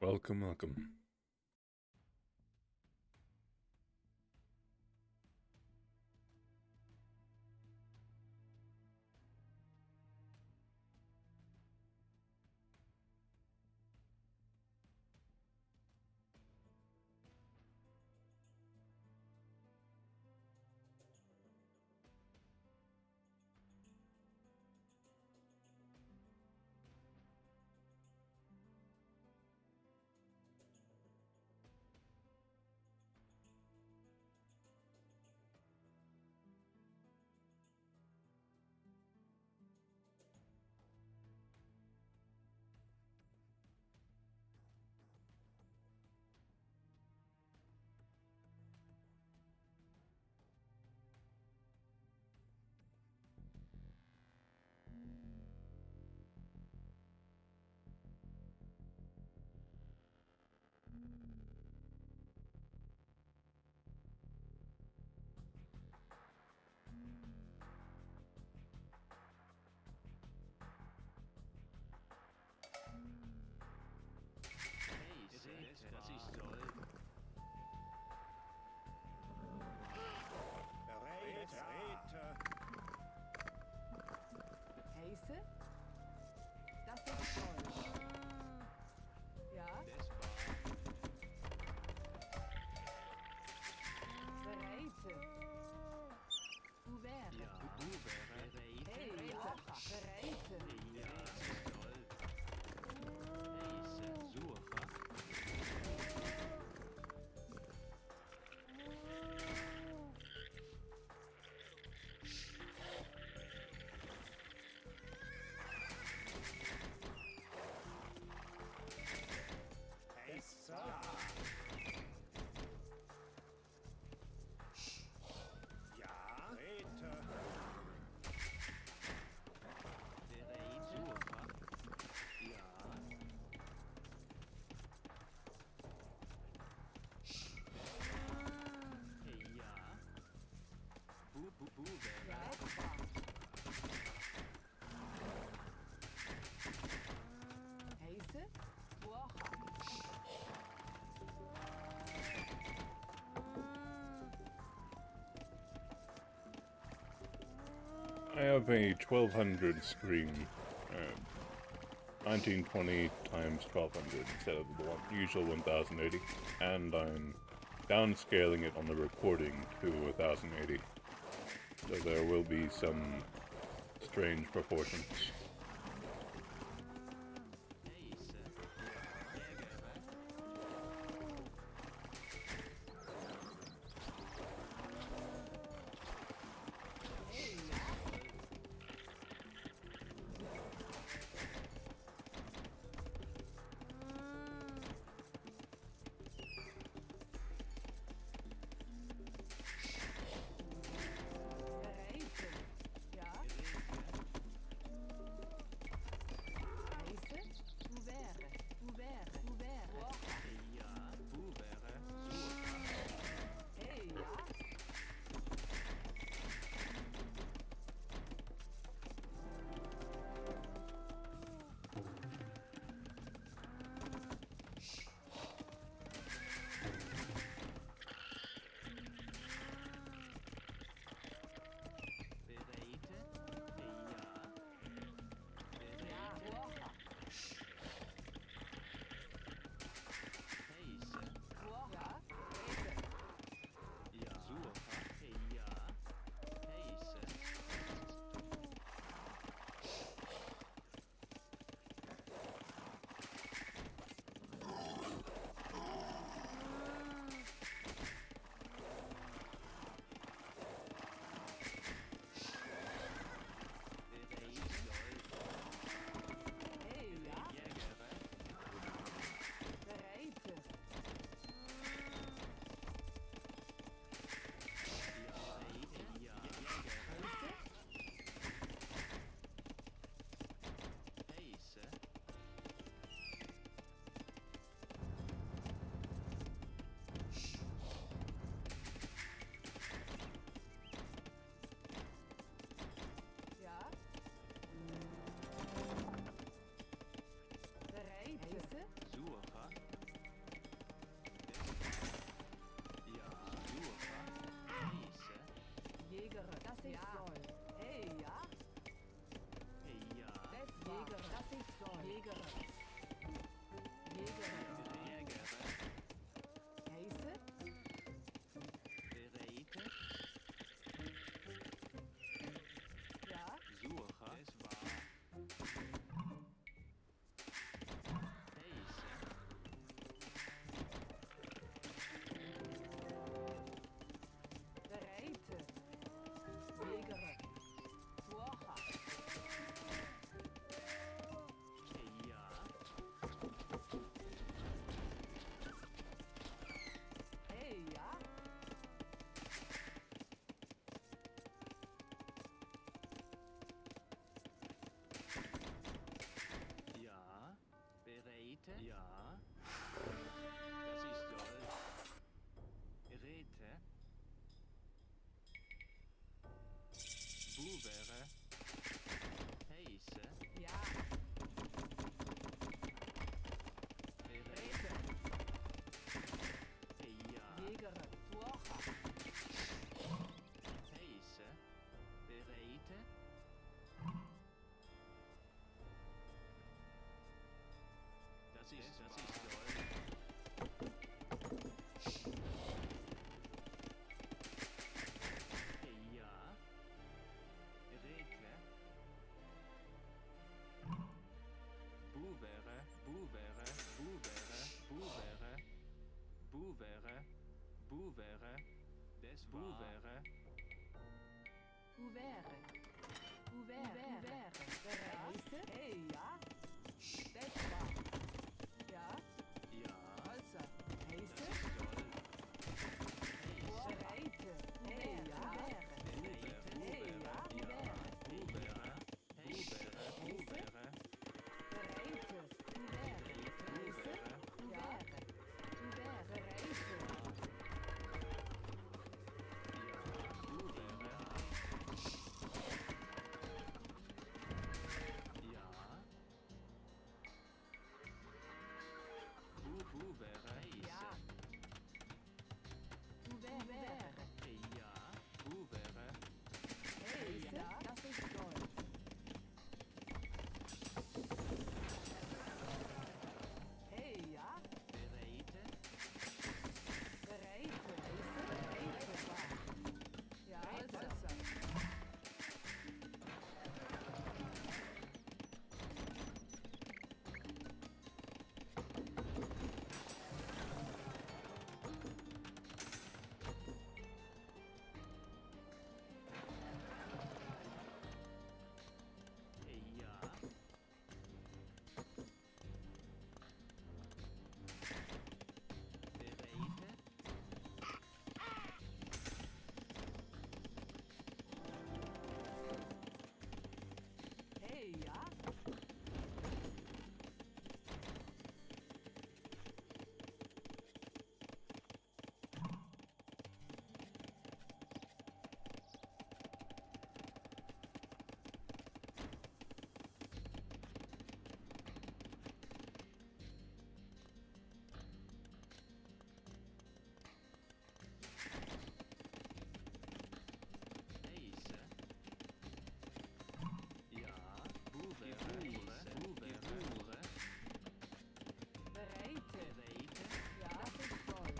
Welcome, welcome. Heiße? Das ist toll. Ja? Bereite. Ouvert. Hey, bereite. Heiße? I have a 1200 screen, 1920 times 1200 instead of the usual 1080, and I'm downscaling it on the recording to 1080, so there will be some strange proportions. Buvere. Heise. Ja. Berete. Rete. Ja. Jägere. Tuocha. Heise. Berete. Das ist toll. Ja. Berete. Buvere, buvere, buvere, buvere, buvere, buvere, des buvere, Uvere. Uvere. Bereite. Hey, ja. Despa. Ja. ja, Holzer. das Heise. ist toll. Bereite. Hey, ja. Berete, Hey, ja. buvere, ja, buvere, heisere, buvere, Bereite. Uvere. Heise. Uvere. Uvere. Bereite. ja, buvere, ja, buvere, Ja. heise, Uvere. ja, buvere, Hey, ja. Das ist Gold. Hey, ja. berete, Bereite. Heise. Bereite. Ja. Holzer. ja, berete, Hey, ja. heise, ja, buvere, heise, buvere, Bereite. berete, Ja. Das ist Gold.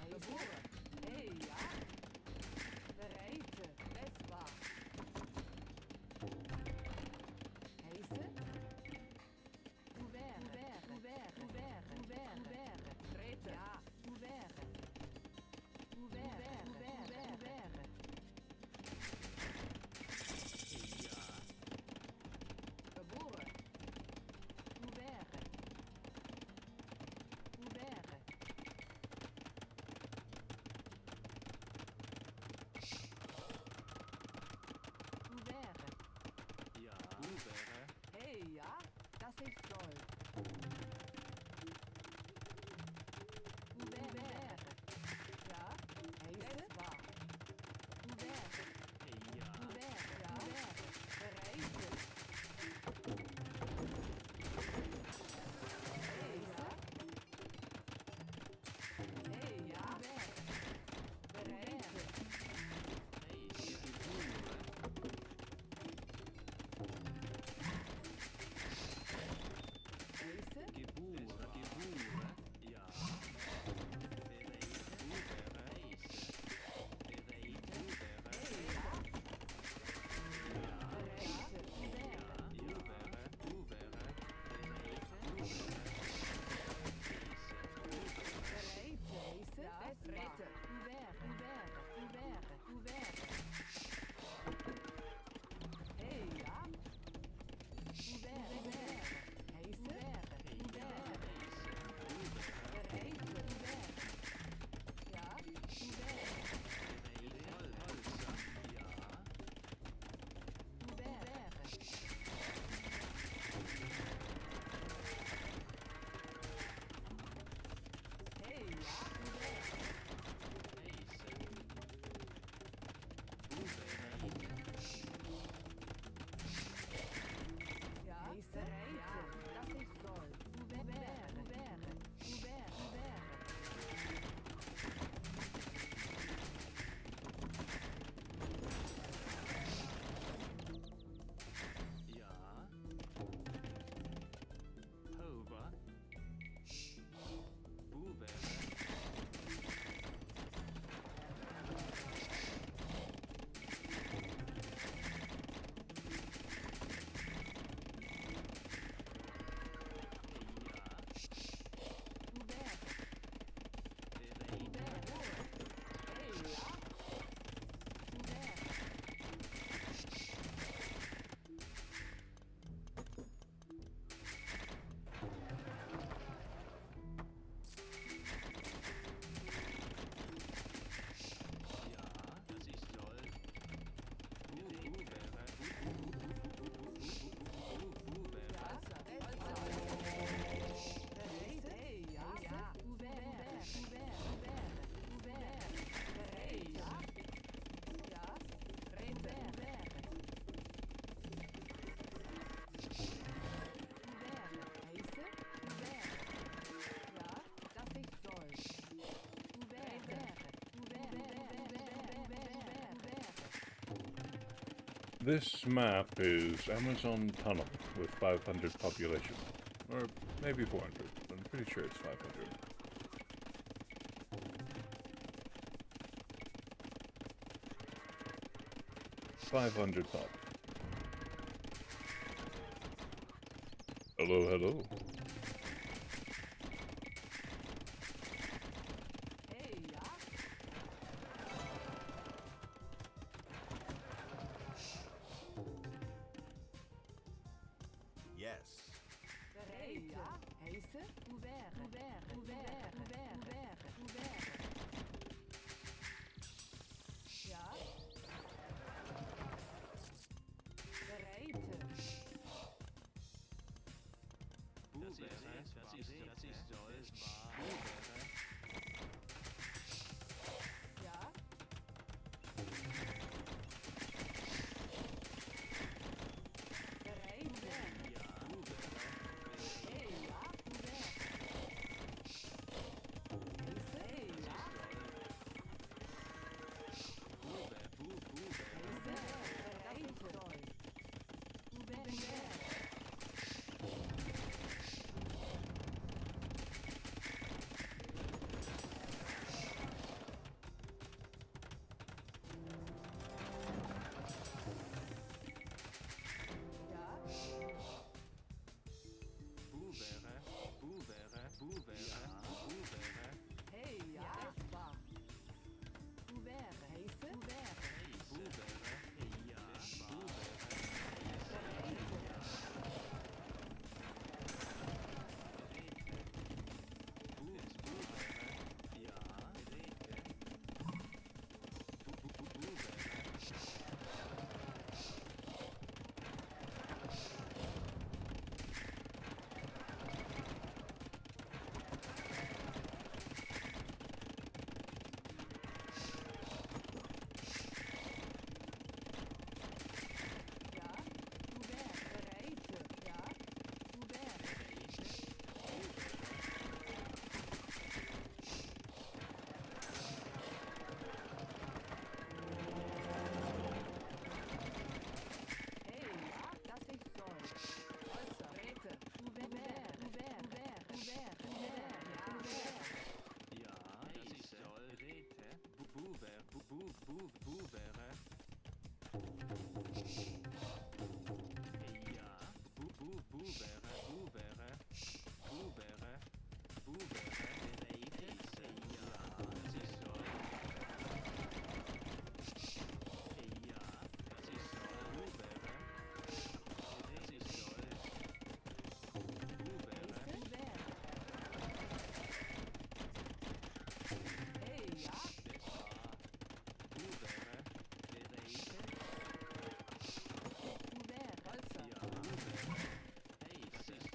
Heise. Hey, ja. Bereite. Vespa. Heise. Uvere. Rete. Ja. Uvere. ja, Geboren. Uvere. ja, buvere, Hey, ja. Das ist Gold. Uvere. Ja. Heise. Uvere. ja, Ja. Bereite. Hey, ja. Hey, ja. Bereite. heise, buvere, Heise. gebure, ja, berete, buvere, heise, berete, buvere, Hey, ja. ja, Bereite. ja, buvere, buvere, berete, buvere, heise, buvere, Bereite. Heise. Ja. Rete. Uvere. Hey, ja. Uvere. Heise. ja, heise, buvere, Bereite. Ja. berete, holzer, ja, Uvere. Hey, ja. This map is Amazon Tunnel with 500 population. Or maybe 400, but I'm pretty sure it's 500. $500. Hello, hello. Hey, ja. Yes. Hey, ja. Heise. Ouvert. Ouvert. Ouvert. Ouvert. Ouvert. Ouvert. Ja. Bereid. Das ist soll wahr. Ja. Bereid. Hey, ja. Ouvert. Heise. Hey, ja. Heise. Bereid. Ouvert. Ja. Hey, ja. Essbar. Ouvert. Heise. Ouvert. Ja. Ouvert. Bereid. Ja. Ouvert. Hey, ja, das ist soll. Also, bitte. Ouvert. Ouvert. Ouvert. Ouvert. Ouvert. Ja. Ouvert. Hey, ja. Ouvert. Also.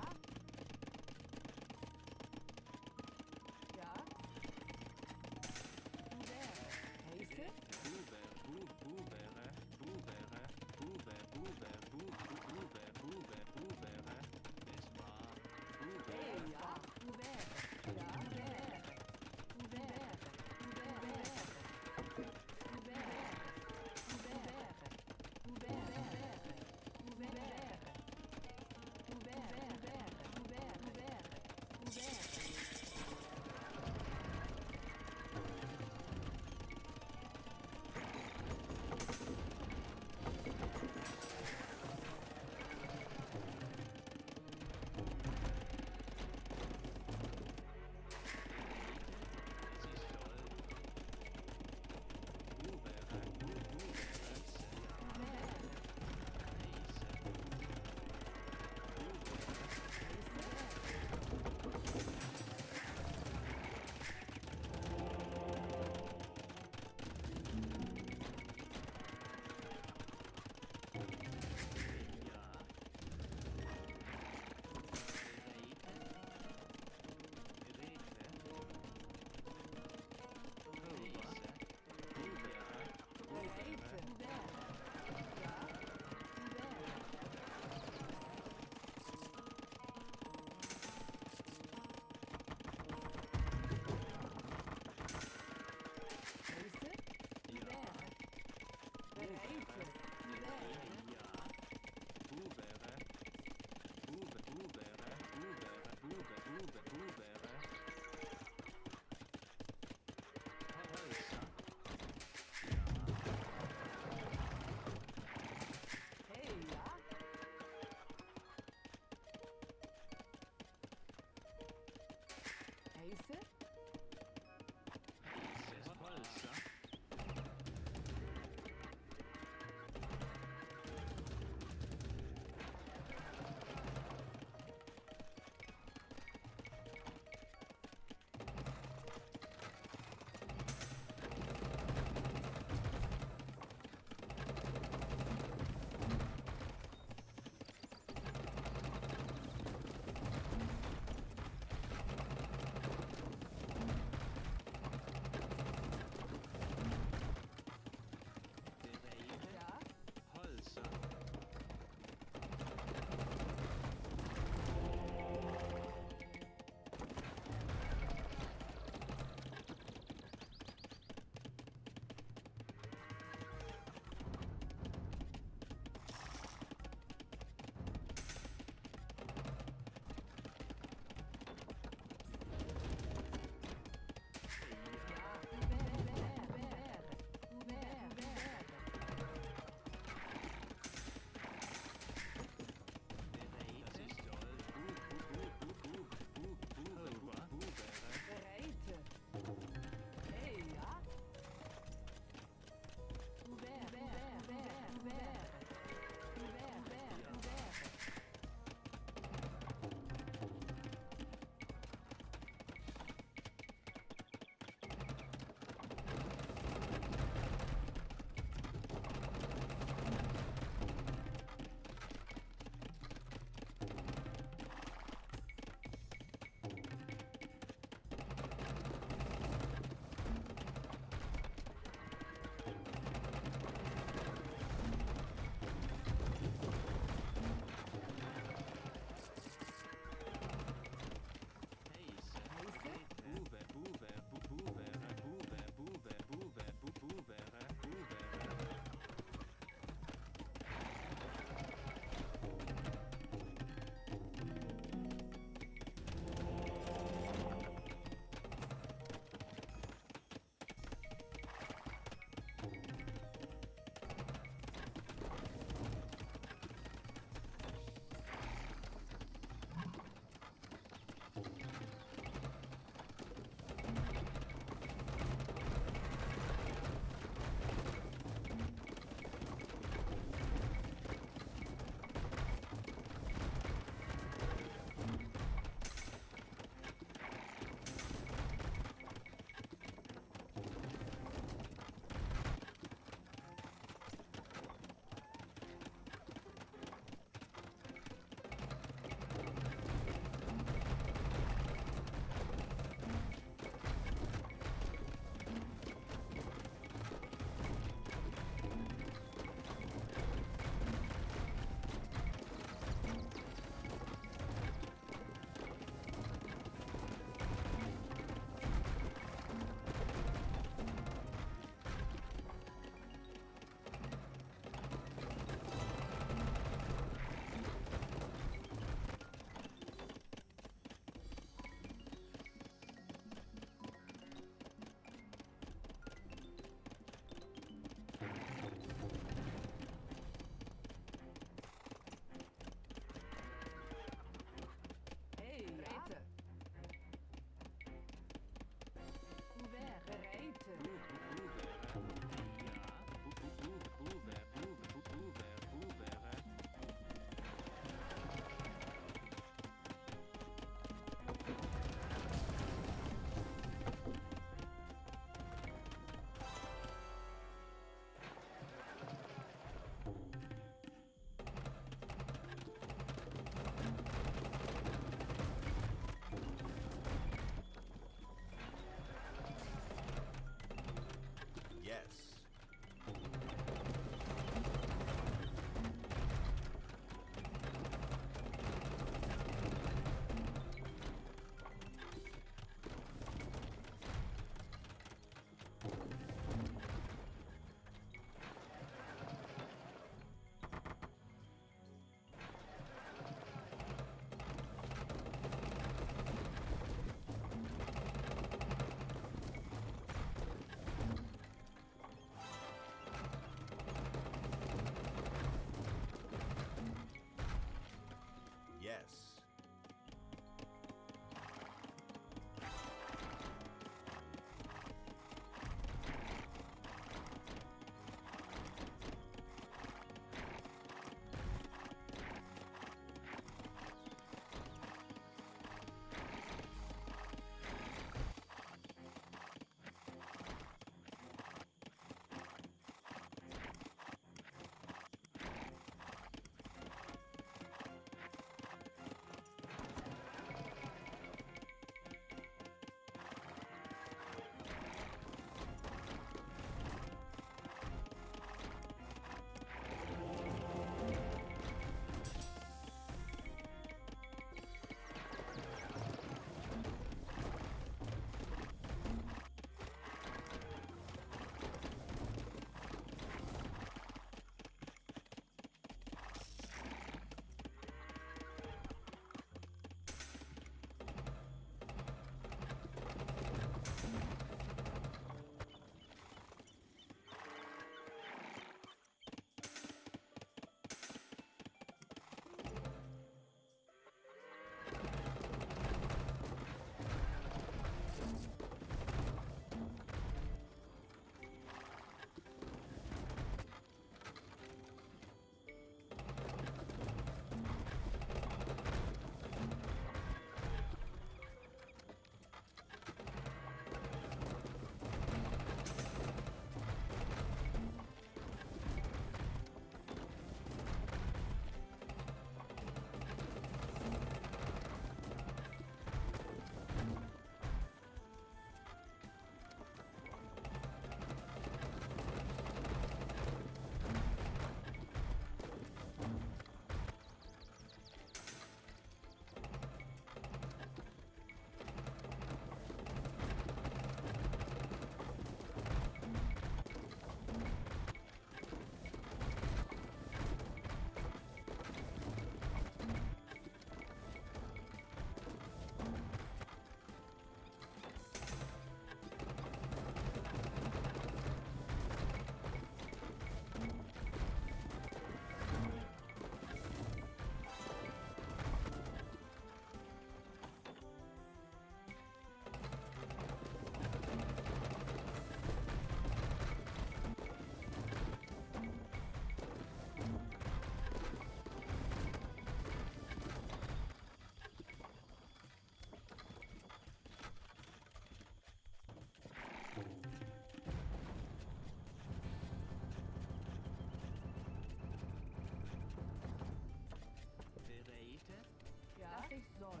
soll.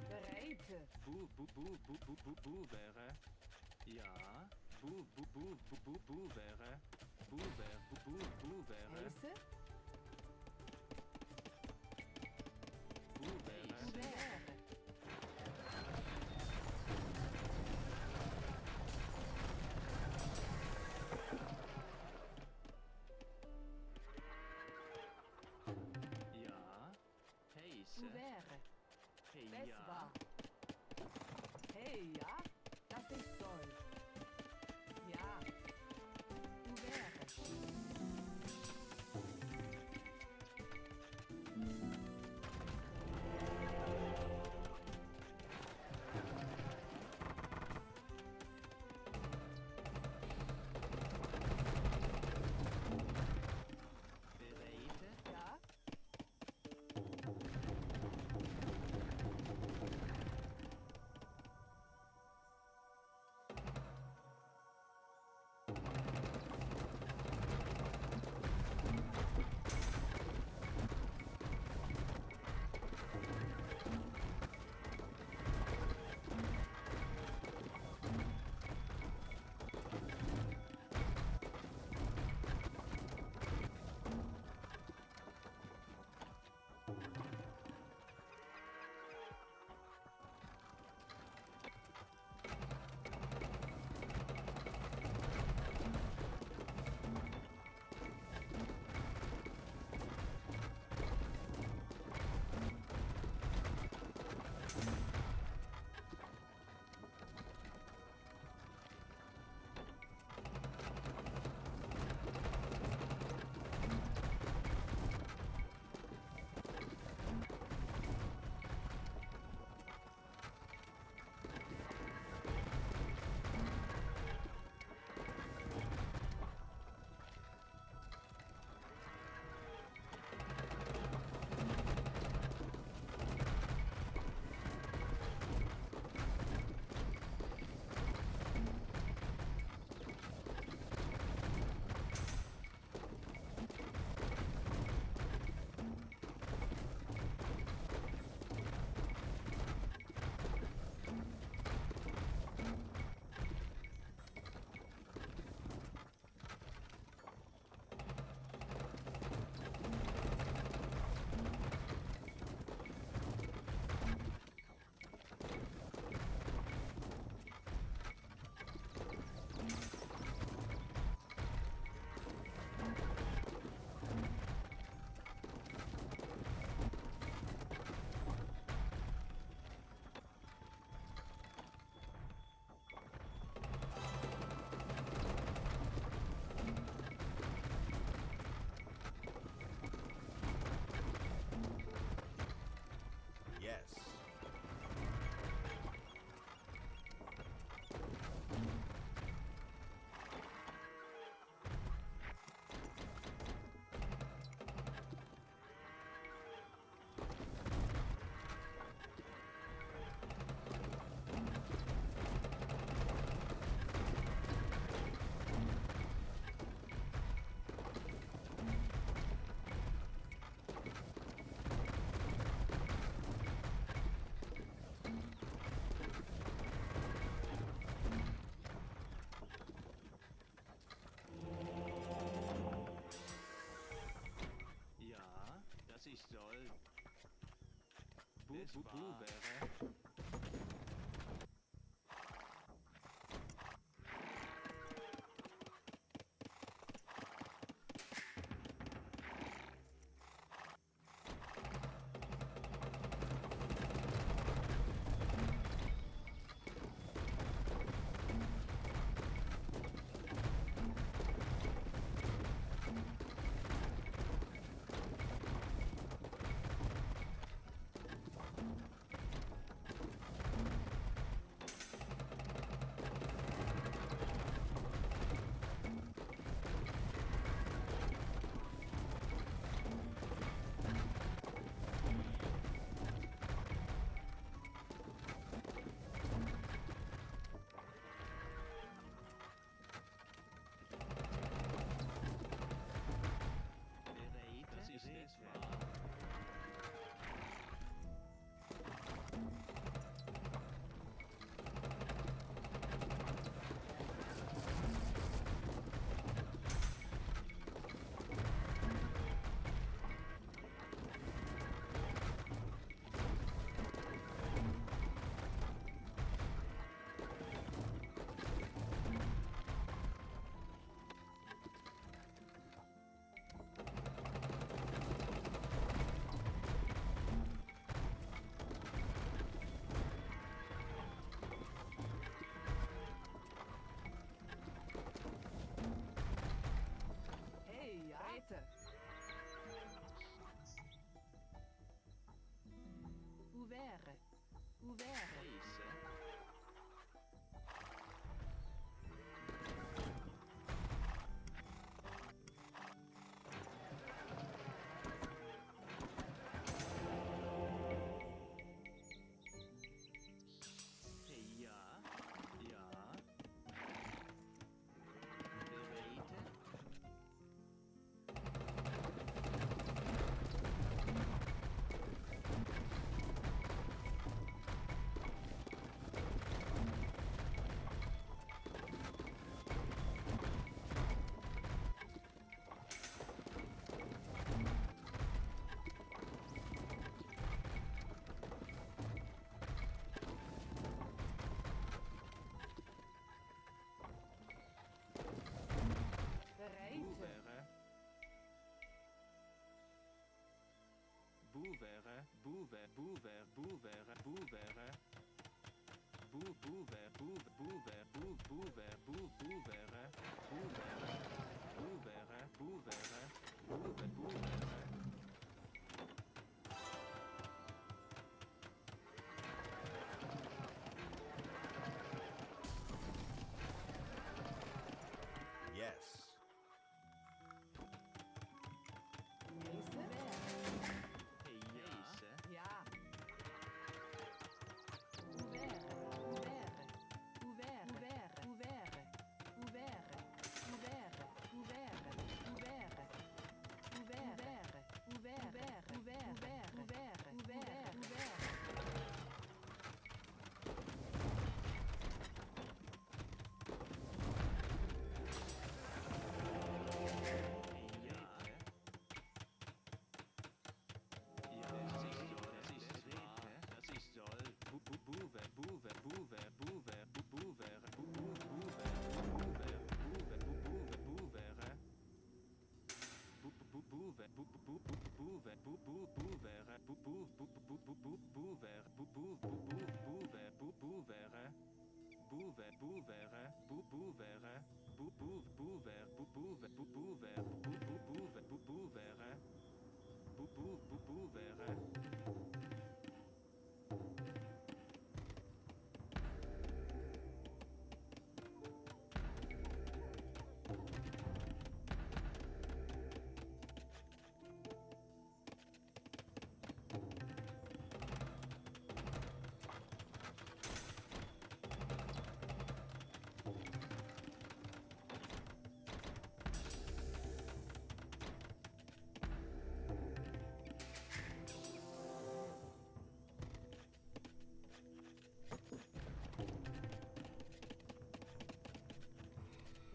Bereite. Wäre. Ja. Wäre. Wäre. Hälse? Wäre. Ja. Heise. Wäre. Hey, Es ja. war. Hey, ja, dass ich soll. Ja. Wäre. Bereite. Ja. Yes. Ja, dass ich soll. Wäre. Ouvert. Deze. Hey, ja. Ja. Bereite. Bereite. Boevere. Boevere. Boevere. Boevere. Boevere. Boevere. Boevere. Boevere. Boevere. Boevere. Boevere. Boevere. Yes. Deze. Hey, ja. Ja. Ouvert. Ouvert. Ouvert. Ouvert. Ouvert. Ouvert. Ouvert. Ouvert. Ouvert. Ouvert. Ouvert. Ouvert. Ouvert. Ouvert.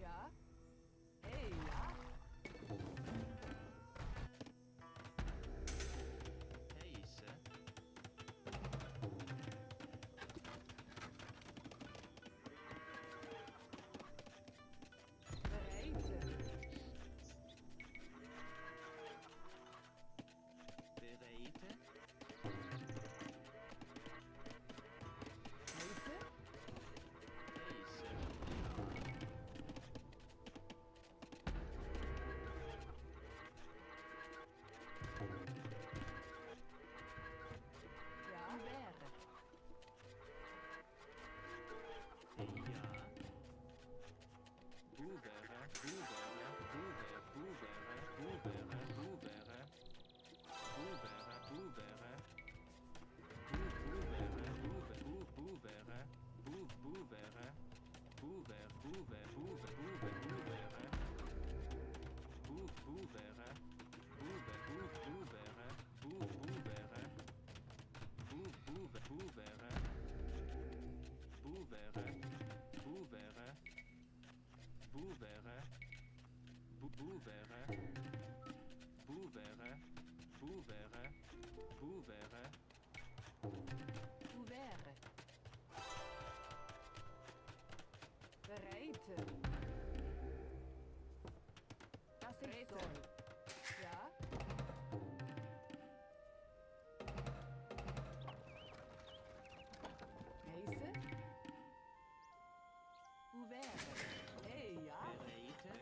Ja. Hey, ja. Bereite. Deze. Ja. Ouvert. Ouvert. Bereite. Das ist soll. Ja. Deze. Ouvert. Hey, ja. Deze.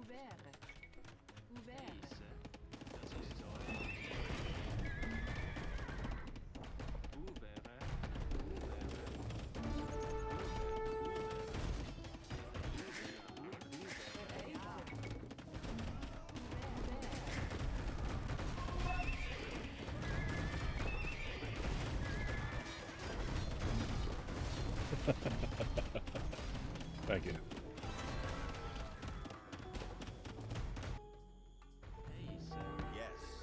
Ouvert. Ouvert. Deze. Dat is zo. Ouvert. Thank you. Deze. Yes.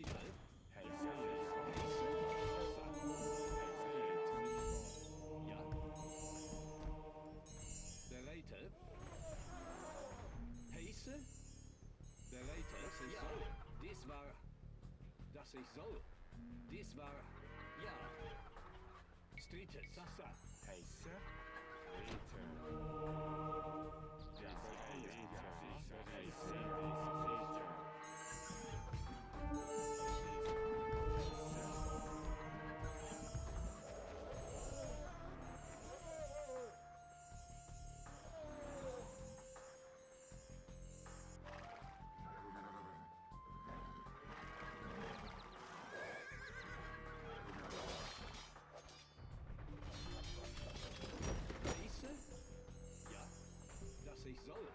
later. Heiße. Ja. Der later. Heiße. Der later. Das ich soll. Dies war. Das ich soll. Dies war. Ja. Streeter. Sassa. Heiße. Rete. Ja. Heiße. Heiße. Ja. Das ich soll.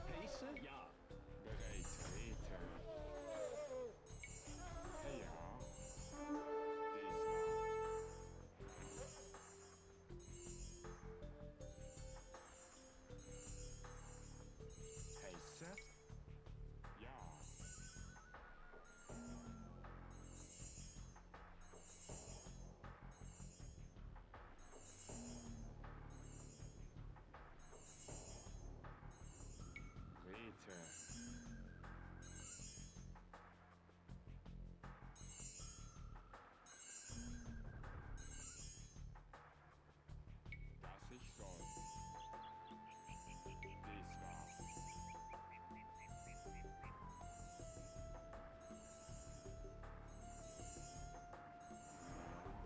Heiße. Ja. Bereit. Rete. Ja. Diesmal. Heiße. Ja. Rete. Das ich soll. Dies war.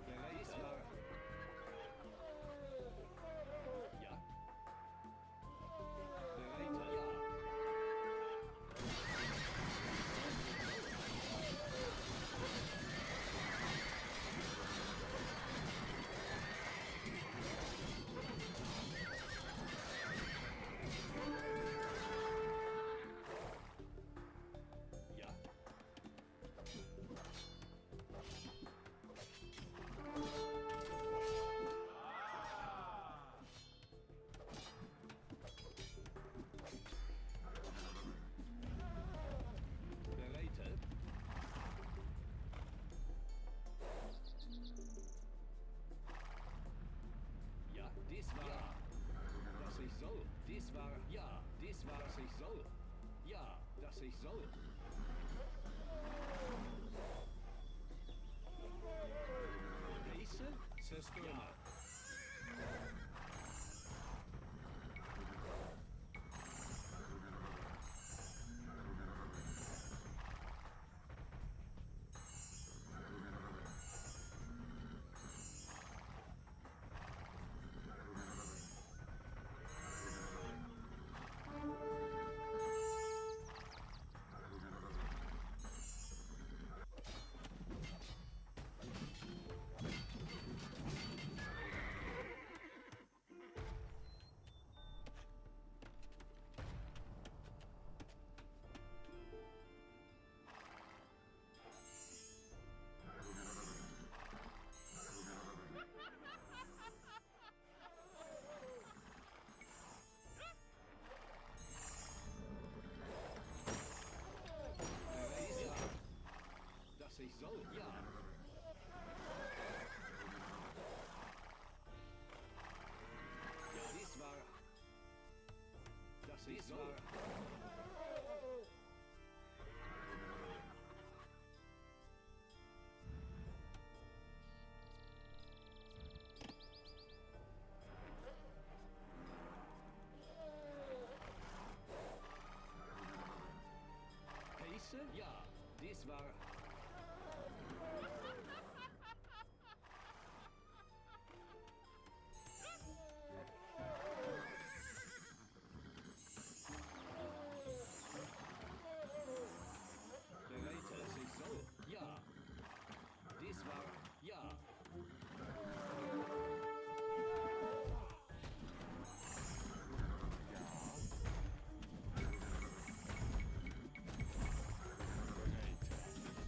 Der later. Ja. Der later. Ja. Ja. Der later. Ja, dies war. Ja. Das ich soll. Dies war. Ja, dies war. Das ich soll. Ja, das ich soll. Heiße. Zerstörung. Der later. Das ich soll. Ja. Ja, dies war. Das ich soll. Heiße? Ja, dies war. Der later. Das ich soll. Ja. Dies war. Ja. Bereit.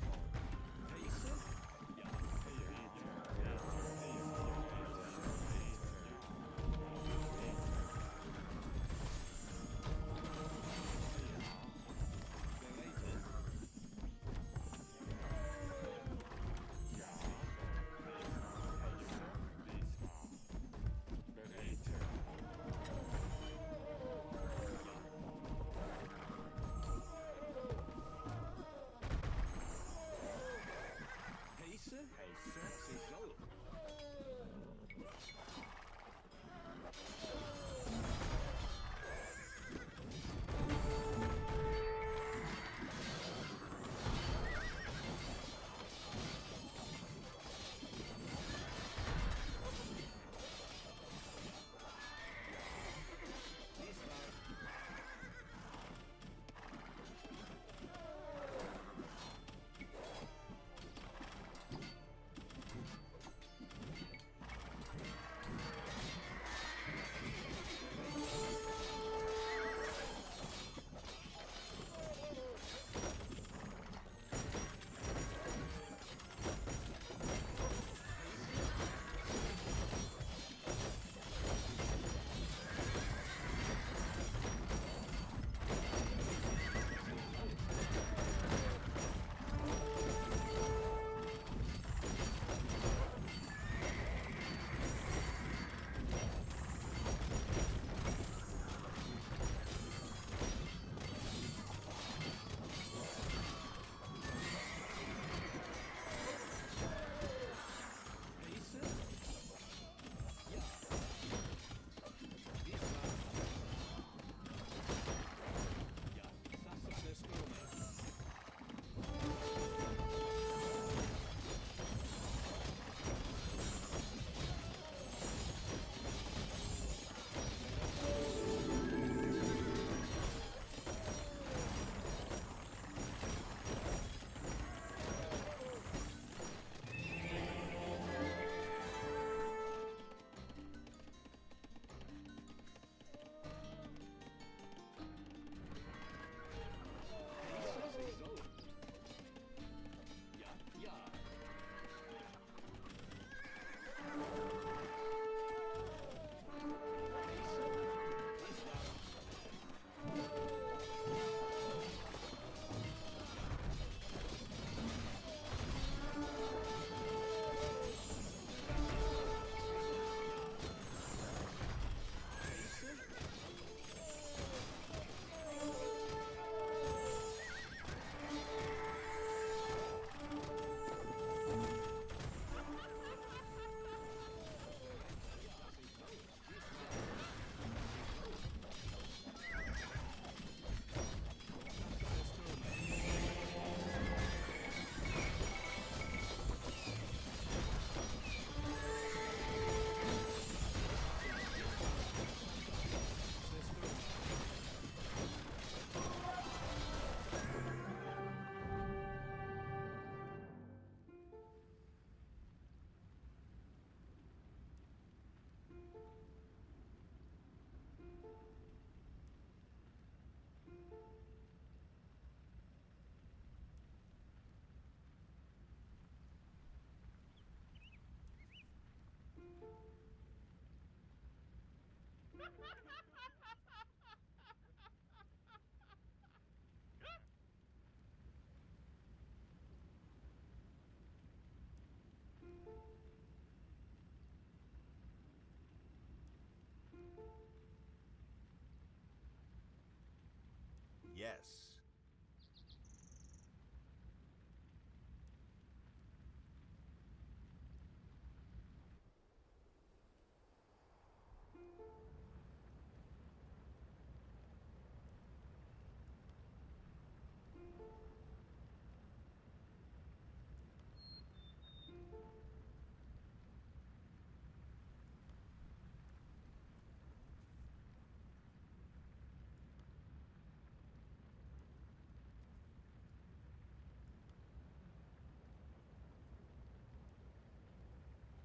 Yes.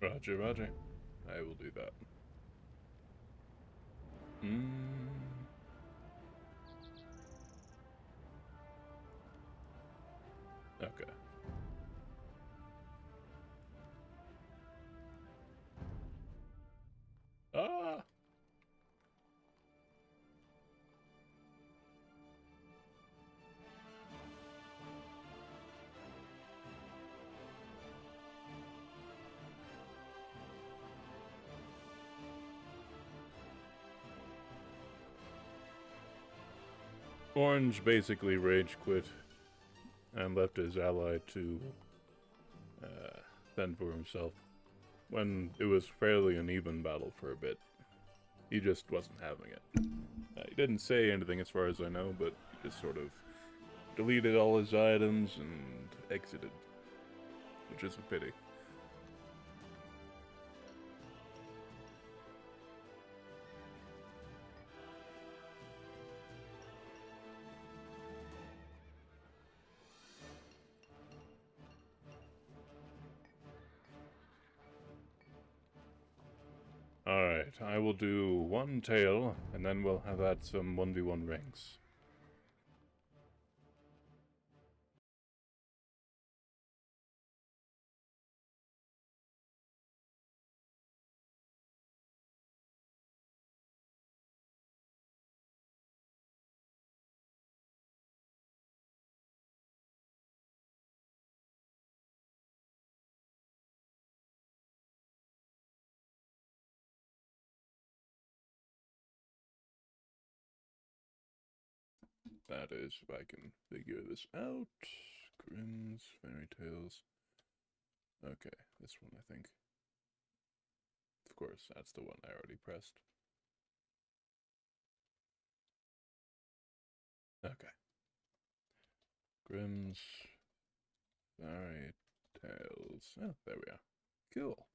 Roger, roger. I will do that. Okay. Ah! Orange basically rage quit and left his ally to fend for himself when it was fairly an even battle for a bit. He just wasn't having it. He didn't say anything as far as I know, but he just sort of deleted all his items and exited, which is a pity. Alright, I will do one tail, and then we'll have had some 1v1 rings. That is, if I can figure this out. Grimm's, Fairy Tales. Okay, this one I think. Of course, that's the one I already pressed. Okay. Grimm's, Fairy Tales. Oh, there we are. Cool.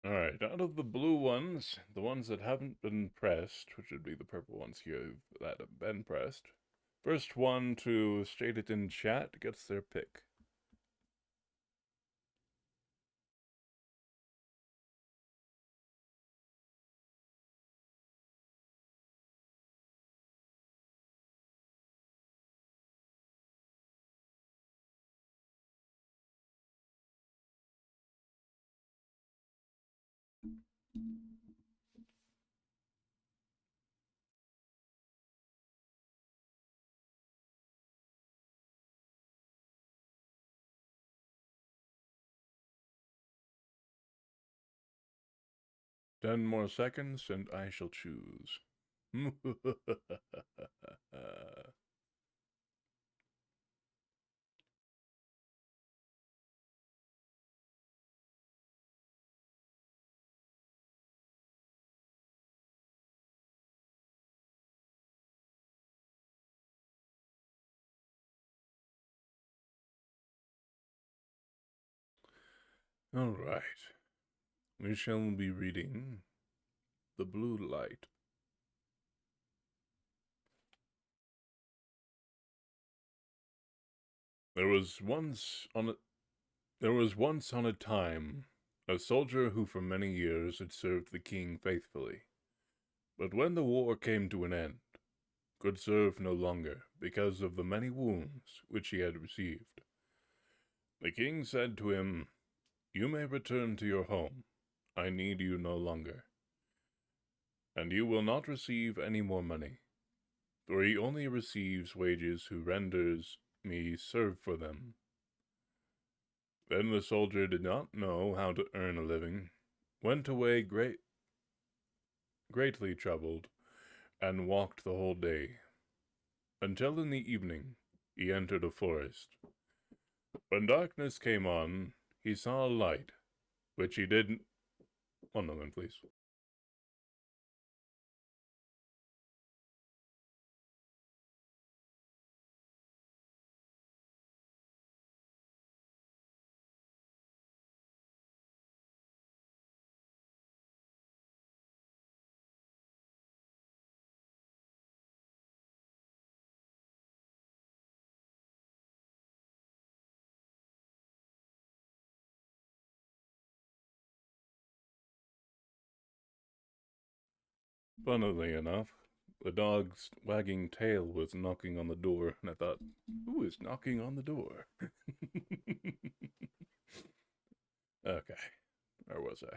Alright, out of the blue ones, the ones that haven't been pressed, which would be the purple ones here that have been pressed, first one to state it in chat gets their pick. Ten more seconds, and I shall choose. Alright. We shall be reading The Blue Light. There was once on a time a soldier who for many years had served the king faithfully. But when the war came to an end, could serve no longer because of the many wounds which he had received. The king said to him, You may return to your home. I need you no longer. And you will not receive any more money, for he only receives wages who renders me serve for them. Then the soldier did not know how to earn a living, went away greatly troubled, and walked the whole day, until in the evening he entered a forest. When darkness came on, he saw a light, which he didn't... 1 moment, please. Funnily enough, the dog's wagging tail was knocking on the door, and I thought, who is knocking on the door? Okay, where was I?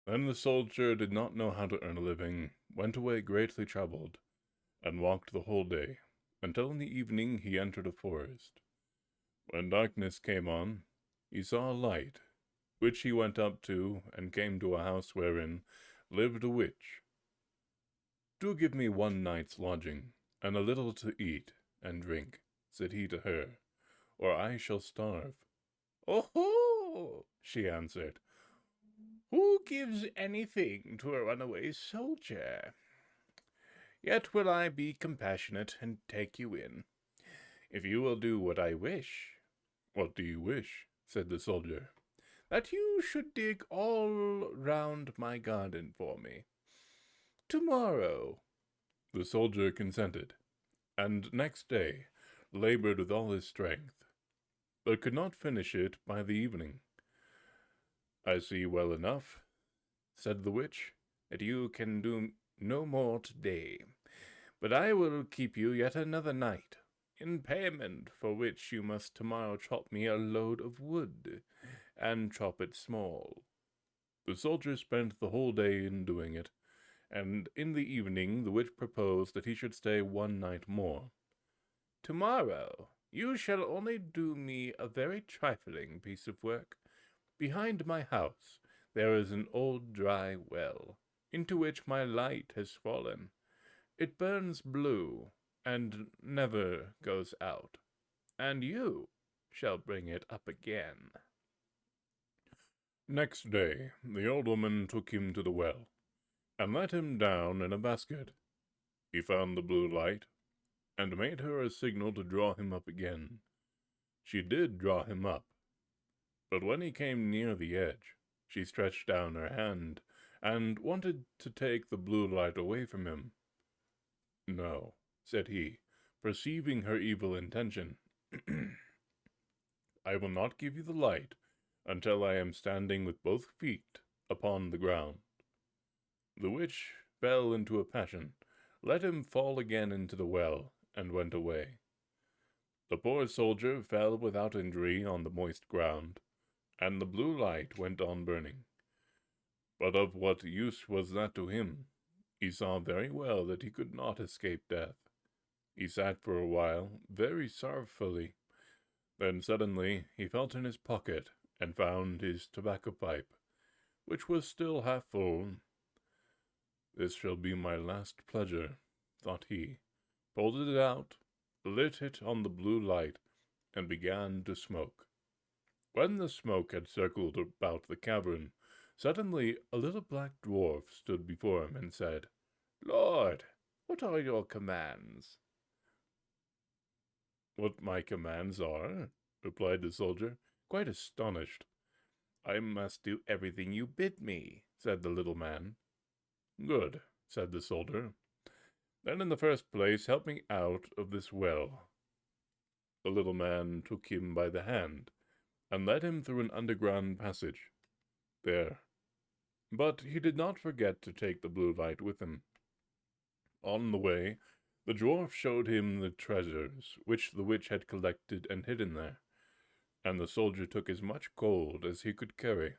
Then the soldier did not know how to earn a living, went away greatly troubled, and walked the whole day, until in the evening he entered a forest. When darkness came on, he saw a light, which he went up to, and came to a house wherein lived a witch. Do give me 1 night's lodging, and a little to eat and drink, said he to her, or I shall starve. Oh-ho! She answered. Who gives anything to a runaway soldier? Yet will I be compassionate and take you in, if you will do what I wish. What do you wish? Said the soldier. That you should dig all round my garden for me. Tomorrow. The soldier consented, and next day labored with all his strength, but could not finish it by the evening. I see well enough, said the witch, that you can do no more today, but I will keep you yet another night, in payment for which you must tomorrow chop me a load of wood, and chop it small. The soldier spent the whole day in doing it, and in the evening the witch proposed that he should stay 1 night more. Tomorrow you shall only do me a very trifling piece of work. Behind my house there is an old dry well, into which my light has fallen. It burns blue, and never goes out, and you shall bring it up again. Next day the old woman took him to the well, and let him down in a basket. He found the blue light, and made her a signal to draw him up again. She did draw him up, but when he came near the edge, she stretched down her hand, and wanted to take the blue light away from him. No, said he, perceiving her evil intention. I will not give you the light until I am standing with both feet upon the ground. The witch fell into a passion, let him fall again into the well, and went away. The poor soldier fell without injury on the moist ground, and the blue light went on burning. But of what use was that to him? He saw very well that he could not escape death. He sat for a while, very sorrowfully. Then suddenly he felt in his pocket, and found his tobacco pipe, which was still half full. This shall be my last pleasure, thought he, pulled it out, lit it on the blue light, and began to smoke. When the smoke had circled about the cavern, suddenly a little black dwarf stood before him and said, Lord, what are your commands? What my commands are? Replied the soldier, quite astonished. I must do everything you bid me, said the little man. Good, said the soldier. Then in the first place help me out of this well. The little man took him by the hand, and led him through an underground passage. There. But he did not forget to take the blue light with him. On the way, the dwarf showed him the treasures which the witch had collected and hidden there, and the soldier took as much gold as he could carry.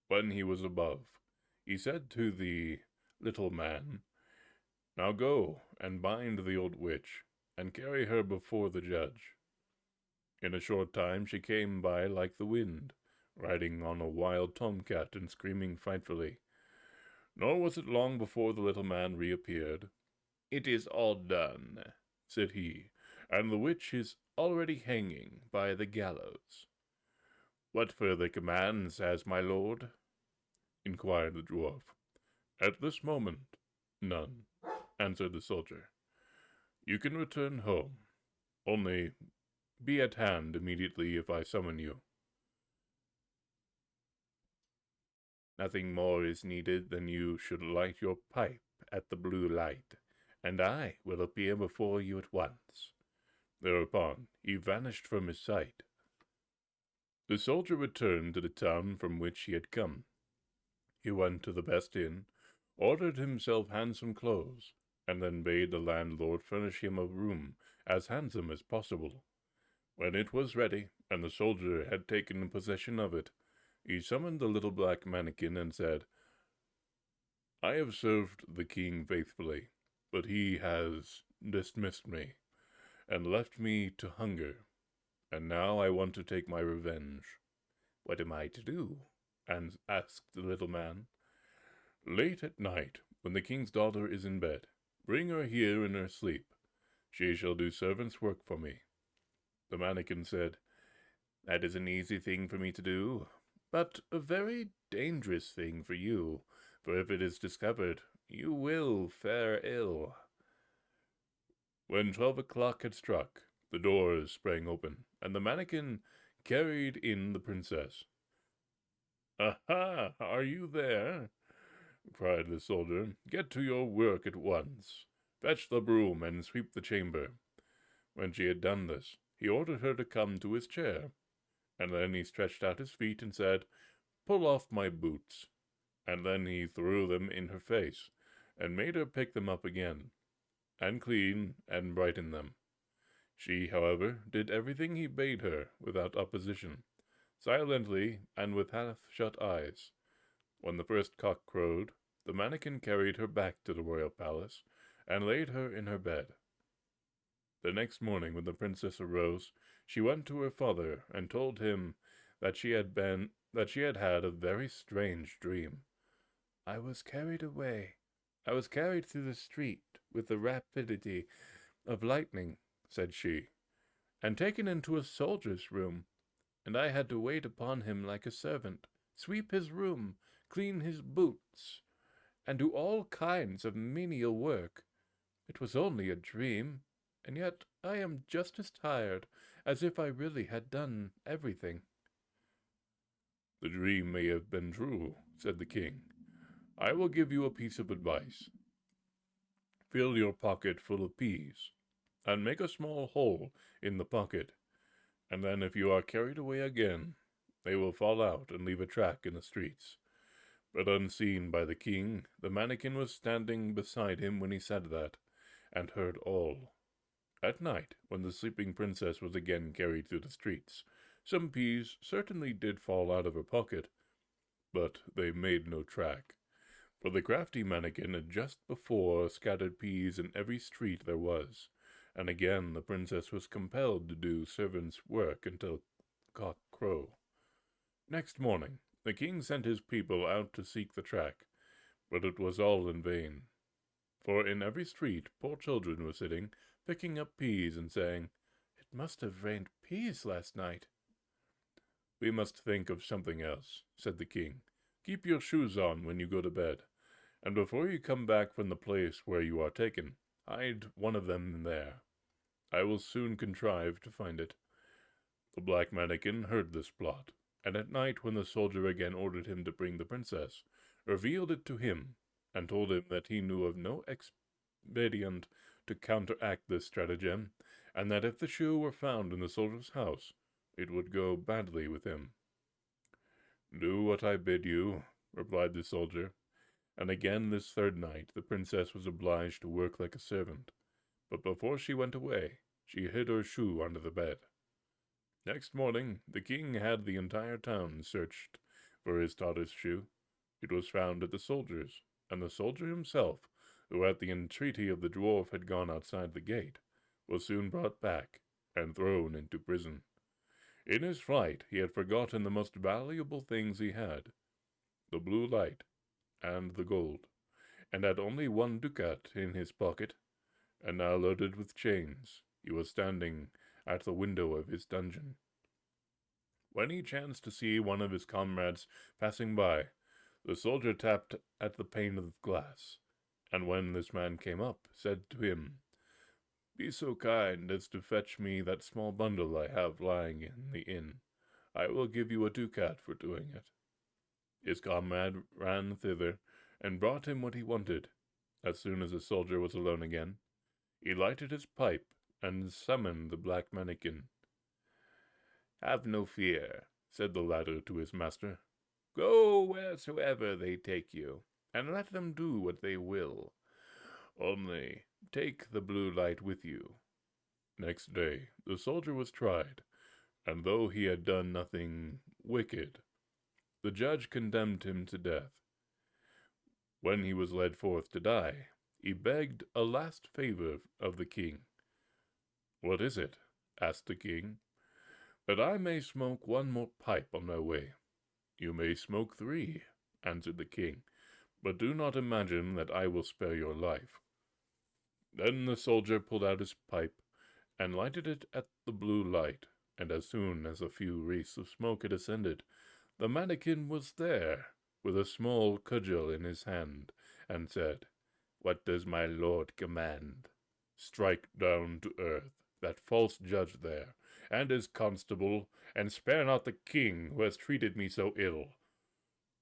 When he was above, he said to the little man, "Now go and bind the old witch, and carry her before the judge." In a short time she came by like the wind, riding on a wild tomcat and screaming frightfully. Nor was it long before the little man reappeared. "It is all done," said he, "and the witch is already hanging by the gallows." "What further commands has my lord?" inquired the dwarf. "At this moment, none," answered the soldier. "You can return home. Only be at hand immediately if I summon you." "Nothing more is needed than you should light your pipe at the blue light, and I will appear before you at once." Thereupon he vanished from his sight. The soldier returned to the town from which he had come. He went to the best inn, ordered himself handsome clothes, and then bade the landlord furnish him a room as handsome as possible. When it was ready, and the soldier had taken possession of it, he summoned the little black mannikin and said, "I have served the king faithfully, but he has dismissed me, and left me to hunger, and now I want to take my revenge. What am I to do?" and asked the little man. "Late at night, when the king's daughter is in bed, bring her here in her sleep. She shall do servant's work for me." The mannikin said, "That is an easy thing for me to do, but a very dangerous thing for you, for if it is discovered, you will fare ill." When 12 o'clock had struck, the doors sprang open, and the mannikin carried in the princess. "Aha! Are you there?" cried the soldier. "Get to your work at once. Fetch the broom and sweep the chamber." When she had done this, he ordered her to come to his chair, and then he stretched out his feet and said, "Pull off my boots." And then he threw them in her face, and made her pick them up again, and clean and brighten them. She, however, did everything he bade her without opposition, silently and with half-shut eyes. When the first cock crowed, the mannikin carried her back to the royal palace, and laid her in her bed. The next morning, when the princess arose, she went to her father and told him that she had had a very strange dream. "I was carried away. I was carried through the street with the rapidity of lightning," said she, "and taken into a soldier's room, and I had to wait upon him like a servant, sweep his room, clean his boots, and do all kinds of menial work. It was only a dream, and yet I am just as tired as if I really had done everything." "The dream may have been true," said the king. "I will give you a piece of advice. Fill your pocket full of peas, and make a small hole in the pocket, and then if you are carried away again, they will fall out and leave a track in the streets." But unseen by the king, the mannikin was standing beside him when he said that, and heard all. At night, when the sleeping princess was again carried through the streets, some peas certainly did fall out of her pocket, but they made no track, for the crafty mannikin had just before scattered peas in every street there was, and again the princess was compelled to do servant's work until cock crow. Next morning, the king sent his people out to seek the track, but it was all in vain, for in every street poor children were sitting, picking up peas and saying, "It must have rained peas last night." "We must think of something else," said the king. "Keep your shoes on when you go to bed, and before you come back from the place where you are taken, hide one of them there. I will soon contrive to find it." The black mannikin heard this plot, and at night, when the soldier again ordered him to bring the princess, revealed it to him, and told him that he knew of no expedient to counteract this stratagem, and that if the shoe were found in the soldier's house, it would go badly with him. "Do what I bid you," replied the soldier, and again this third night the princess was obliged to work like a servant, but before she went away, she hid her shoe under the bed. Next morning, the king had the entire town searched for his tortoise shoe. It was found at the soldiers, and the soldier himself, who at the entreaty of the dwarf had gone outside the gate, was soon brought back and thrown into prison. In his flight, he had forgotten the most valuable things he had, the blue light and the gold, and had only 1 ducat in his pocket, and now loaded with chains, he was standing at the window of his dungeon, when he chanced to see one of his comrades passing by. The soldier tapped at the pane of glass, and when this man came up, said to him, "Be so kind as to fetch me that small bundle I have lying in the inn. I will give you 1 ducat for doing it." His comrade ran thither, and brought him what he wanted. As soon as the soldier was alone again, he lighted his pipe, and summoned the black mannikin. "Have no fear," said the latter to his master. "Go wheresoever they take you, and let them do what they will. Only take the blue light with you." Next day the soldier was tried, and though he had done nothing wicked, the judge condemned him to death. When he was led forth to die, he begged a last favor of the king. "What is it?" asked the king. "That I may smoke 1 more pipe on my way." "You may smoke 3, answered the king, "but do not imagine that I will spare your life." Then the soldier pulled out his pipe, and lighted it at the blue light, and as soon as a few wreaths of smoke had ascended, the mannikin was there, with a small cudgel in his hand, and said, "What does my lord command?" "Strike down to earth that false judge there, and his constable, and spare not the king who has treated me so ill."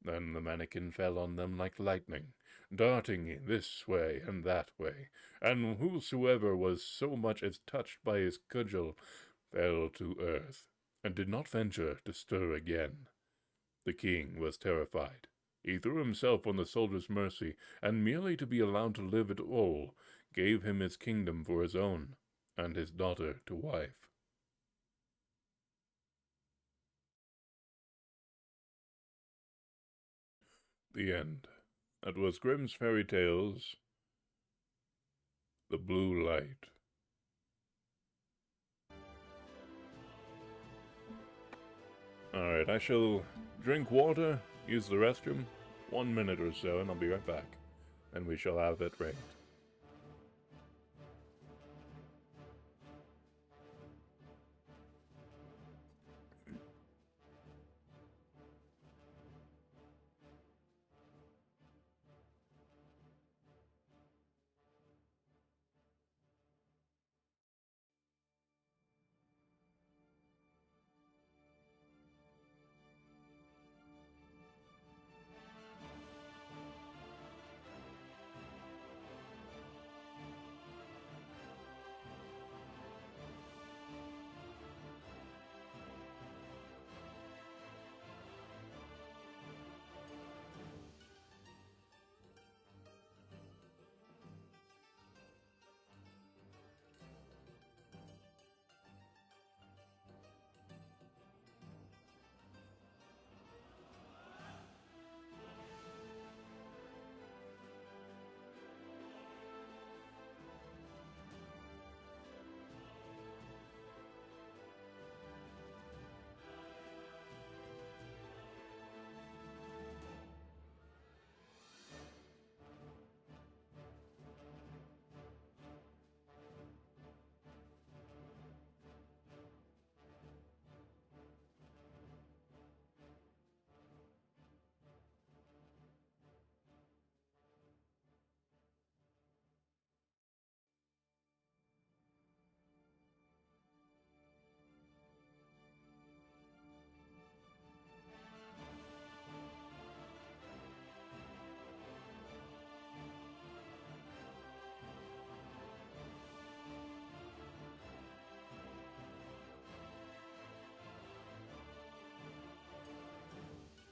Then the mannikin fell on them like lightning, darting this way and that way, and whosoever was so much as touched by his cudgel fell to earth, and did not venture to stir again. The king was terrified. He threw himself on the soldier's mercy, and merely to be allowed to live at all, gave him his kingdom for his own, and his daughter to wife. The end. That was Grimm's Fairy Tales, The Blue Light. Alright, I shall drink water, use the restroom, 1 minute or so, and I'll be right back. And we shall have it ranked.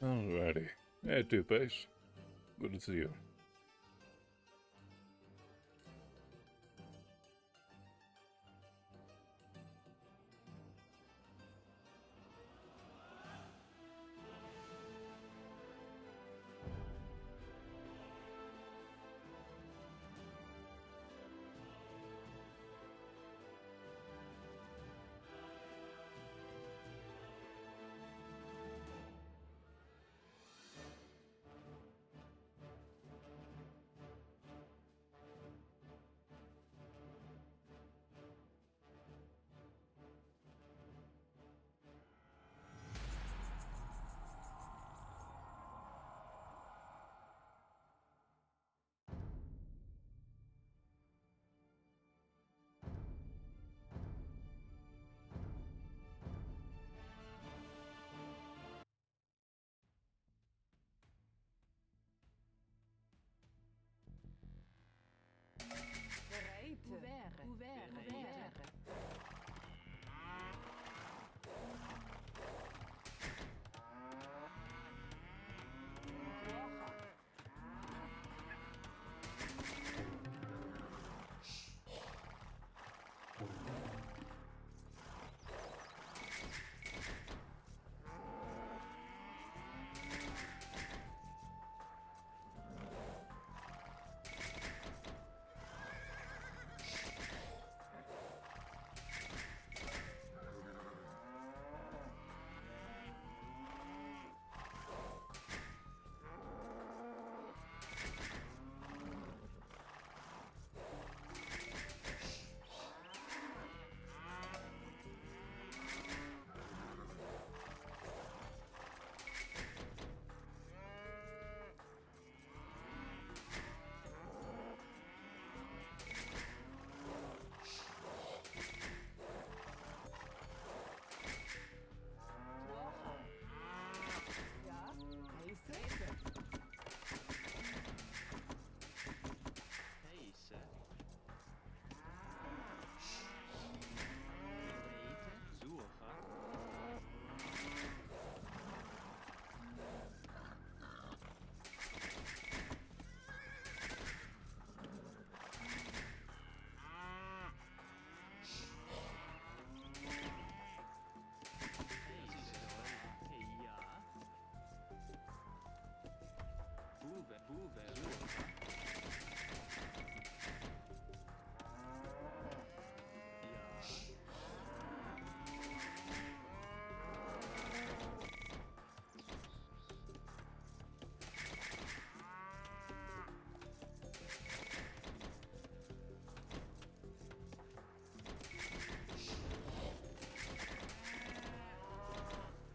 Alrighty. Hey, Two-Face. Good to see you.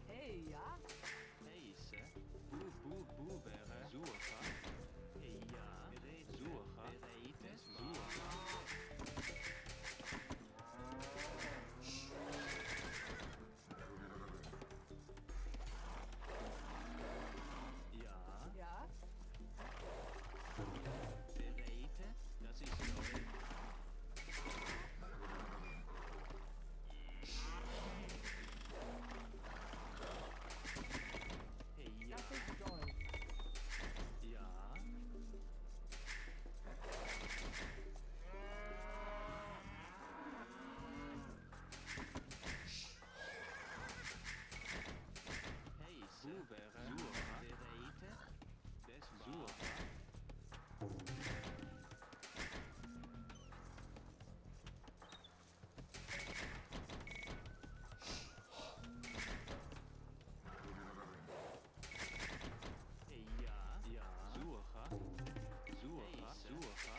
Hey, ja? Heise, bu wäre Surfer. Ja, Surfer, bereite, Surfer. Ja, Ja? bereite, das ist neu. Hey, ja, Das ist toll. ja. Heise, bu wäre Surfer. Bereite, des Surfer. Hey, ja, ja. Surfer. Surfer. Surfer.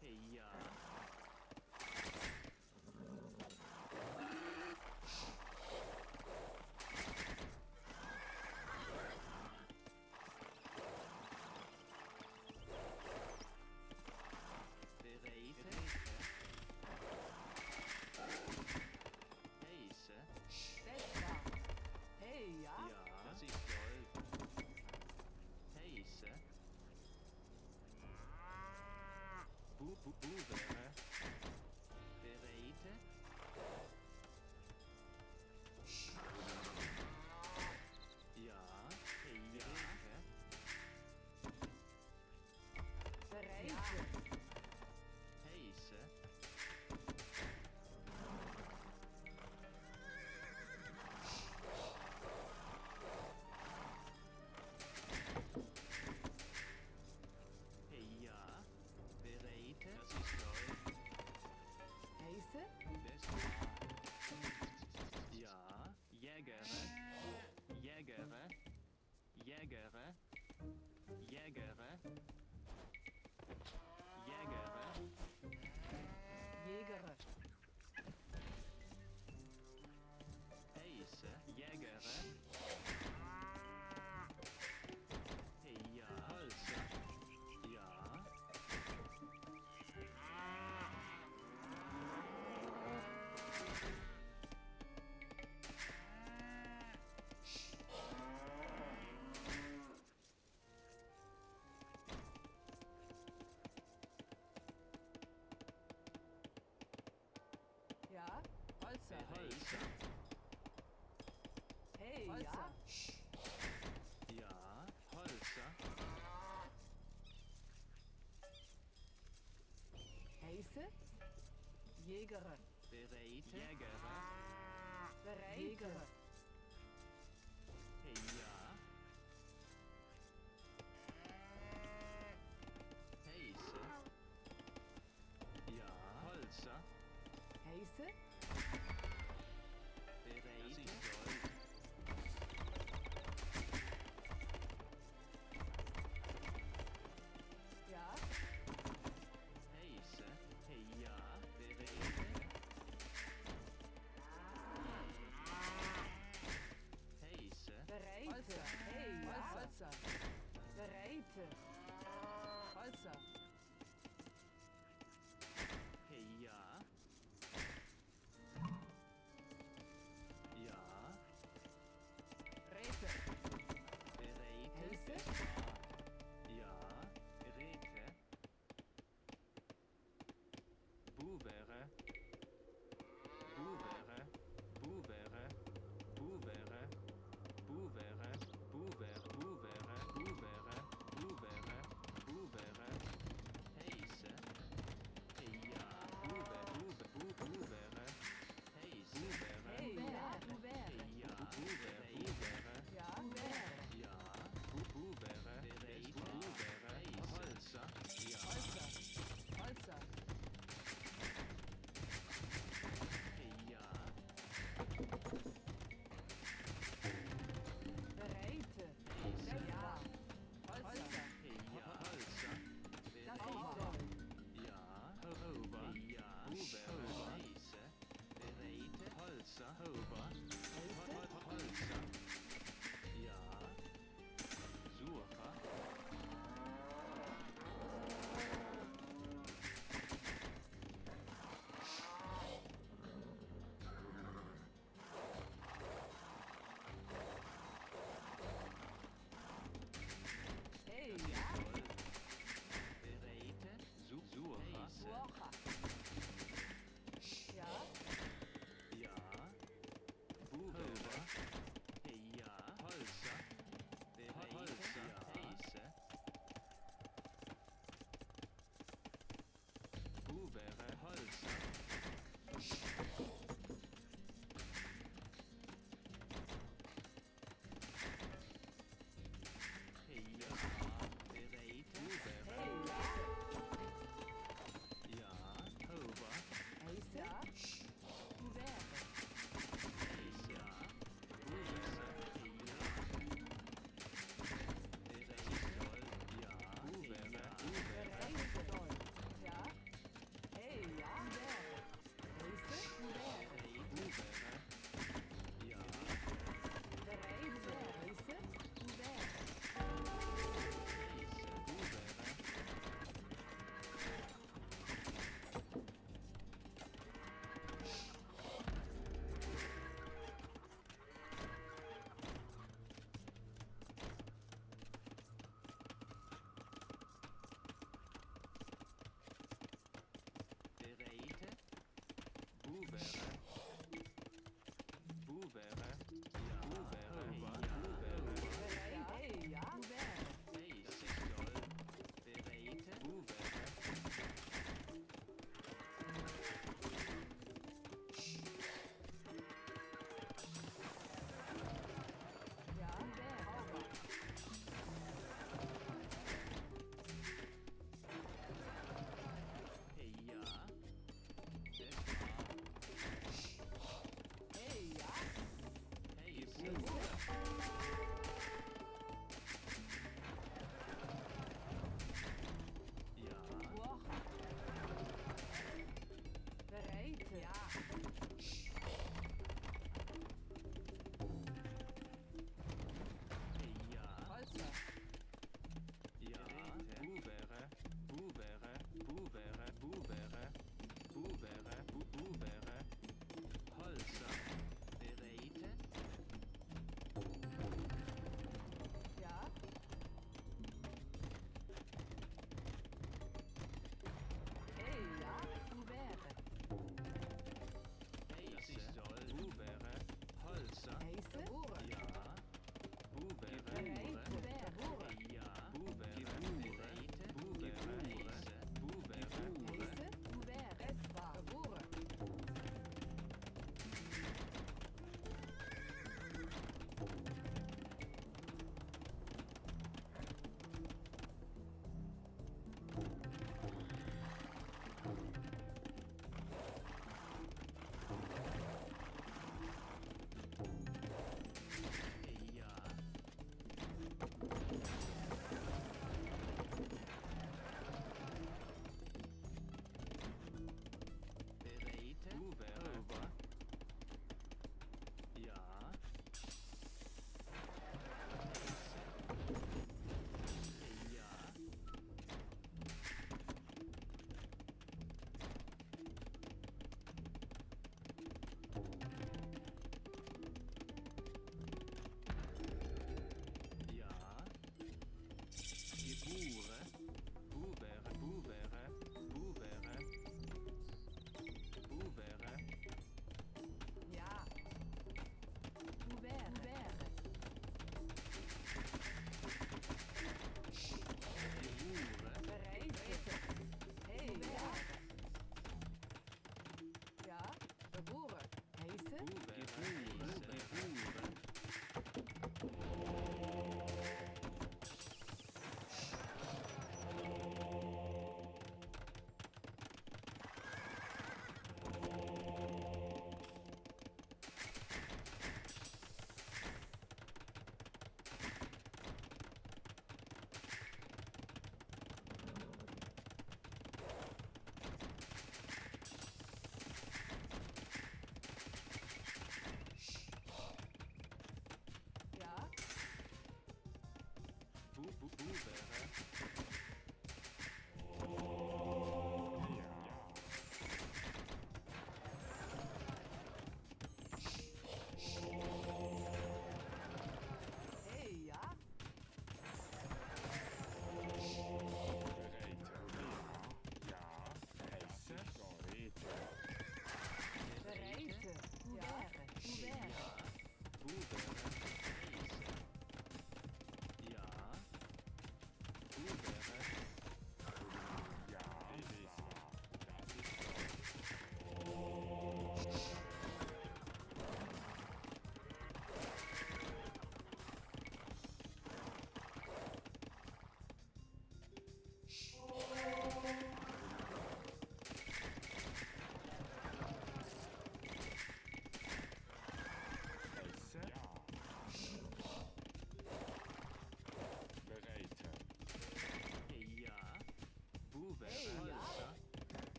Hey, ja. Bereite. Heise. Besser. Hey, ja? Ja, das ist toll. Heise. Bu wäre. Bereite. Ja, hey, ja. Bereite. Heise. Hey, ja. Bereite. Das ist toll. Heiße? Das war. Ja. Jägere. Jägere. Jägere. Jägere. Jägere. Jägere. Heise. Jägere. Hey, ja. Holzer. Ja. Ja? Holzer. Holzer. Hey, Holzer. ja? Ja. Holzer. Heiße? Jägere. Bereite. Jägere. Bereite. Jägere. Hey, ja. Heise. Ja. Holzer. Heiße? Bereite. Das ist toll. Ja? Heise. Hey, ja. Bereite. Hey, ja. Ja, sauber.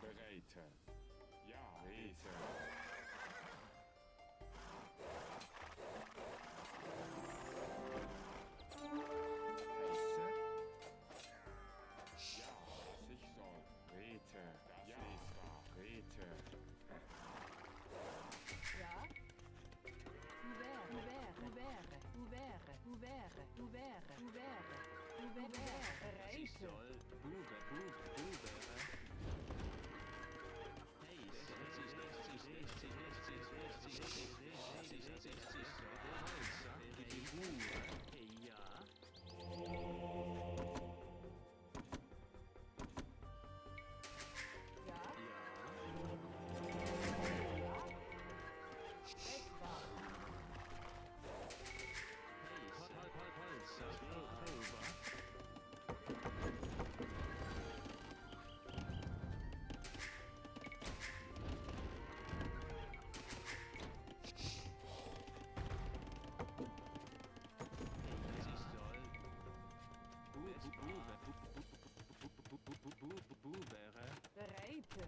Bereite. Ja, Rete. Heiße. Ja, was ich soll. Rete. Das ist wahr. Rete. Ja? Reite. Ja? Etwa. Reite.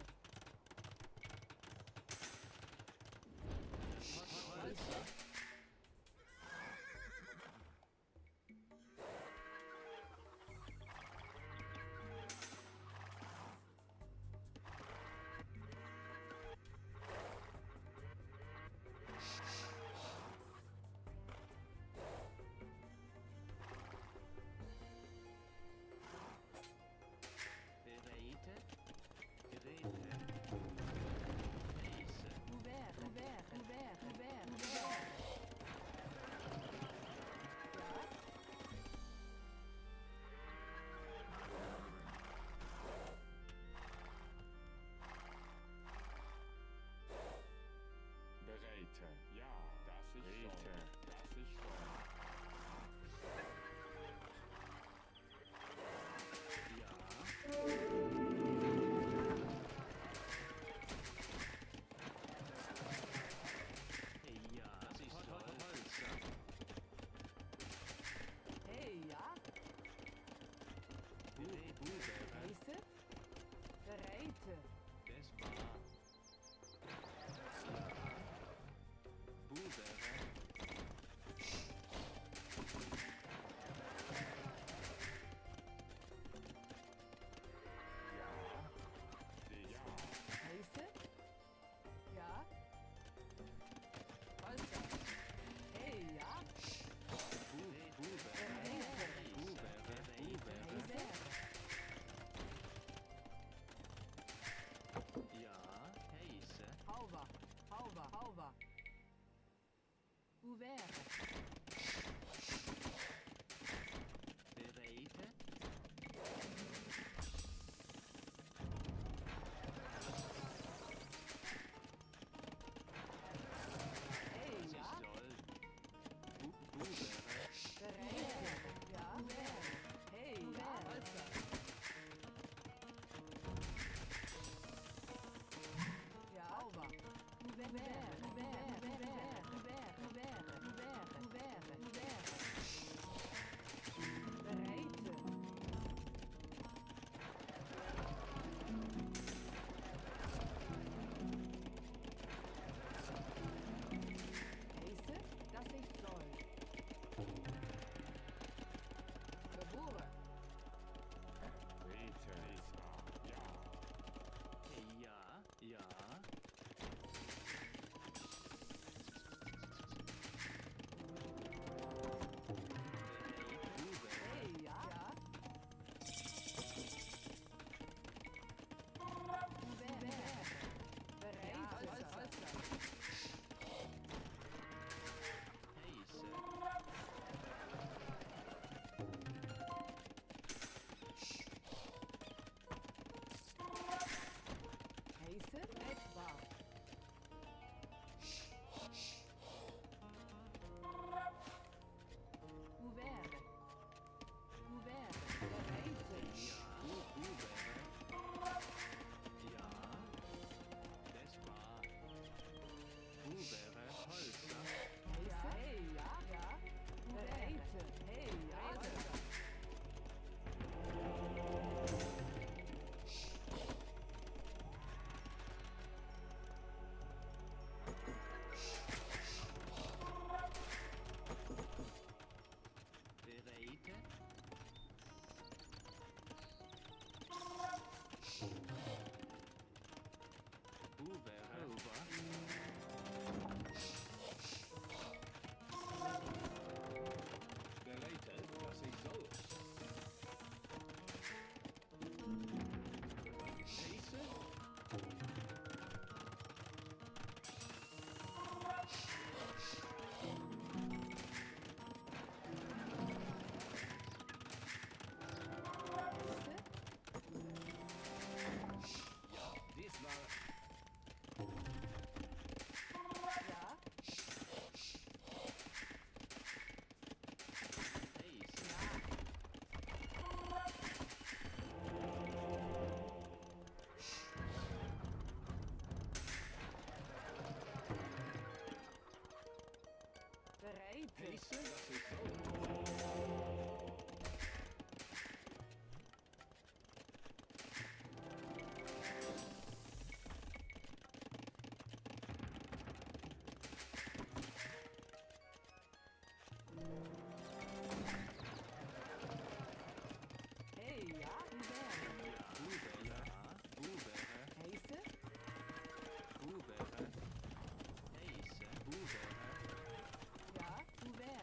Deze. Uber. Bereite, dass ich soll. Deze. Dit war. Ja. Deze. Bereid. Deze, dass ich soll. Hey, ja. Uber. Deze. Ja. Uber.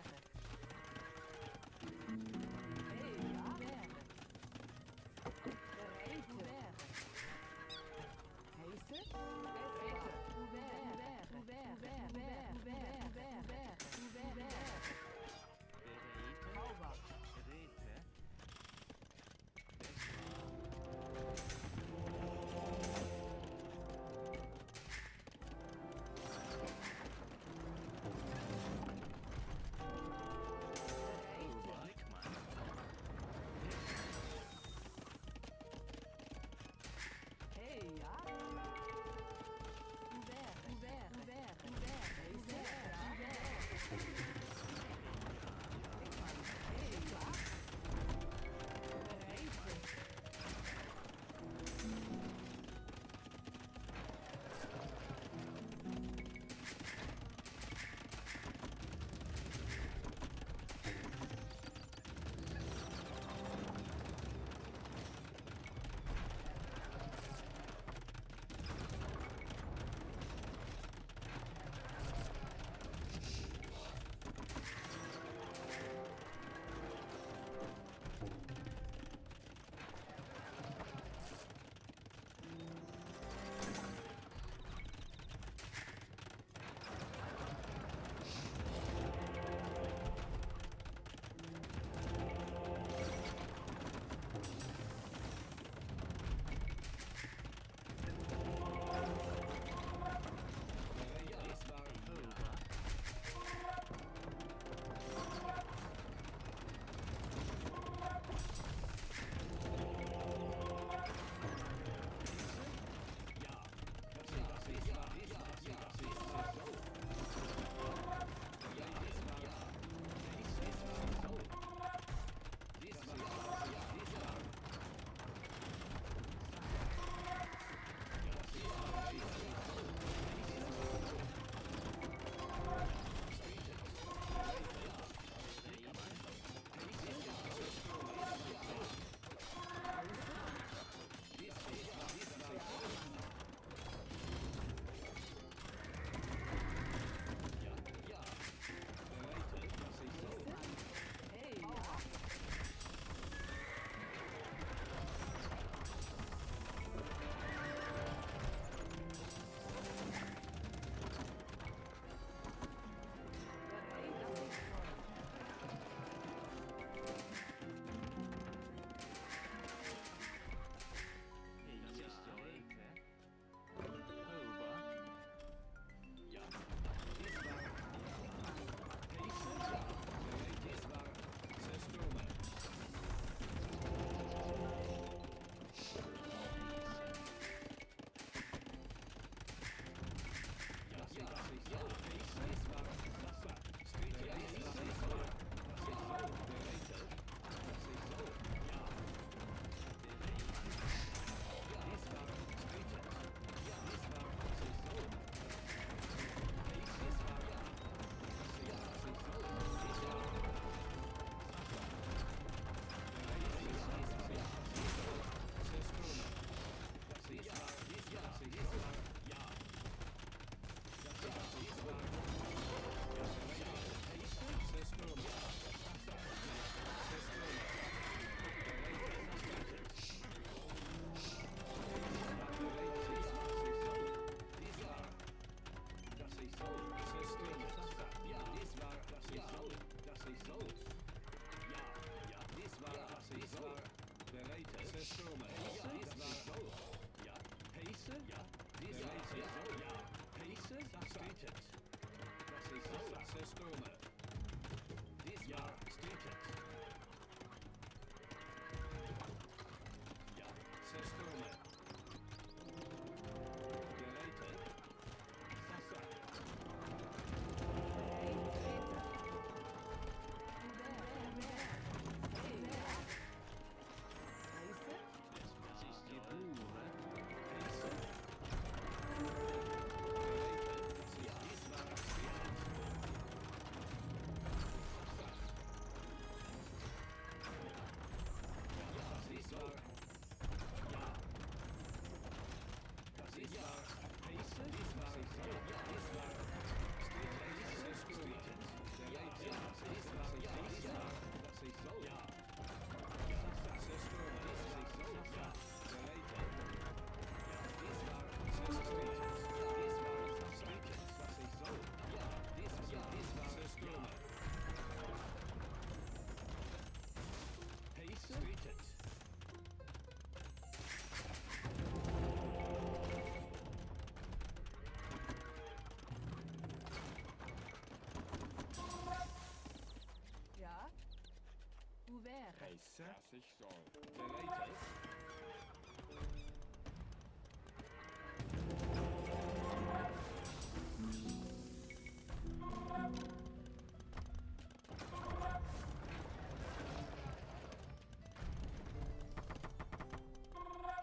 Ouvert. Heiße, dass ich soll. Bereite.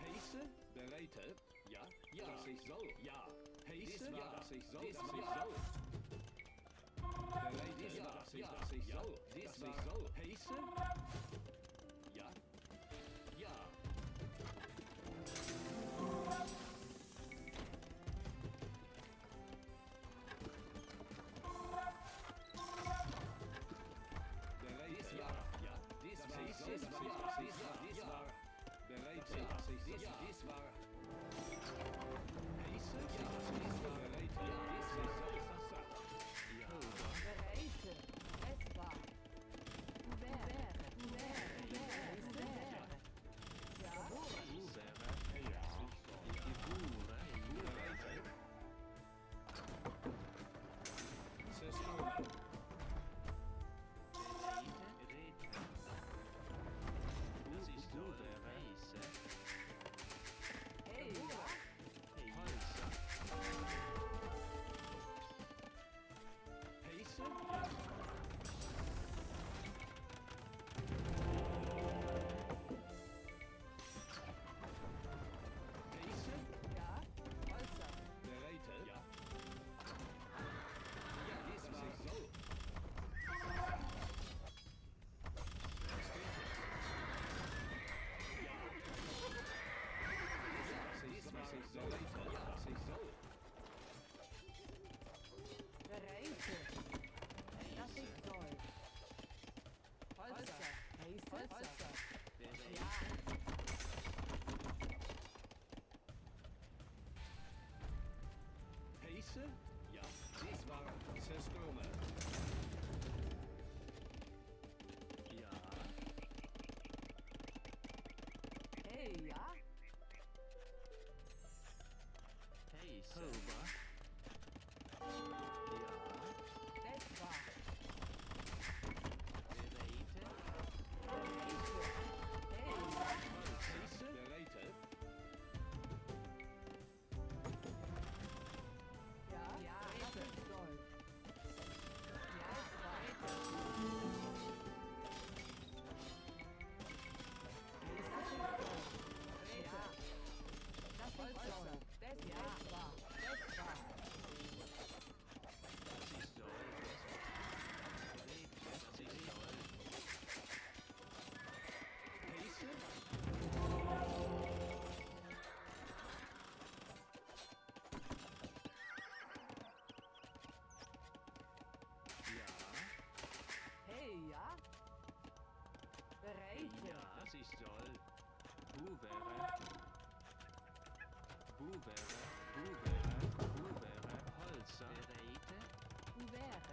Heiße, bereite. Ja, ja, dass ich soll. Ja. Heiße, ja, dass ich soll. Dass ich soll. Bereite, ja, dass ich soll. Dass ich soll. Heiße. Ja. Ja. Bereite, ja, ja. Dies war, dies war. Bereite, dass ich dies war. Heiße, ja, dies war. Bereite, ja, dies war. Ja. Bereite. Es war. Ouvert. Ouvert. Ja. Hey, ja. Heiße, Heiße, Ja. Holzer. bereite. Ja. Ja, dies war so. Dies war so. Ja, dass ich so. Bereite. Das ich soll. Holzer. Holzer. Ja. Heiße, ja, dies war Zerströme. Ja. Hey, ja. Heiße. Das war. Bereite. Hey, Heiße, bereite. ja. Ja. Das ich soll. Ja, es war. Ja. Das ich soll. Das ja. War. Das war. Heiße, Hey, ja. Bereite. dass ich soll. Buvere. Holzer. Bereite. Ouvert.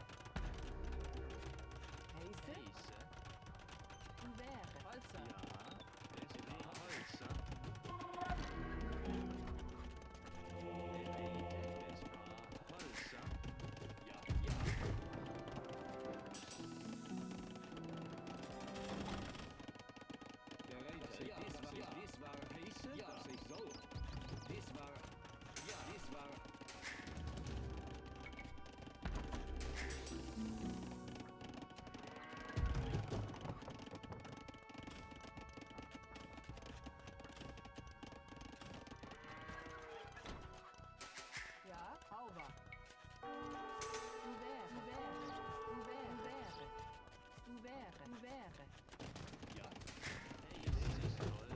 Heiße. Ouvert. Holzer. Ja, es war Holzer. Bereite, es war Holzer. Ja, ja. Bereite, ja, dies war heiße, ja, dass ich soll. Dies war, ja, dies war. Ja, Auber. Ouvert. Ja. Hey, es ist toll.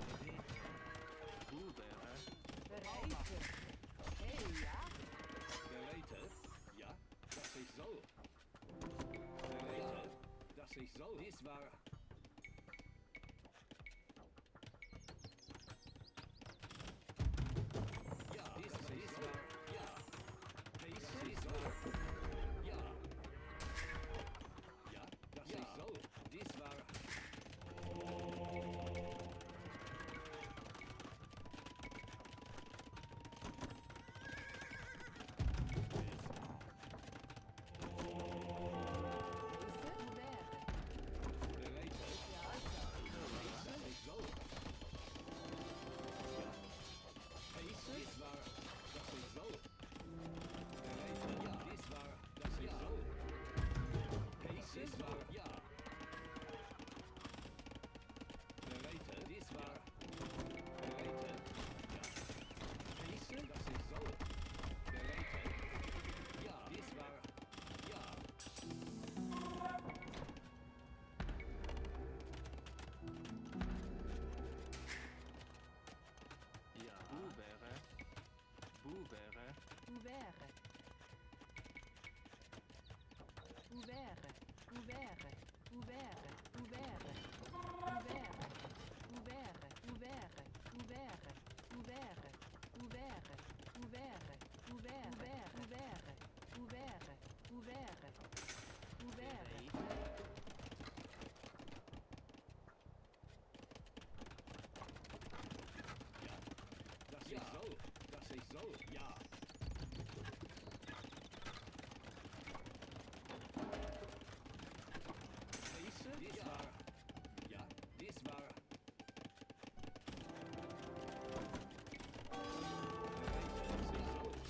Buvere. Bereite. Hey, ja. Bereite, ja, dass ich soll. Bereite, dass ich soll. Dies war. Ja, dies war. Ja. Dies war. Ja. Ja, dass ich soll. Dies war. Heiße. Ouvert. soll. Ja. Heiße? Dies war. Ja, dies war.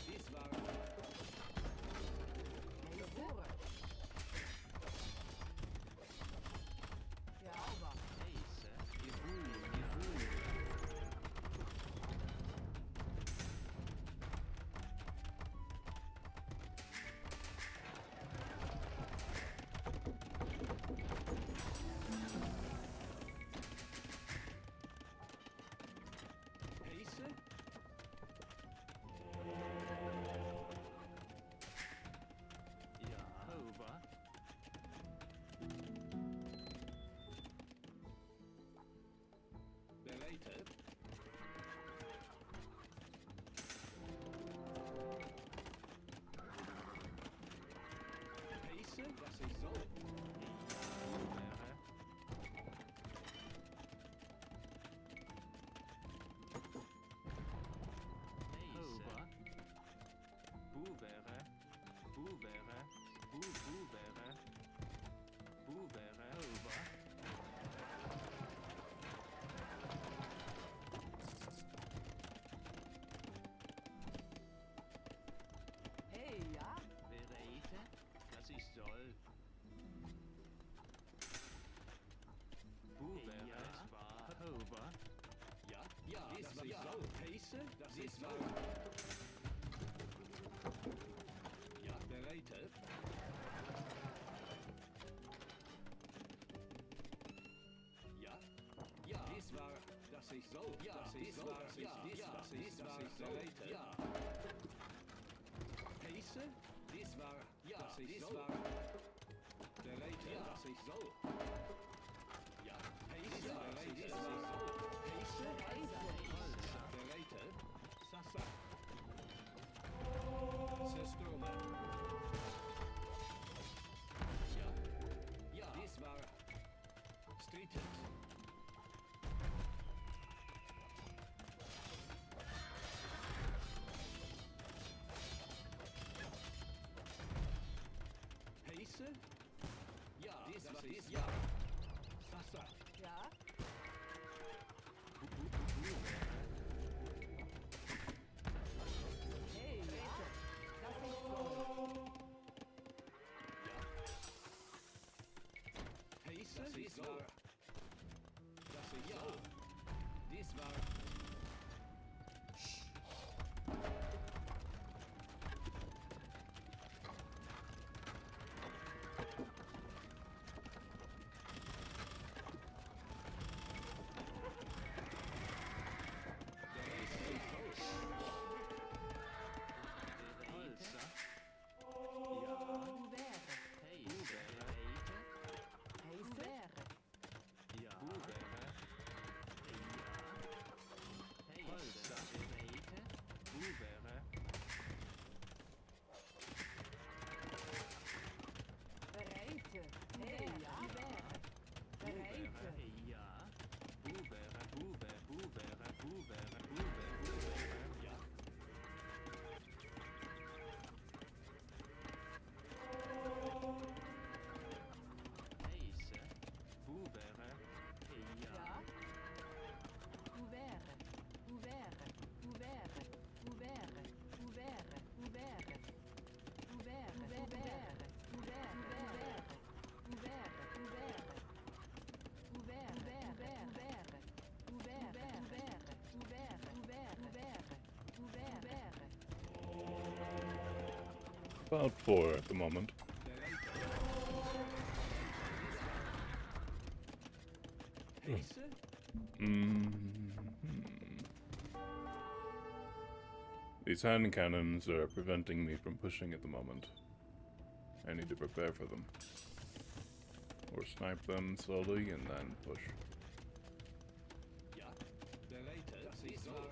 Dies war. Geboren. Ja, aber. Heiße. Gebur. Gebur. Heiße? Ja. Over. Bereitet. Heiße, was ich soll. Hey, ja? Bereite, dass ich soll. Bubere, war over. Ja, ja, das ich soll. Heiße, das ich soll. Ja, bereite. Ja, ja, dies war, dass ich soll. Ja, dies war, ja, dies war, bereite. Ja. Heiße, dies war, ja, dies war. Bereite, ja, dass ich soll. Ja, heiße, bereite, dass ich soll. Heiße, heiße, bereite, sassa. Zerstöre. Ja, ja, dies war. Streetet. Heiße? Ja, dies war dies ja. Sassa. Ja? Hey, ja? Das ist so. Heiße? Dies war. Das ich ja. Dies war. About 4 at the moment. These hand cannons are preventing me from pushing at the moment. I need to prepare for them. Or snipe them slowly and then push. Ja, bereite, das ich soll.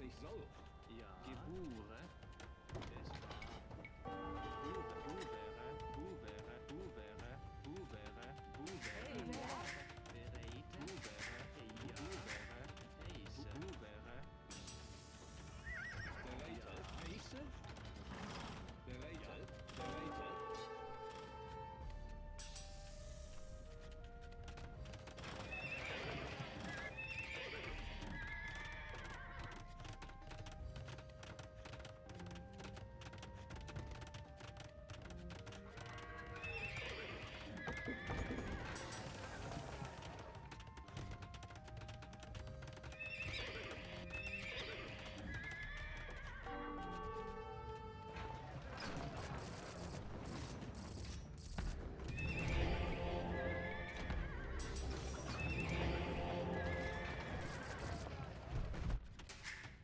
ich soll. Ja. Gebure. Es war. Bubere. Bereite. Ja. Heise. Bereitet. Heise. Bereitet. Bereitet.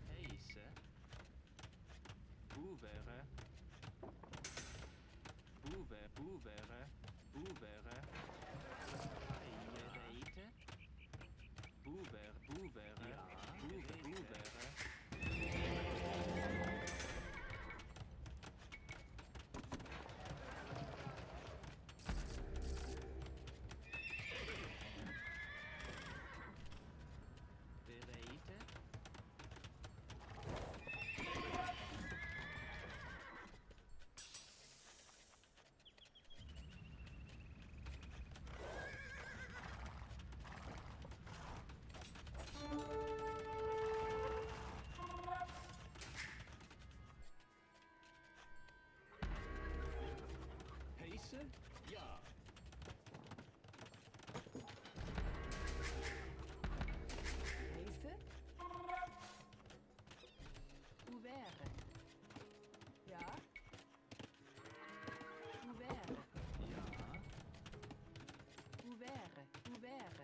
Heise. Bubere. Bereite. Bubere. Ja. Bubere. Bereite. Heise. Ja. Heise? Ouvert. Ja. Ouvert. Ja. Ouvert. Ouvert.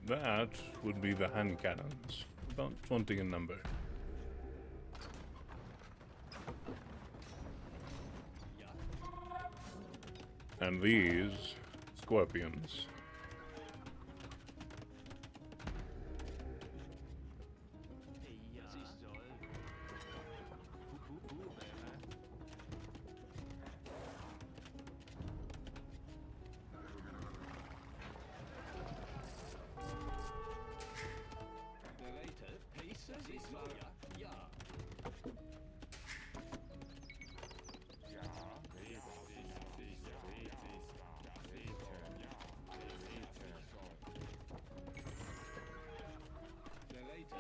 That would be the hand cannons, about 20 in number. Ja. And these scorpions. Ja. Was ich soll. Bubere. Bereitet. Heise. Ich war. Ja. Ja. Ja, Rete, Bereitet.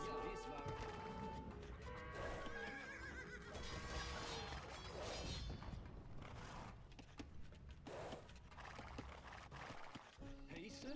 Ich war. Heise.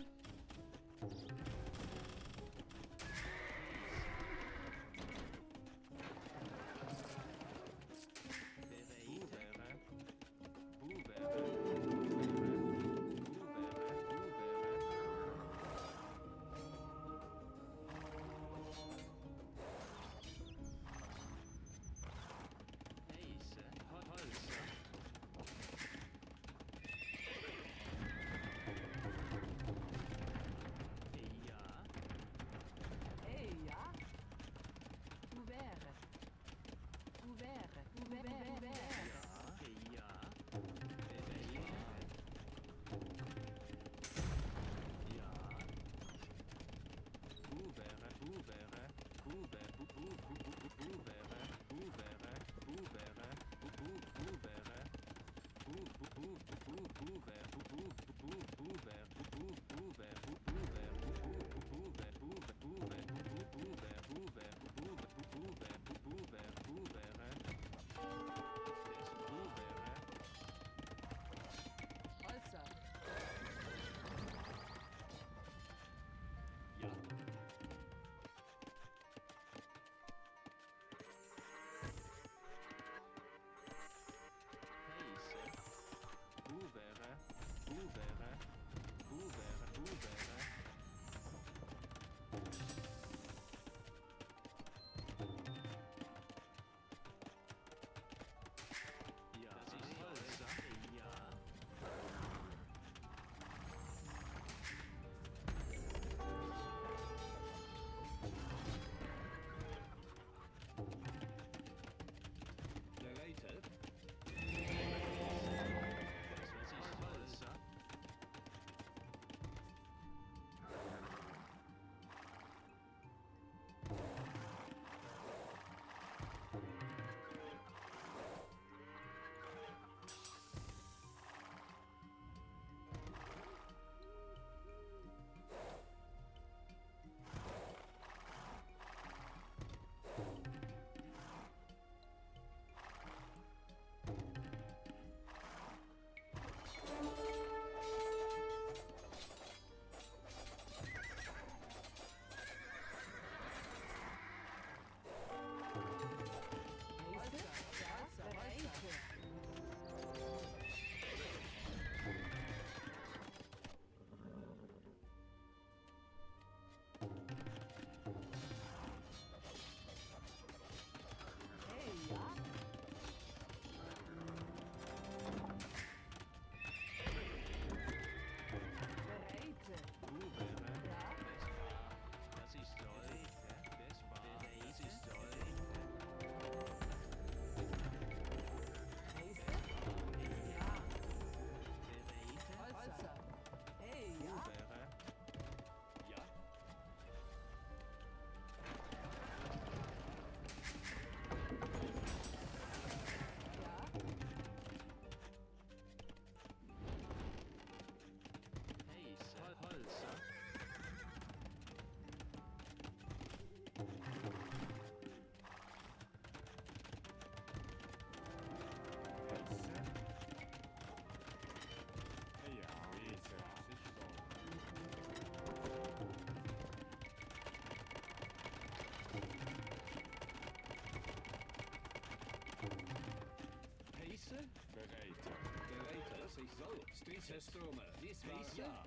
ich soll. Stridsheststrome. Dies war ja.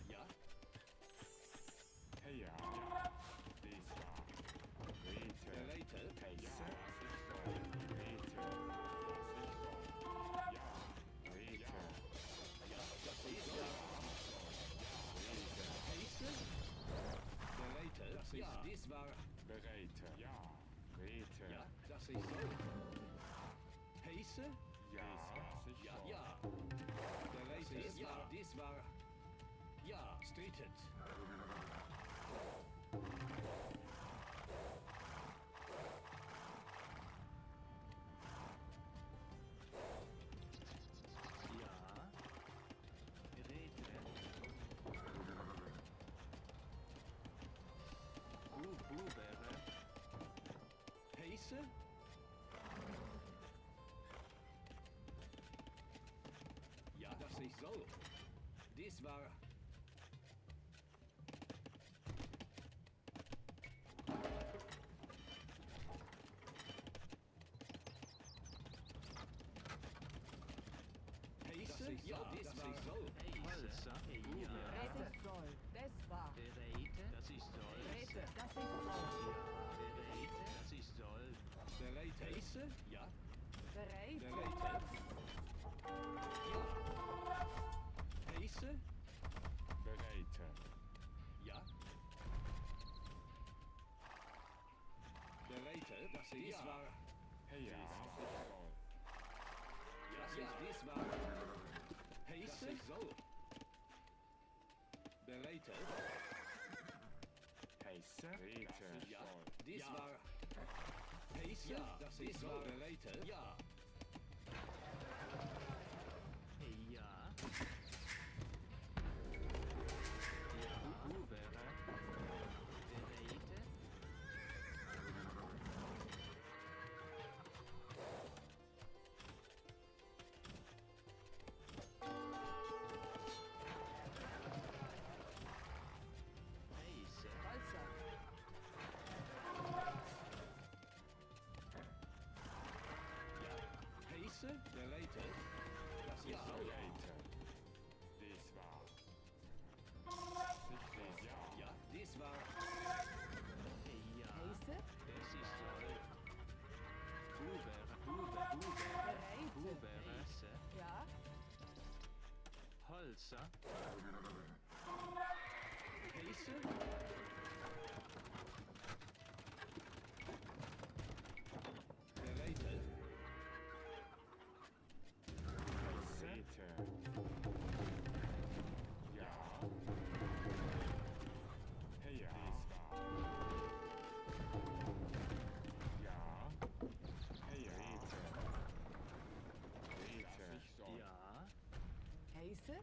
Ja, Hey ja. Dies war. Rete. bereite. Heiße. Rete. Ja. Rete. Ja, das ich soll. Heiße. Bereite. Das ich, dies war, Bereite. Ja. Rete. ja, das ich soll. Heiße. Ja. Dies Ja, war. ja. Bereite. Ja, dies war, ja, stritet. Ja. Rete. Bubere. Heiße. Ja, das ich soll. Dies war, heiße. Ja, dies war, soll. Heiße. Ja. Das ist soll. Das war. Bereite. Das ist soll. Rete, das ist soll. Ja. Bereite. Das ist soll. Bereite. Heiße. Ja, Bereit. bereite. Ja. Heiße. Bereite. Ja. Bereite. Das ist war, Hey ja. das ist dies war. Heiße. Das ich soll. Bereite. Heiße. Rete. Ja, dies war. Heiße. Ja, das ist war. Bereite. Ja. Ja. Ja. Bubere. Bereite. Heiße. Walzer. Ja. Heiße. Bereite. Das ist soll. Bereite. Dies war. Sichtlich. Ja. Ja, dies war. Ja. Heiße. Das ist soll. Bubere. Bereit. Bubere. Ja. Holzer. Heiße. Bereite. Rete. Ja. Hey ja. Ja. Hey ja. Rete. Ja. Heiße.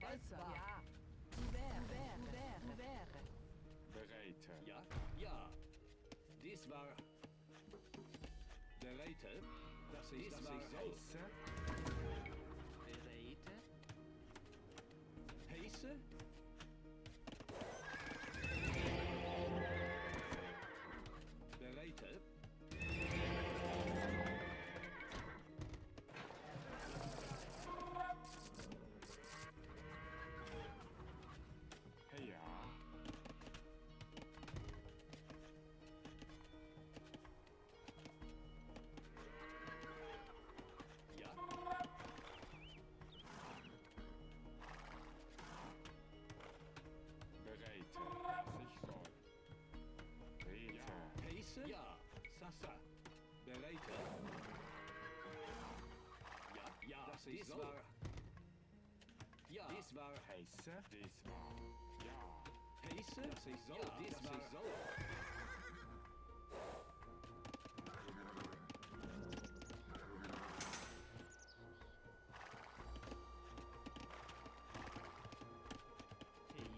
Walzer. Ja. Wäre. Bereite. Ja, ja. Dies war. Bereite. Das ist das ich soll. Heiße. Bereite. Heiße. Bereite. Hey ja. Ja. Bereite. Sich soll. Rete. Heiße. Ja. Sasa. Bereite. Ja, ja. Das ist dies war. Ja. Dies war. Heiße. Dies war. Ja. Heiße. Das ich soll. Ja, dies war. Ich soll.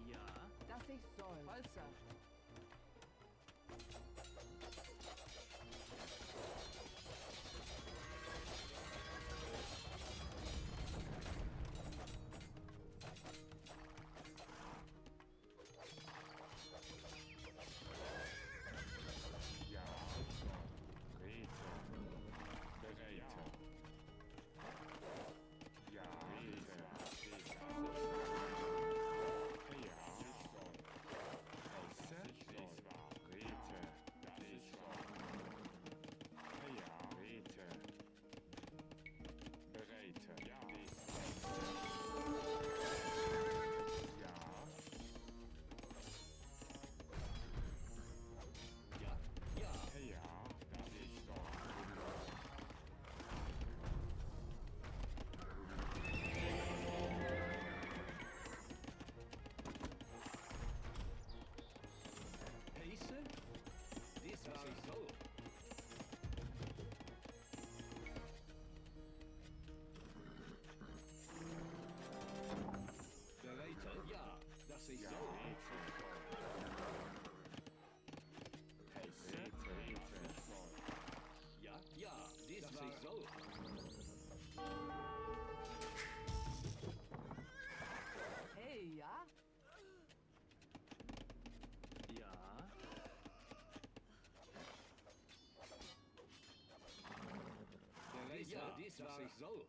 Ja. Das ich soll. Walzer. dies was ich soll.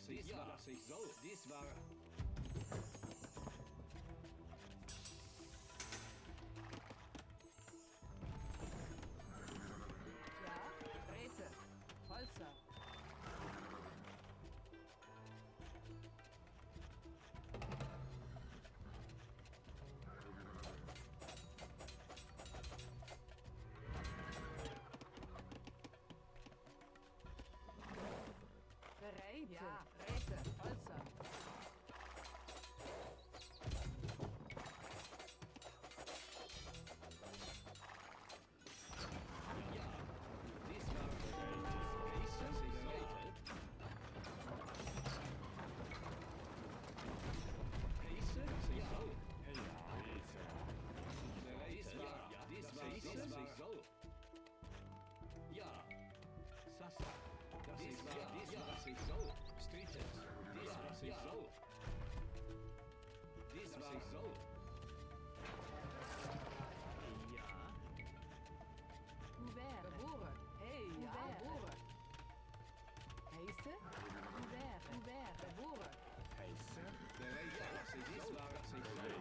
Dies war, was ich soll. Dies war... Ja, Räte. Holzer. Bereit. Ja, Räte. Holzer. Ja, dies war... Dies was ich soll. Pace, was ich soll. Dies war... Ja, dies war... Dies was ich soll. Ja. Sasa. Dies war... Dies was ich soll. Streetes. Dies was ich soll. Dies was ich soll. Ja. Couvert. Geboren. Hey, ja. Geboren. Heiste. Couvert. Couvert. Geboren. Bereit, ja, was ich dies war, was ich soll.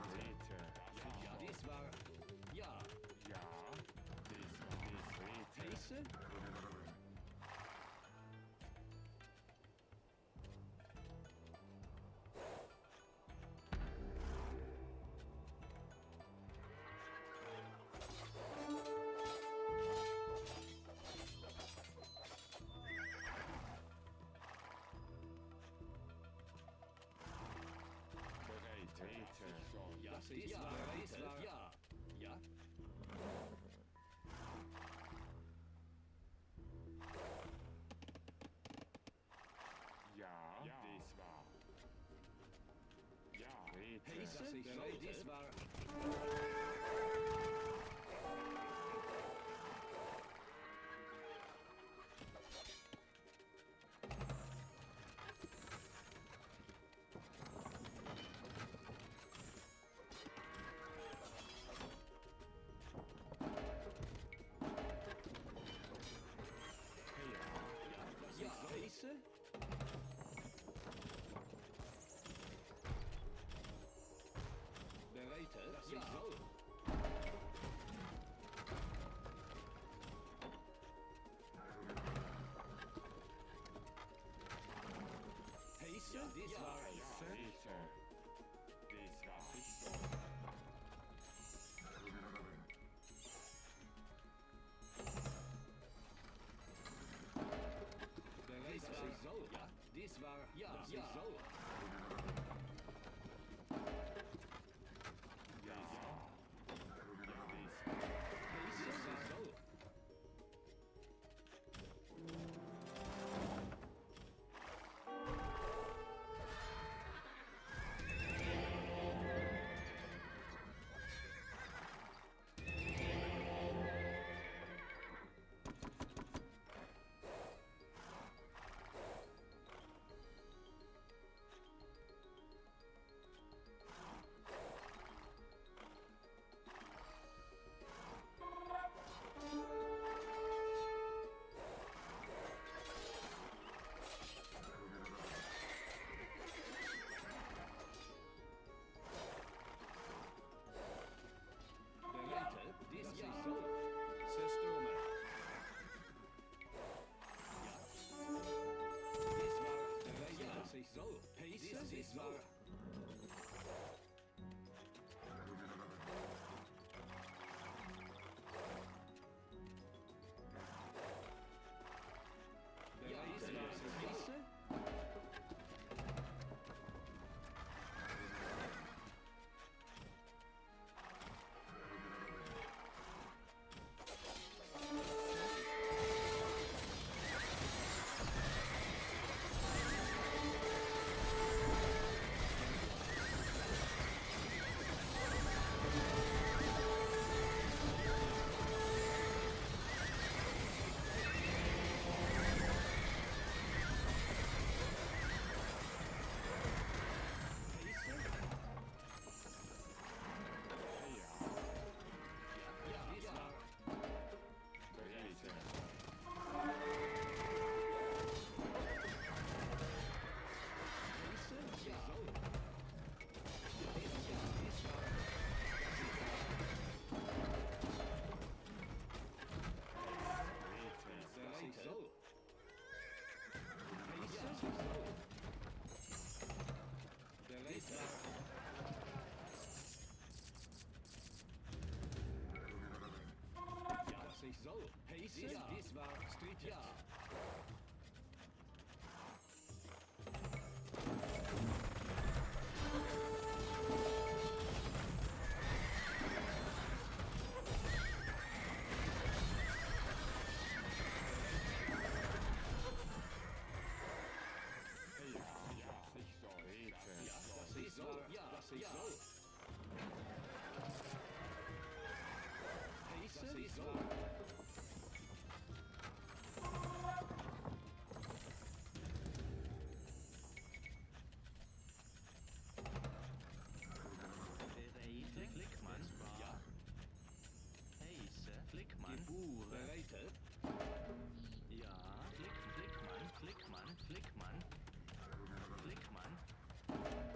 Ja, dies war... Ja. Pace? Ja, dies war... Dies war... Ja. Ja. Pace, was ich soll. Dies war... Ja, Pace? Bereite, was ich soll. Pace? Ja, dies war... Bereit, was ich soll. Ja, dies war... Ja, was ich soll. Pace, was ich soll. Bereite, dies was ich soll. Zerstürme. Ja. Dies war... Bereite, was ich soll. Pace, dies war... Bereite, was ich soll. Dies war Street. Ja. Dies war, dass ich soll. Heiße, dies war. Bereite, Klickmann. Ja. Heise, Klickmann. Bereite. Ja, Klickmann, Klickmann, Klickmann. Klickmann. Heiße.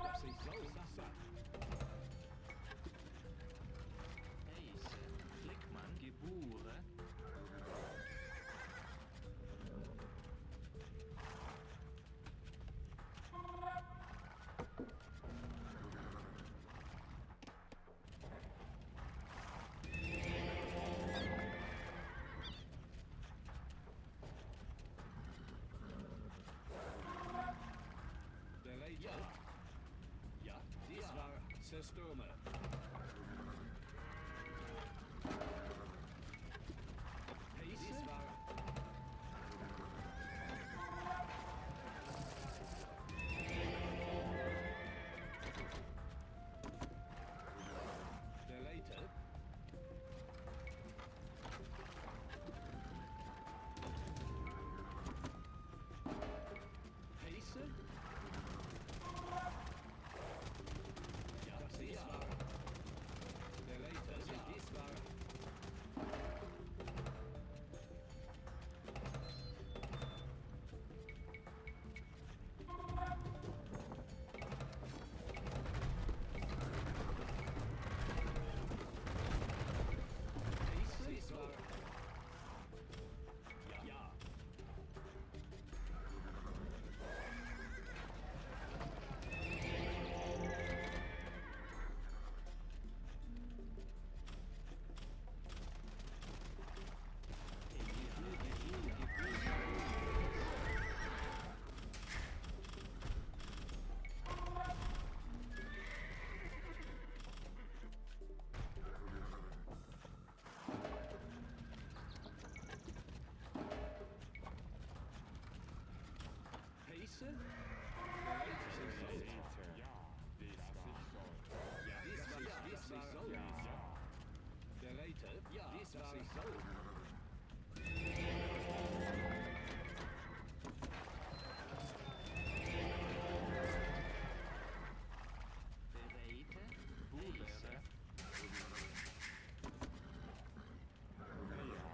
Dass ich soll. Heise, Klickmann, Gebure. Bereite. Ja. Ja, dies war Zerstürme. Heiße. Dies war. Bereite. Heiße. Ja, dies war. Bereite. Ja, dies war. Heiße. Dies war. Ja. Ja. Heiße. Bereite sich soll. Ja, dies war. Ja, dies war. Bereite. Ja, dies war. Ich soll. Bereite, Bulere. Ja.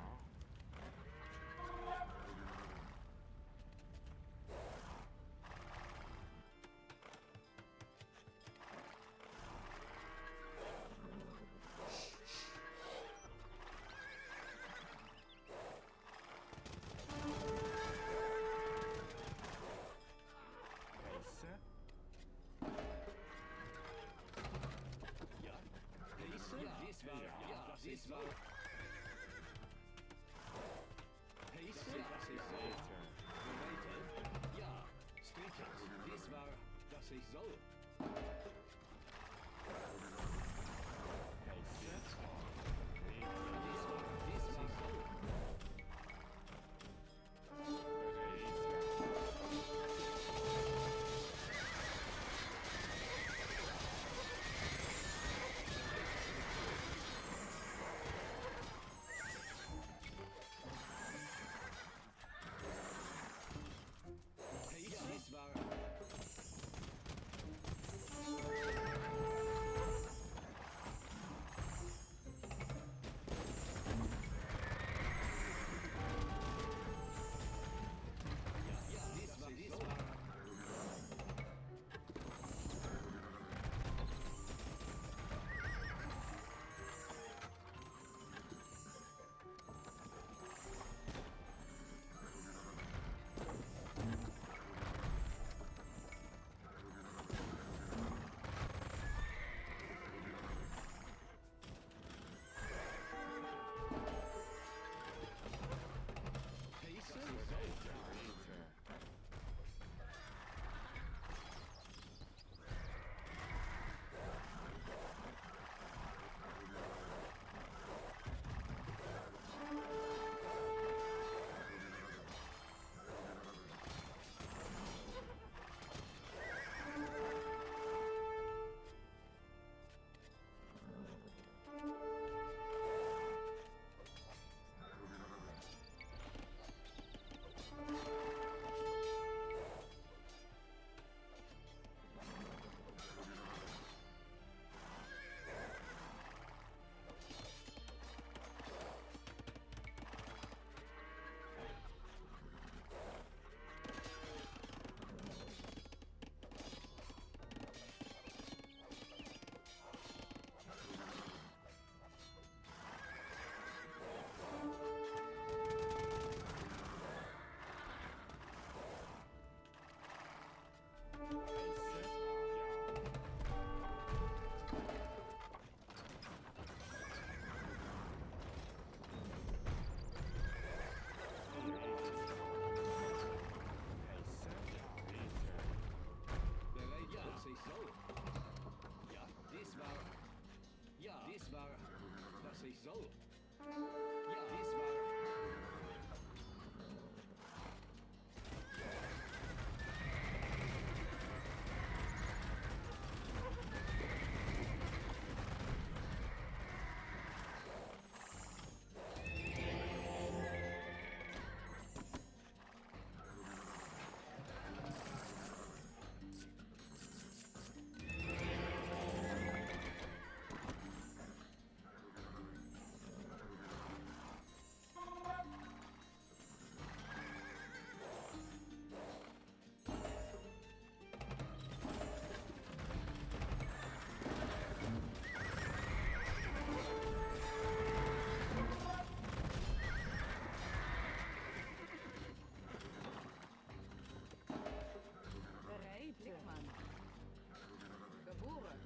Heiße. Ja, dies war. Ja, dies war. Heiße. Dass ich soll. Bereite. Ja. Striches. Dies war. Dass ich soll. Dies war. Dies war. Soll. soll. Ja, dies war... Bereite. Blickmann. Geboren.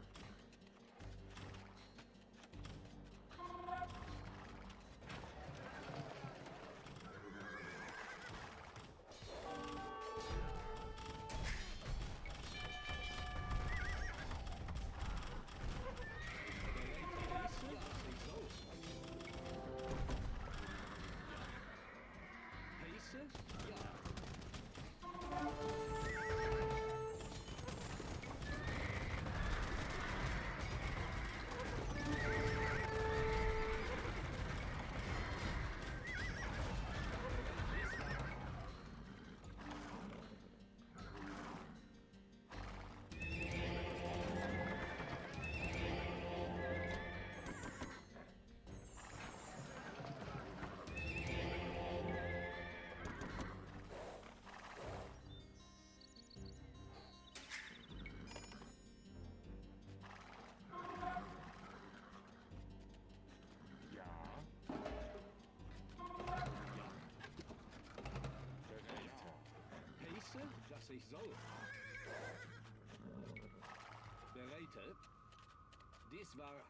Heiße? Ja. Ja. Bereite. Heiße, dass ich soll. Bereite. Dies war...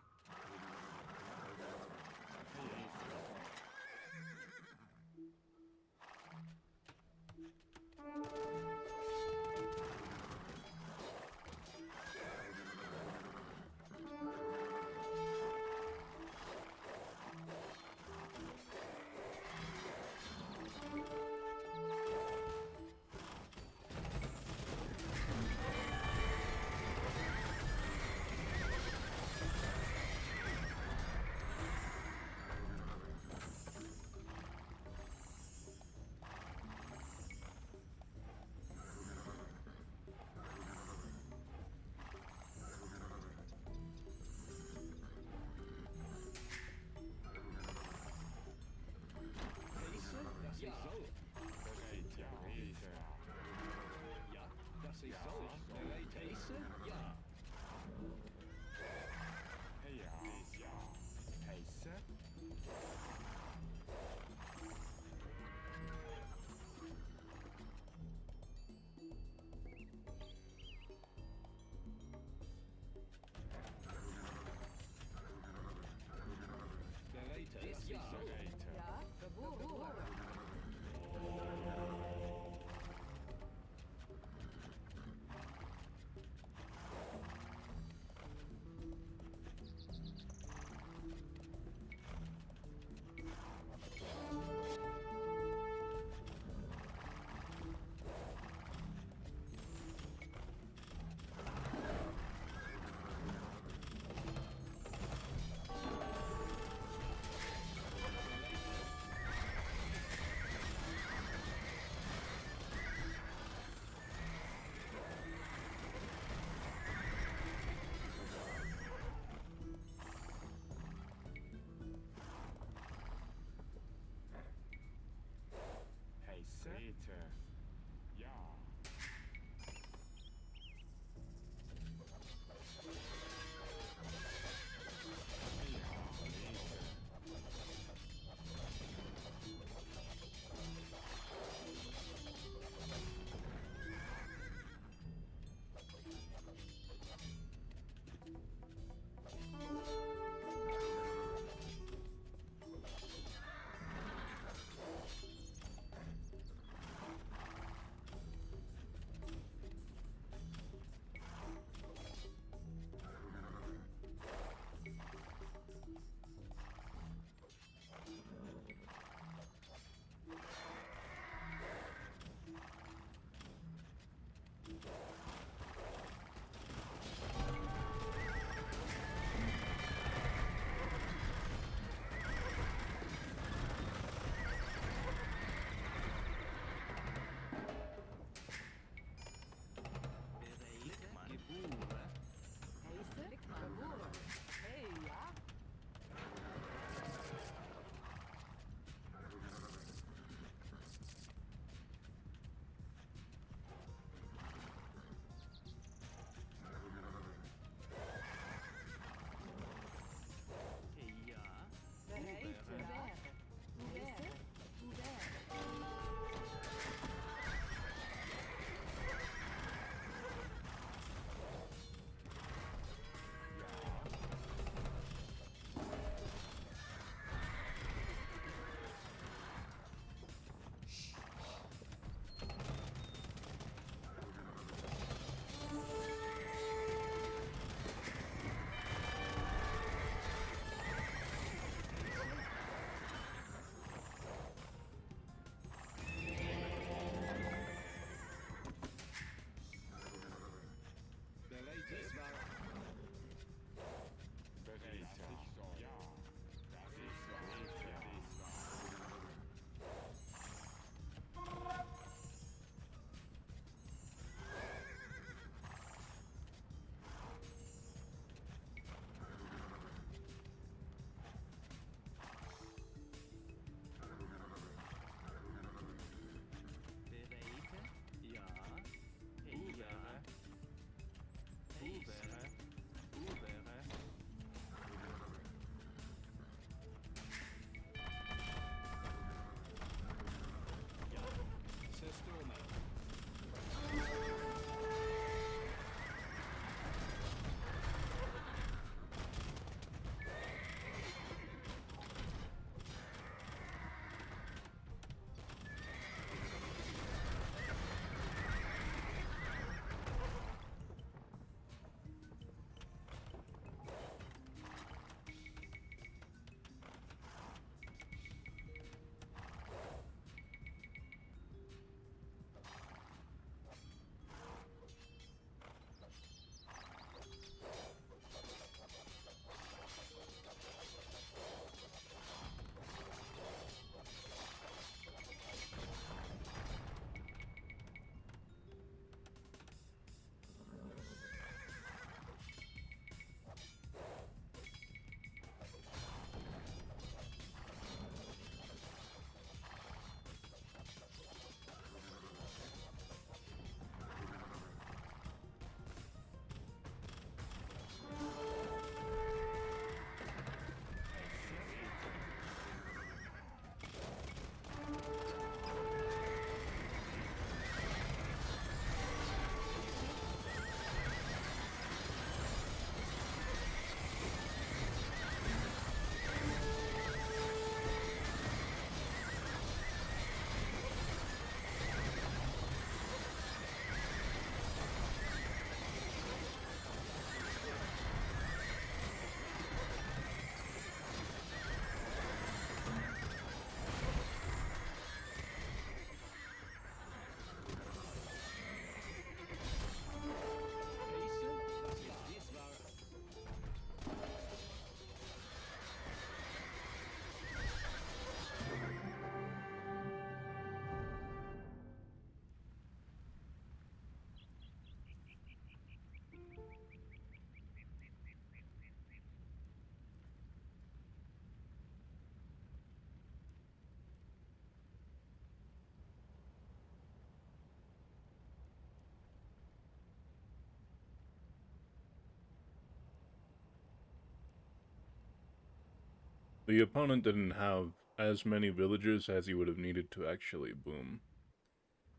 The opponent didn't have as many villagers as he would have needed to actually boom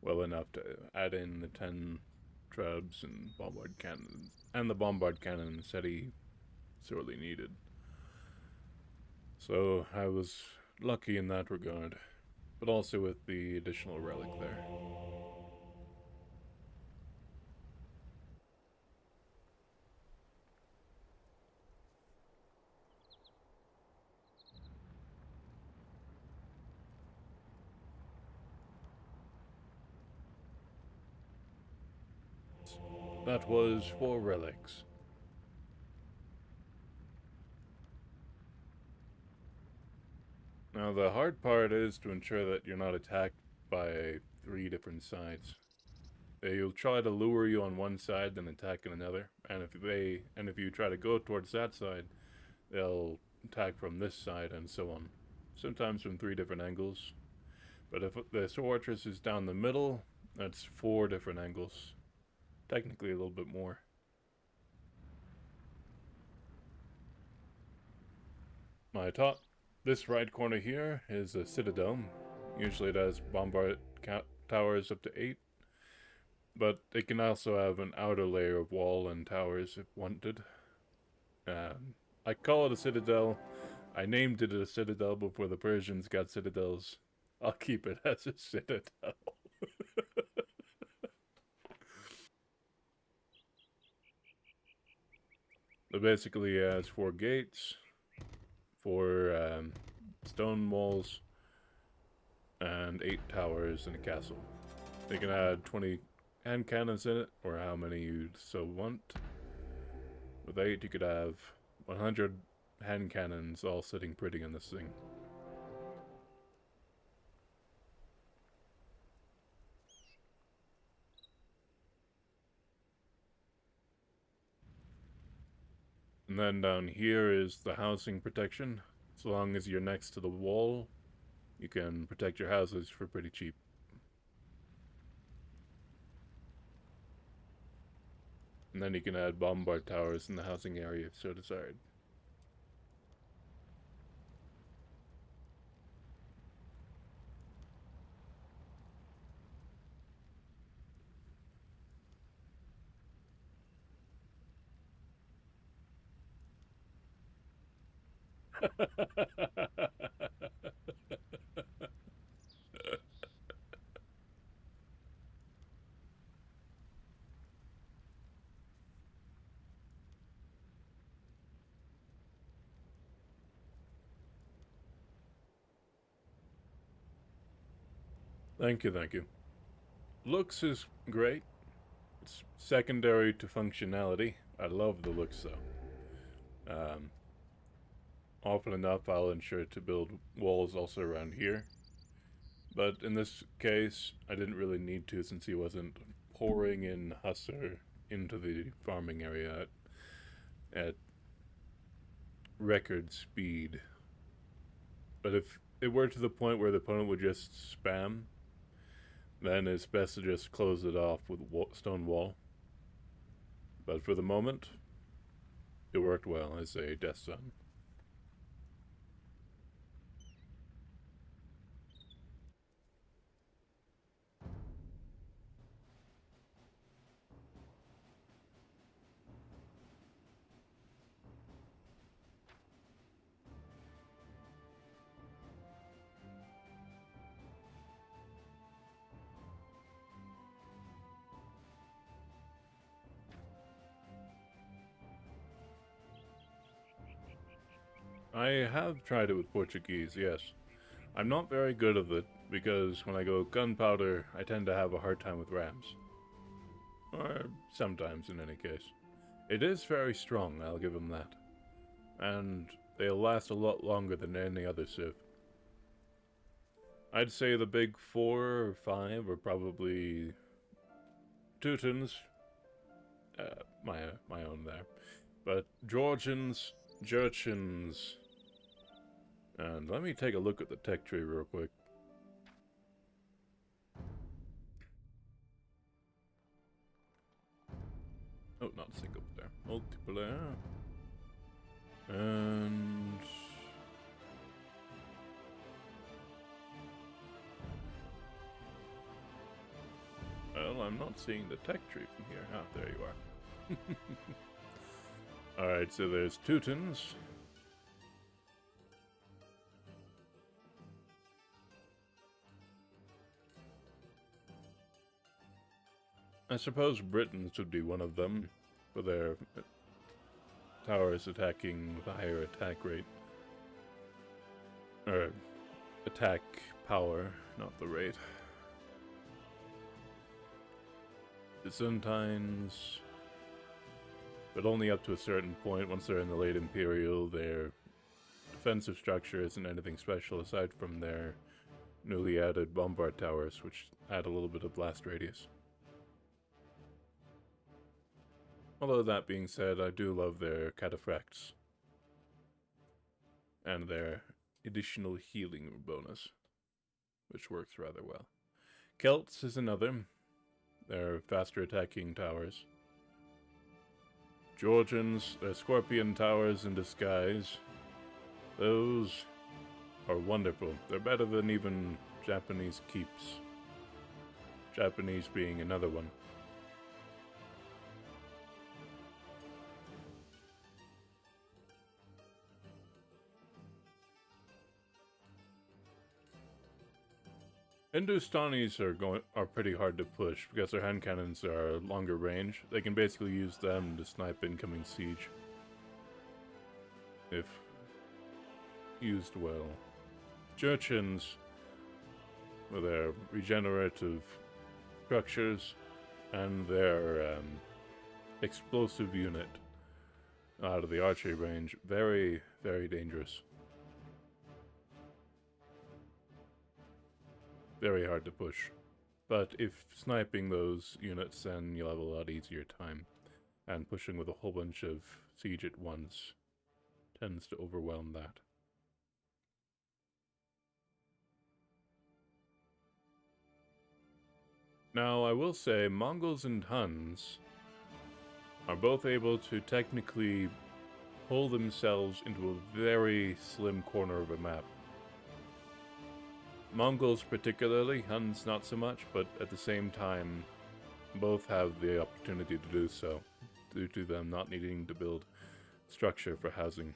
well enough to add in the 10 trebs and bombard cannons, and the bombard cannons that he sorely needed. So I was lucky in that regard, but also with the additional relic there. That was 4 relics. Now the hard part is to ensure that you're not attacked by 3 different sides. They'll try to lure you on one side, then attack on another, and if you try to go towards that side, they'll attack from this side and so on. Sometimes from 3 different angles. But if the fortress is down the middle, that's 4 different angles. Technically a little bit more. This right corner here is a citadel. Usually it has bombard towers up to 8. But it can also have an outer layer of wall and towers if wanted. I call it a citadel. I named it a citadel before the Persians got citadels. I'll keep it as a citadel. It basically has 4 gates, 4 stone walls, and 8 towers and a castle. They can add 20 hand cannons in it, or how many you so want. With 8, you could have 100 hand cannons all sitting pretty in this thing. And then down here is the housing protection. So long as you're next to the wall, you can protect your houses for pretty cheap. And then you can add bombard towers in the housing area if so desired. Thank you, thank you. Looks is great. It's secondary to functionality. I love the looks though. Often enough, I'll ensure to build walls also around here. But in this case, I didn't really need to since he wasn't pouring in Hussar into the farming area at record speed. But if it were to the point where the opponent would just spam, then it's best to just close it off with stone wall. But for the moment, it worked well as a death zone. I have tried it with Portuguese, yes. I'm not very good at it because when I go gunpowder, I tend to have a hard time with rams. Or sometimes, in any case. It is very strong, I'll give them that. And they'll last a lot longer than any other civ. I'd say the big 4 or 5 are probably Teutons, my own there. But Georgians, Jurchens, and let me take a look at the tech tree real quick. Oh, not single player. Multiplayer. And I'm not seeing the tech tree from here. Ah, there you are. Alright, so there's Teutons. I suppose Britons would be one of them, for their towers attacking the higher attack rate. Or attack power, not the rate. Byzantines, but only up to a certain point. Once they're in the late Imperial, their defensive structure isn't anything special aside from their newly added bombard towers, which add a little bit of blast radius. Although that being said, I do love their cataphracts and their additional healing bonus, which works rather well. Celts is another. They're faster attacking towers. Georgians, their scorpion towers in disguise. Those are wonderful. They're better than even Japanese keeps. Japanese being another one. Hindustanis are pretty hard to push because their hand cannons are longer range. They can basically use them to snipe incoming siege if used well. Jurchens, with their regenerative structures and their explosive unit out of the archery range, very, very dangerous. Very hard to push. But if sniping those units, then you'll have a lot easier time. And pushing with a whole bunch of siege at once tends to overwhelm that. Now, I will say, Mongols and Huns are both able to technically pull themselves into a very slim corner of a map. Mongols particularly, Huns not so much, but at the same time, both have the opportunity to do so, due to them not needing to build structure for housing.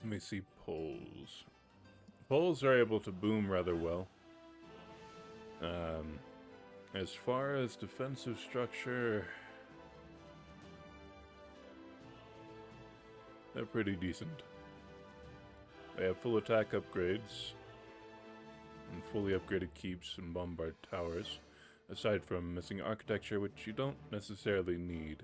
Let me see Poles. Poles are able to boom rather well. As far as defensive structure, they're pretty decent. They have full attack upgrades and fully upgraded keeps and bombard towers, aside from missing architecture, which you don't necessarily need.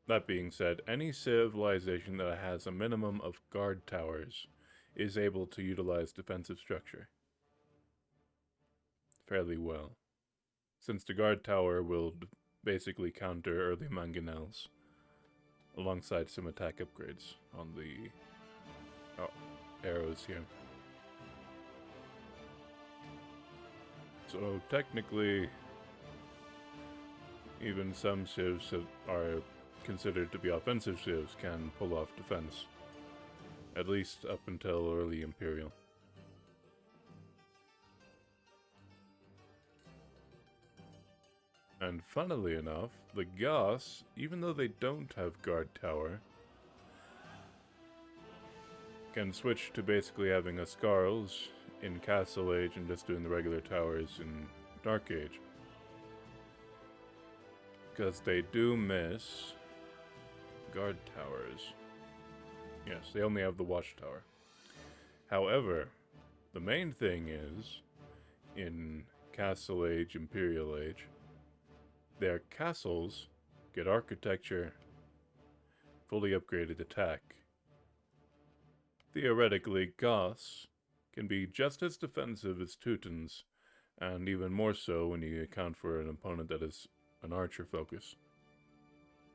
That being said, any civilization that has a minimum of guard towers is able to utilize defensive structure fairly well, since the guard tower will basically counter early mangonels alongside some attack upgrades on the arrows here. So technically, even some civs that are considered to be offensive civs can pull off defense, at least up until early Imperial. And funnily enough, the Goths, even though they don't have guard tower, can switch to basically having a Skarls in Castle Age and just doing the regular towers in Dark Age. Because they do miss guard towers. Yes, they only have the watchtower. However, the main thing is, in Castle Age, Imperial Age, their castles get architecture, fully upgraded attack. Theoretically, Goths can be just as defensive as Teutons, and even more so when you account for an opponent that is an archer focus,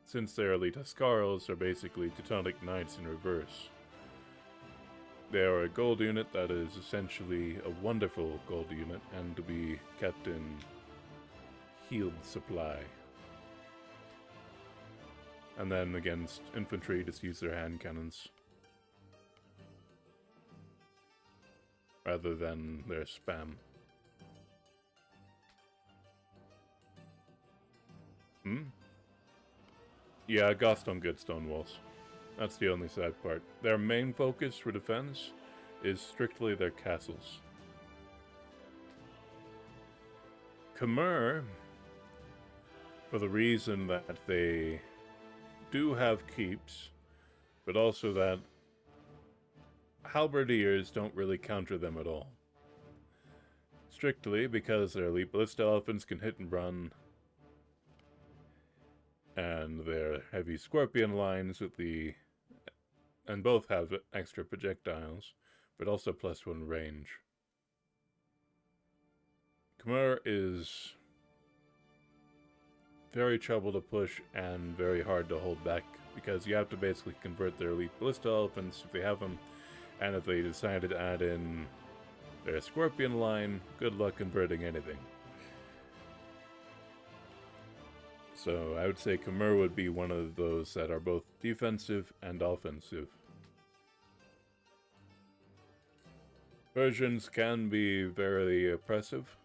since their elite Skarls are basically Teutonic Knights in reverse. They are a gold unit that is essentially a wonderful gold unit, and to be kept in healed supply. And then against infantry, just use their hand cannons. rather than their spam. Yeah, Goths don't get stone walls. That's the only sad part. Their main focus for defense is strictly their castles. Khmer, for the reason that they do have keeps, but also that halberdiers don't really counter them at all. Strictly because their elite ballista elephants can hit and run, and their heavy scorpion lines with the... and both have extra projectiles, but also +1 range. Khmer is very trouble to push and very hard to hold back, because you have to basically convert their elite ballista elephants if they have them, and if they decide to add in their scorpion line, good luck converting anything. So I would say Khmer would be one of those that are both defensive and offensive. Persians can be very oppressive,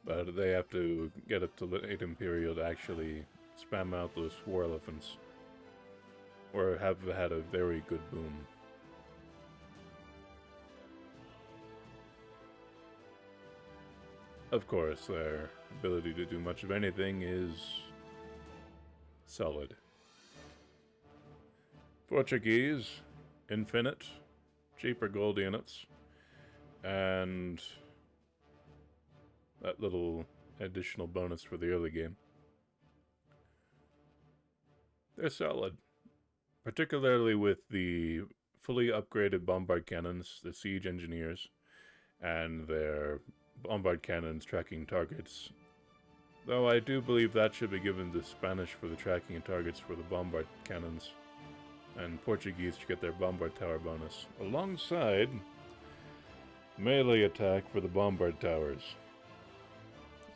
but they have to get up to late Imperial to actually spam out those war elephants, or have had a very good boom. Of course, their ability to do much of anything is solid. Portuguese, infinite, cheaper gold units, and that little additional bonus for the early game. They're solid, particularly with the fully upgraded bombard cannons, the siege engineers, and their bombard cannons tracking targets. Though I do believe that should be given to Spanish for the tracking and targets for the bombard cannons, and Portuguese to get their bombard tower bonus, alongside melee attack for the bombard towers,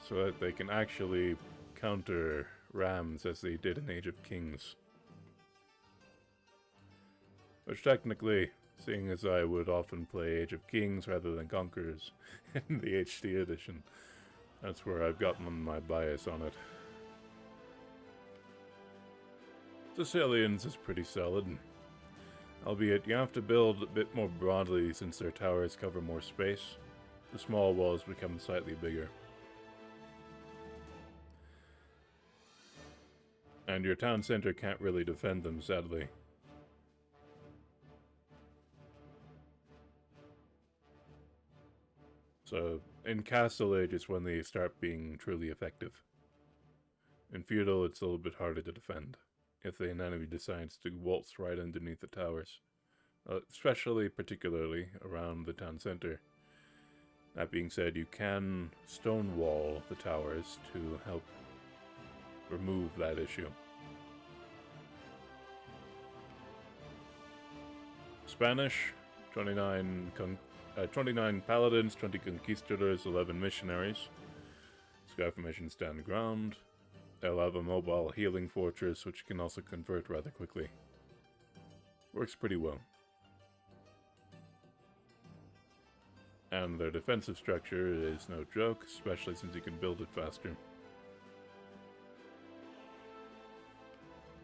so that they can actually counter rams as they did in Age of Kings. Which technically, seeing as I would often play Age of Kings rather than Conquerors in the HD edition, that's where I've gotten my bias on it. Sicilians is pretty solid, albeit you have to build a bit more broadly since their towers cover more space. The small walls become slightly bigger. And your town center can't really defend them, sadly. So, in Castle Age is when they start being truly effective. In Feudal, it's a little bit harder to defend, if the enemy decides to waltz right underneath the towers. Particularly around the town center. That being said, you can stonewall the towers to help remove that issue. Spanish, 29 paladins, 20 conquistadors, 11 missionaries. Sky formation stand ground. They'll have a mobile healing fortress, which can also convert rather quickly. Works pretty well. And their defensive structure is no joke, especially since you can build it faster.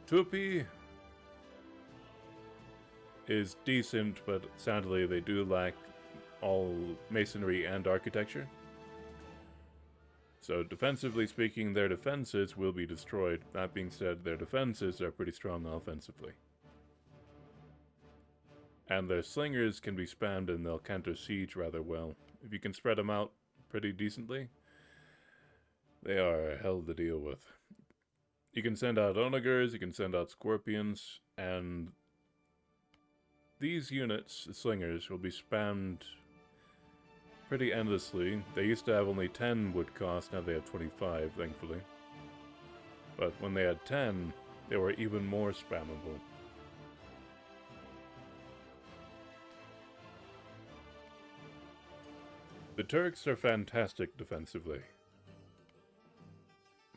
Tupi is decent, but sadly they do lack all masonry and architecture. So defensively speaking, their defenses will be destroyed. That being said, their defenses are pretty strong offensively. And their slingers can be spammed and they'll counter siege rather well. If you can spread them out pretty decently, they are hell to deal with. You can send out onagers, you can send out scorpions, and these units, the slingers, will be spammed pretty endlessly. They used to have only 10 would cost, now they have 25, thankfully. But when they had 10, they were even more spammable. The Turks are fantastic defensively.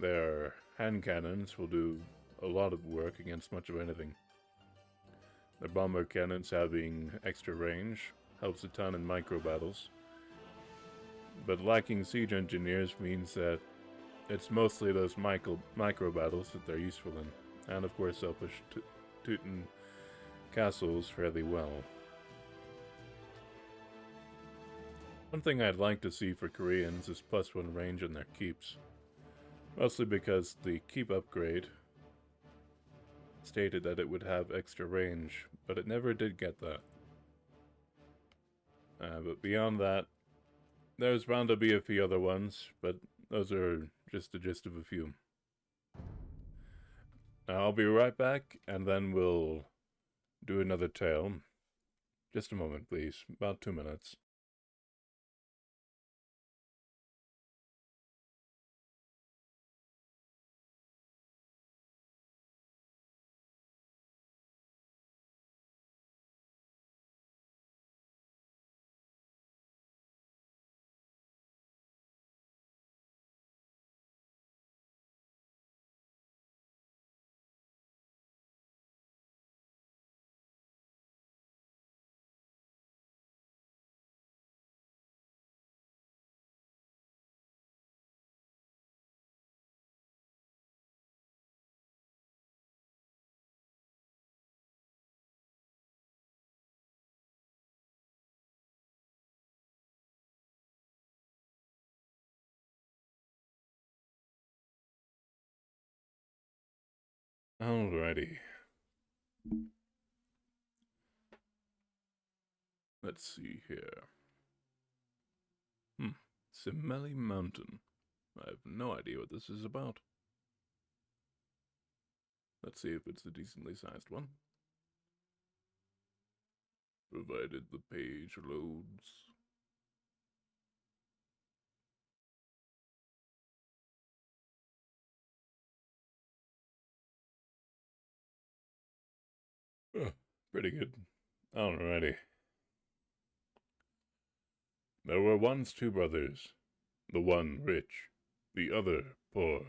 Their hand cannons will do a lot of work against much of anything. Their bomber cannons having extra range, helps a ton in micro battles. But lacking siege engineers means that it's mostly those micro battles that they're useful in. And of course they'll push Teuton castles fairly well. One thing I'd like to see for Koreans is +1 range in their keeps. Mostly because the keep upgrade stated that it would have extra range, but it never did get that. But beyond that, there's bound to be a few other ones, but those are just the gist of a few. Now I'll be right back, and then we'll do another tale. Just a moment, please. About 2 minutes. Alrighty. Let's see here. Simeli Mountain. I have no idea what this is about. Let's see if it's a decently sized one. Provided the page loads. Pretty good. Alrighty. There were once 2 brothers, the one rich, the other poor.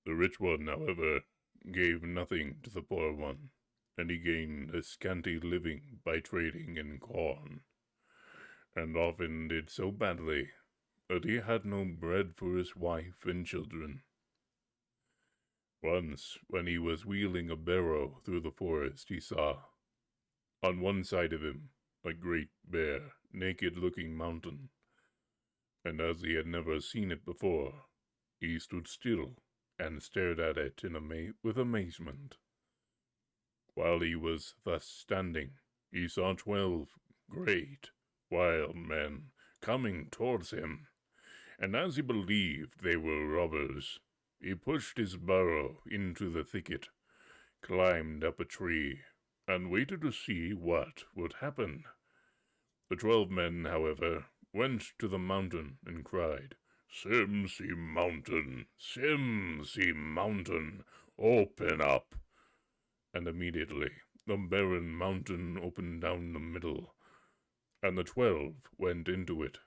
The rich one, however, gave nothing to the poor one, and he gained a scanty living by trading in corn, and often did so badly that he had no bread for his wife and children. Once, when he was wheeling a barrow through the forest, he saw, on one side of him, a great bare, naked-looking mountain, and as he had never seen it before, he stood still and stared at it with amazement. While he was thus standing, he saw 12 great, wild men coming towards him, and as he believed they were robbers, he pushed his burrow into the thicket, climbed up a tree, and waited to see what would happen. The 12 men, however, went to the mountain and cried, "Simsi Mountain, Simsi Mountain, open up!" And immediately the barren mountain opened down the middle, and the 12 went into it,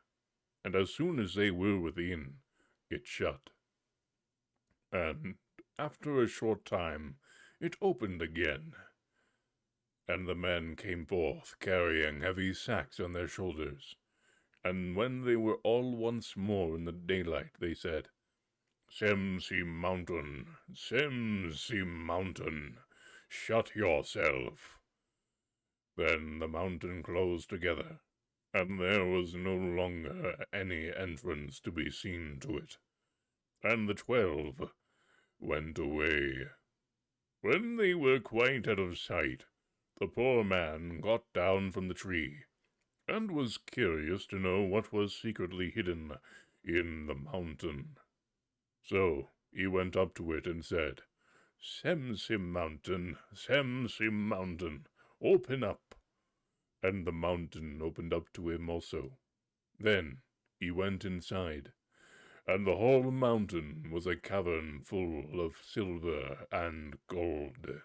and as soon as they were within, it shut. And after a short time it opened again, and the men came forth carrying heavy sacks on their shoulders, and when they were all once more in the daylight, they said, "Simsi Mountain, Simsi Mountain, shut yourself." Then the mountain closed together, and there was no longer any entrance to be seen to it, and the 12 went away. When they were quite out of sight, the poor man got down from the tree, and was curious to know what was secretly hidden in the mountain. So he went up to it and said, "Simsi Mountain, Simsi Mountain, open up." And the mountain opened up to him also. Then he went inside, and the whole mountain was a cavern full of silver and gold,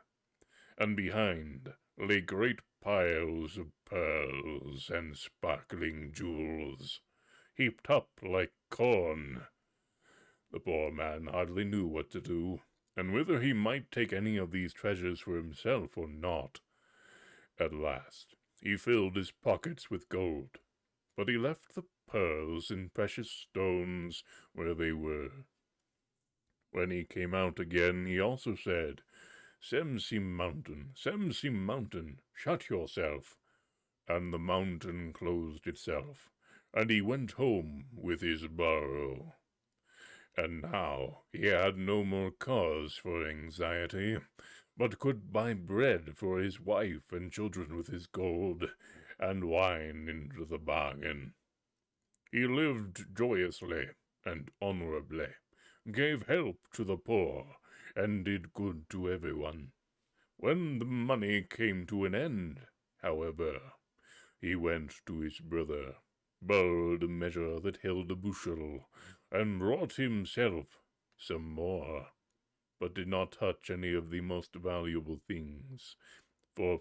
and behind lay great piles of pearls and sparkling jewels, heaped up like corn. The poor man hardly knew what to do, and whether he might take any of these treasures for himself or not. At last He filled his pockets with gold, but he left the pearls and precious stones where they were. When he came out again, he also said, Semsi mountain, shut yourself. And the mountain closed itself, and he went home with his burrow. And now he had no more cause for anxiety, but could buy bread for his wife and children with his gold, and wine into the bargain. He lived joyously and honorably, gave help to the poor, and did good to everyone. When the money came to an end, however, he went to his brother, borrowed a measure that held a bushel, and brought himself some more, but did not touch any of the most valuable things. For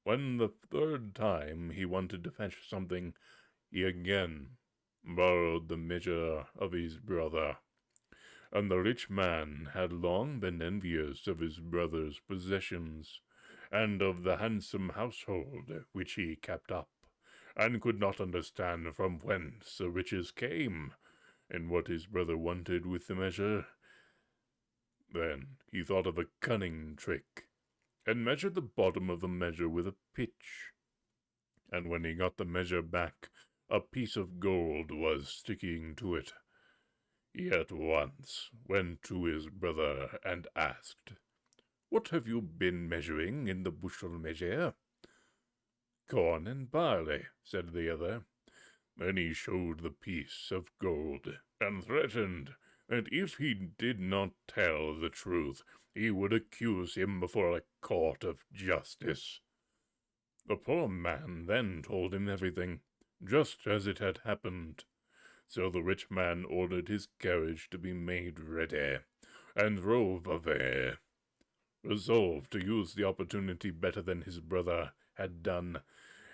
when the third time he wanted to fetch something, he again borrowed the measure of his brother. And the rich man had long been envious of his brother's possessions, and of the handsome household which he kept up, and could not understand from whence the riches came, and what his brother wanted with the measure. Then he thought of a cunning trick, and measured the bottom of the measure with a pitch. And when he got the measure back, a piece of gold was sticking to it. He at once went to his brother and asked, What have you been measuring in the bushel measure? Corn and barley, said the other. Then he showed the piece of gold, and threatened that if he did not tell the truth, he would accuse him before a court of justice. The poor man then told him everything, just as it had happened. So the rich man ordered his carriage to be made ready, and drove away, resolved to use the opportunity better than his brother had done,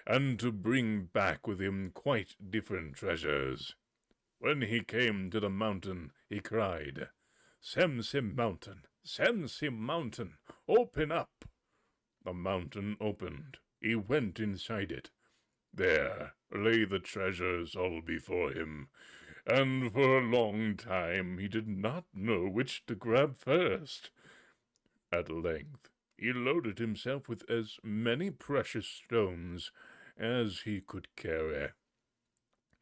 and to bring back with him quite different treasures. When he came to the mountain, he cried, Semsim mountain, open up! The mountain opened. He went inside it. There lay the treasures all before him, and for a long time he did not know which to grab first. At length he loaded himself with as many precious stones as he could carry.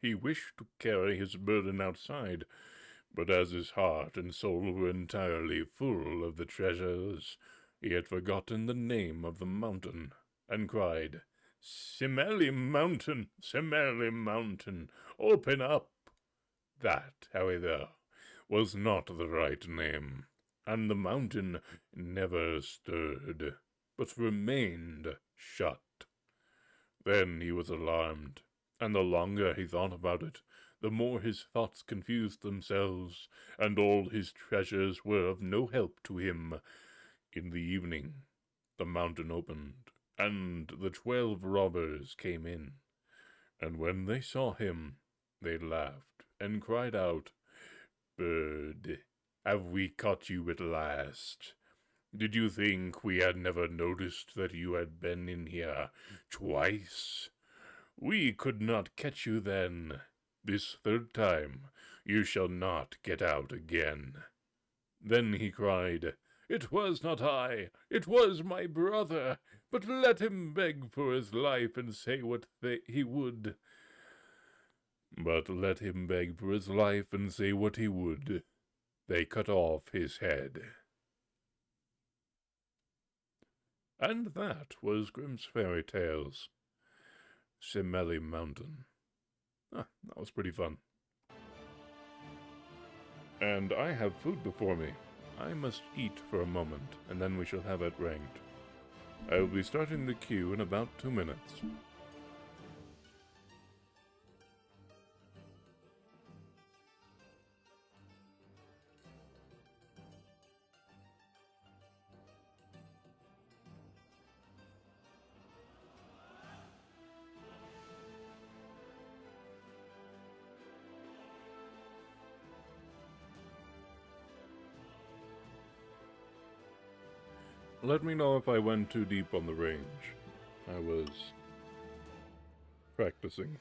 He wished to carry his burden outside, but as his heart and soul were entirely full of the treasures, he had forgotten the name of the mountain, and cried, Smelly mountain, open up! That, however, was not the right name, and the mountain never stirred, but remained shut. Then he was alarmed, and the longer he thought about it, the more his thoughts confused themselves, and all his treasures were of no help to him. In the evening the mountain opened, and the 12 robbers came in, and when they saw him, they laughed, and cried out, Bird, have we caught you at last? Did you think we had never noticed that you had been in here twice? We could not catch you then. This third time you shall not get out again. Then he cried, It was not I, it was my brother, but let him beg for his life and say what he would. But let him beg for his life and say what he would. They cut off his head. And that was Grimm's Fairy Tales. Smelly Mountain. That was pretty fun. And I have food before me. I must eat for a moment, and then we shall have it ranked. I will be starting the queue in about 2 minutes. Let me know if I went too deep on the range. I was practicing.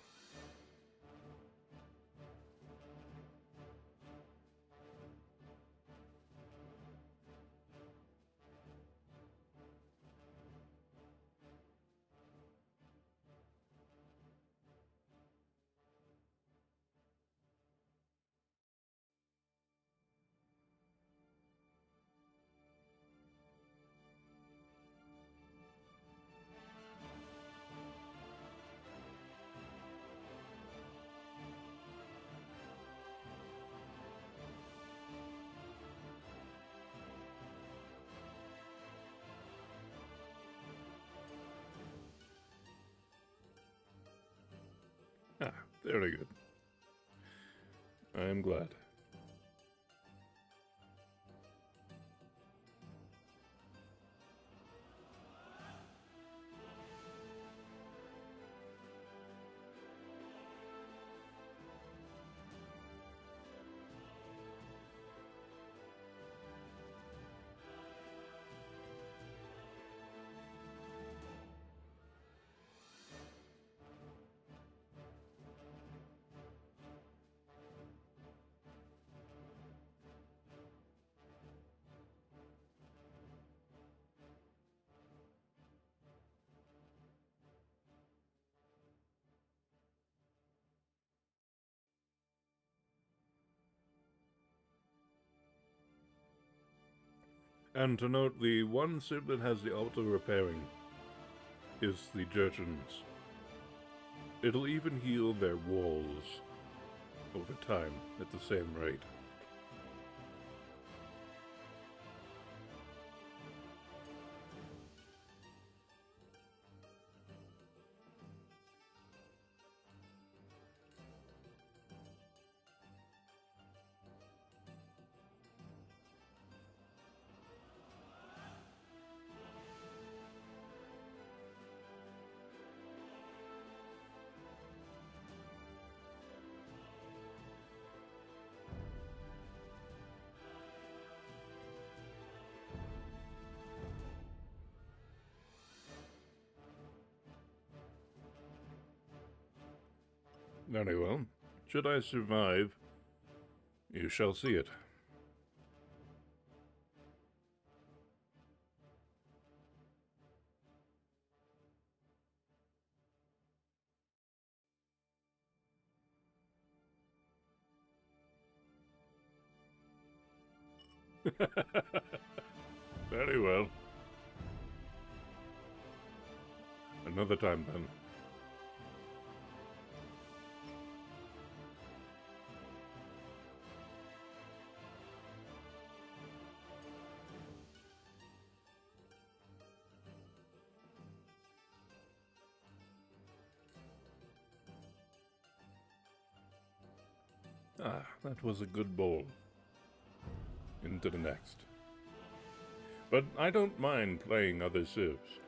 Ah, very good. I am glad. And to note, the one civ that has the auto-repairing is the Jurchens. It'll even heal their walls over time at the same rate. Very well. Should I survive, you shall see it. Very well. Another time then. Ah, that was a good ball. Into the next. But I don't mind playing other civs.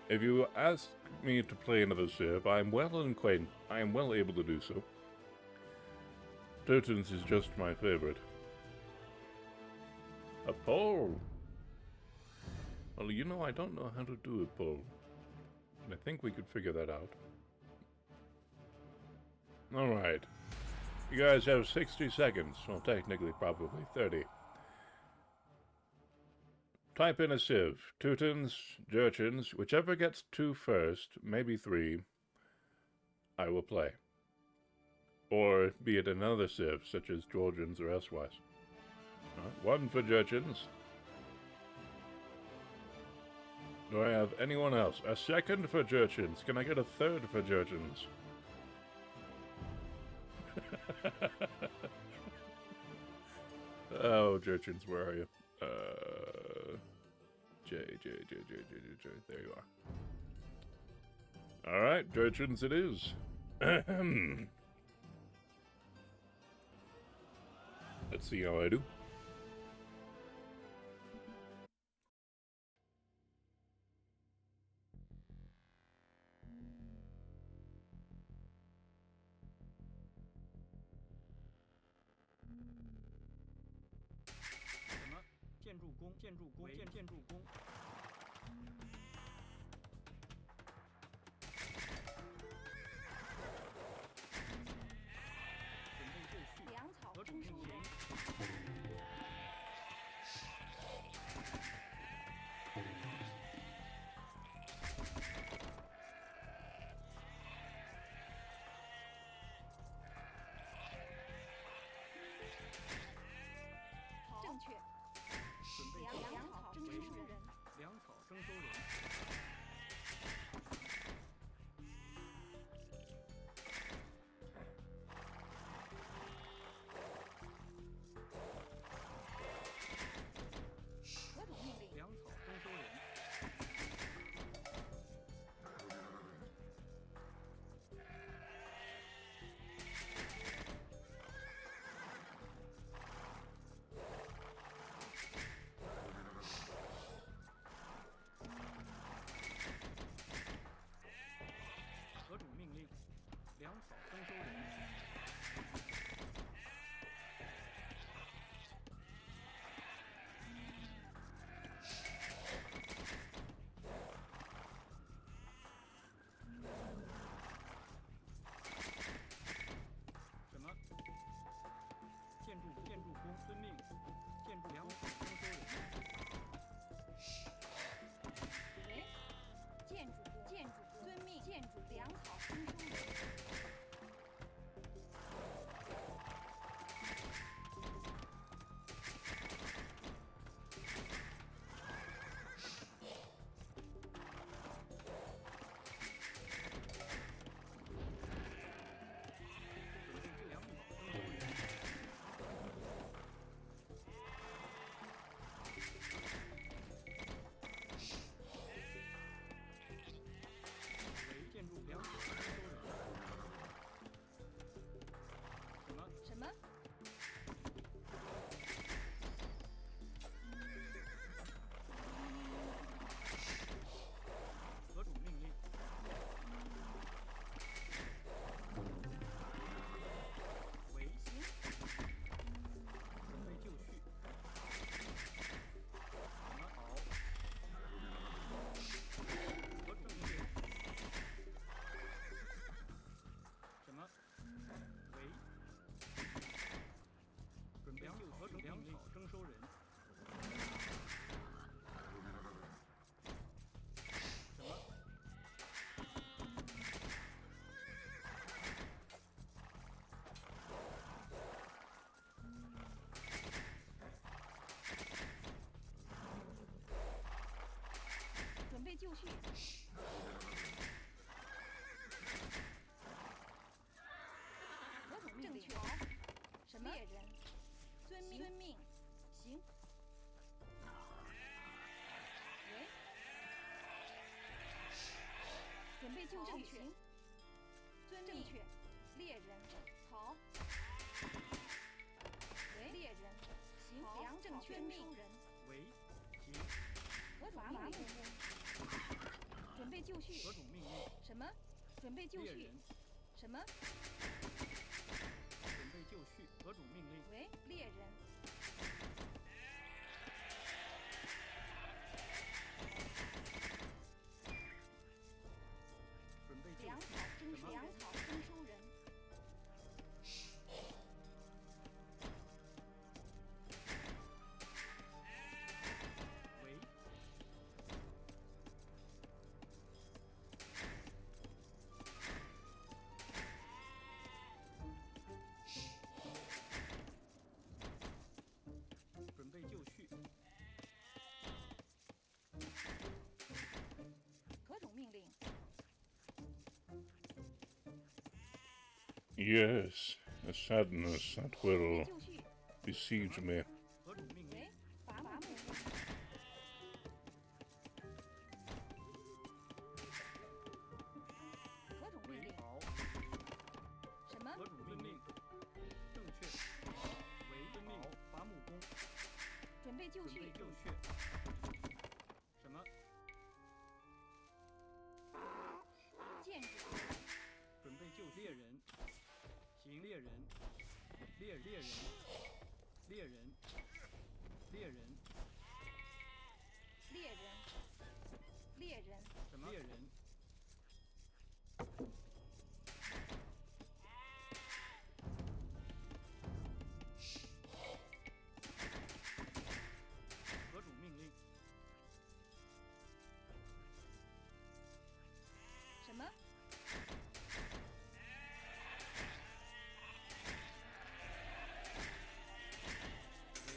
If you ask me to play another civ, I am well able to do so. Teutons is just my favorite. A pole! Well, you know, I don't know how to do a pole. And I think we could figure that out. Alright. You guys have 60 seconds. Well, technically, probably 30. Type in a civ. Teutons, Jurchens, whichever gets 2 first, maybe 3, I will play. Or be it another civ, such as Georgians or elsewise. Right, 1 for Jurchens. Do I have anyone else? A 2nd for Jurchens. Can I get a 3rd for Jurchens? Oh, Jurchens, where are you? J. There you are. Alright, Jurchens it is. Let's see how I do. 征收人。何种命令？粮草征收人。何种命令？粮草征收人。什么？建筑工遵命。建筑粮草征收人。喂，建筑工遵命，建筑粮草征收人。粮草征收人。为建筑粮草征收人。什么？什么？何种命令？为行，准备就绪。什么？好。何种命令？什么？为准备就何种粮草征收人。什么？准备就绪。何种命令？正确。什么？猎人，遵命。行。喂，准备就绪。行。遵命。正确。猎人，好。喂，猎人，行。良正确命人。为行。何种命令？准备就绪。何种命令？什么？准备就绪猎人。什么？准备就绪。何种命令？喂，猎人。准备就绪。粮草征什么？粮草征收人。为准备就绪。何种命令？ Yes, a sadness that 准备 will 就绪。 besiege me. 何种命令？喂，伐木工。何种命令？为好。什么？何种命令？正确。为遵命。伐木工。准备就绪准备。就绪。什么？建筑。准备就猎人。行猎人。猎人。猎人。猎人。猎人。猎人。什么？猎人。何种命令？什么？为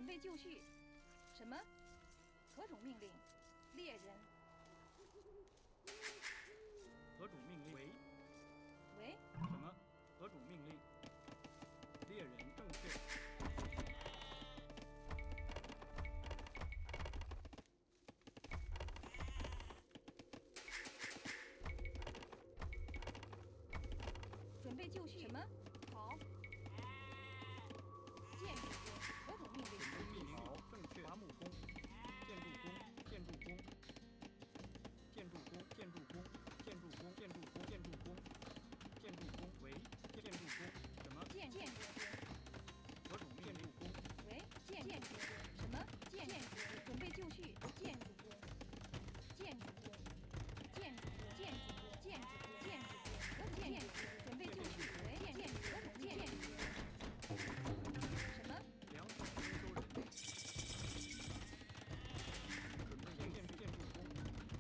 准备就绪。什么？何种命令？猎人。何种命令？喂？什么？何种命令？猎人正确。准备就绪。什么？好。建筑工。何种命令？命令好，正确。伐木工，建筑工，建筑工，建筑工，建筑工，建筑工，建筑工，建筑工，建筑工。喂，建筑工。什么？建筑工。何种命令？工。喂，建筑工。什么？建筑工。准备就绪。建筑工。建筑工。建筑工。建筑工。建筑工。建筑工。何种建筑工？准备就绪。喂，建筑何种建筑工？什么？粮草征收人。准备建筑工，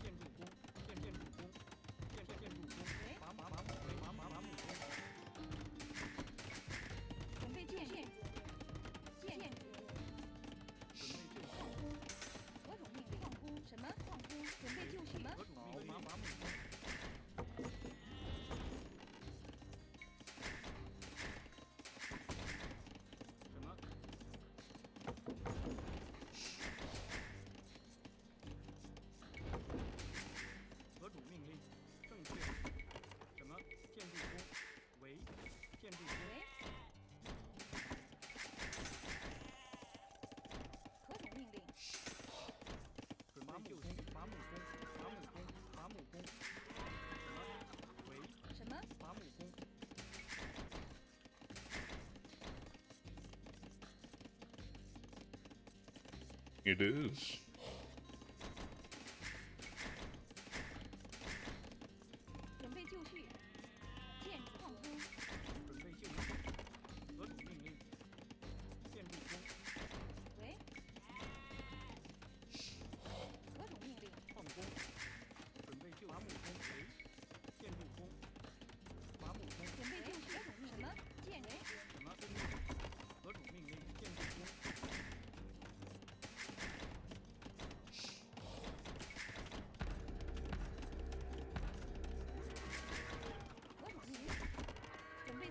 建筑工，建筑工，建筑工。喂，伐木工。准备建筑工。建筑工。准备就绪。何种命令？矿工。什么？矿工。准备就绪。什么？何种命令？伐木工。什么？何种命令？正确。什么？建筑工。喂，建筑工。喂。何种命令？准备就绪。伐木工，伐木工，伐木工。什么？喂，什么？伐木工。It is. 准备就绪。建筑矿工。准备就绪。何种命令？建筑工。喂。何种命令？矿工。准备就伐木工。喂，建筑工。伐木工。准备就绪。何种命令？什么？建筑工。什么？何种命令？建筑工。何种命令？准备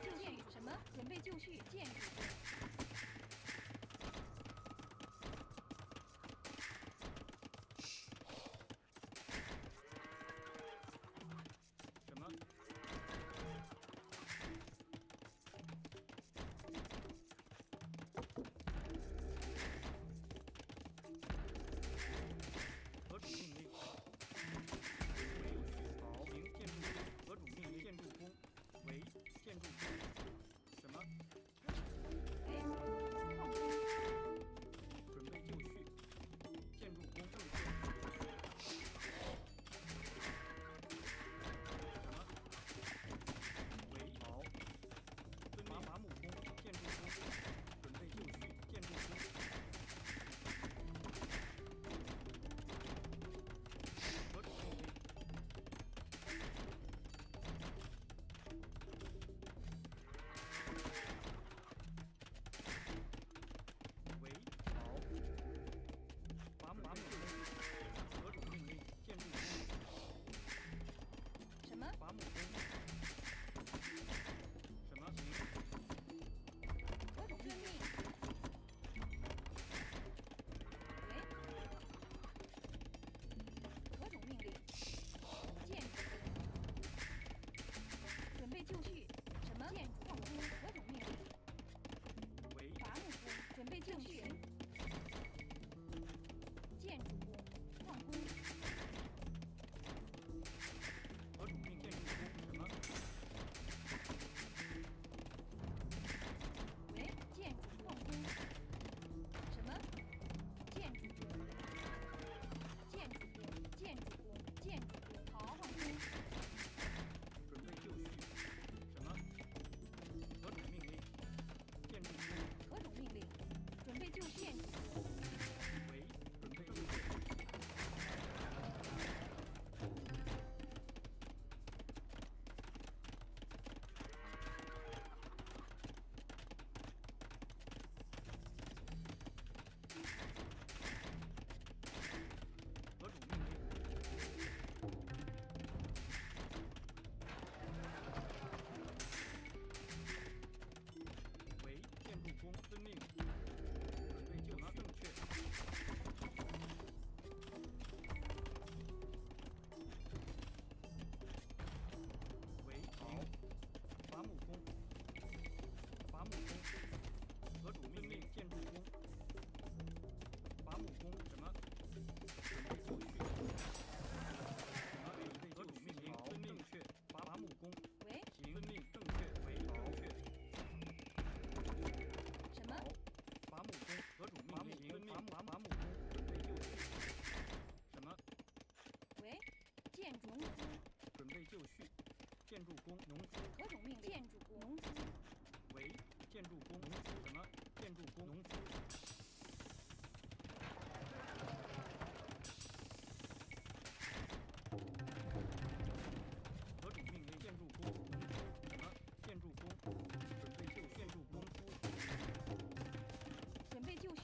工农夫何种命令？建筑工农夫。为建筑工农夫什么？建筑工农夫。何种命令？建筑工农夫什么？建筑工准备就建筑农夫。准备就绪。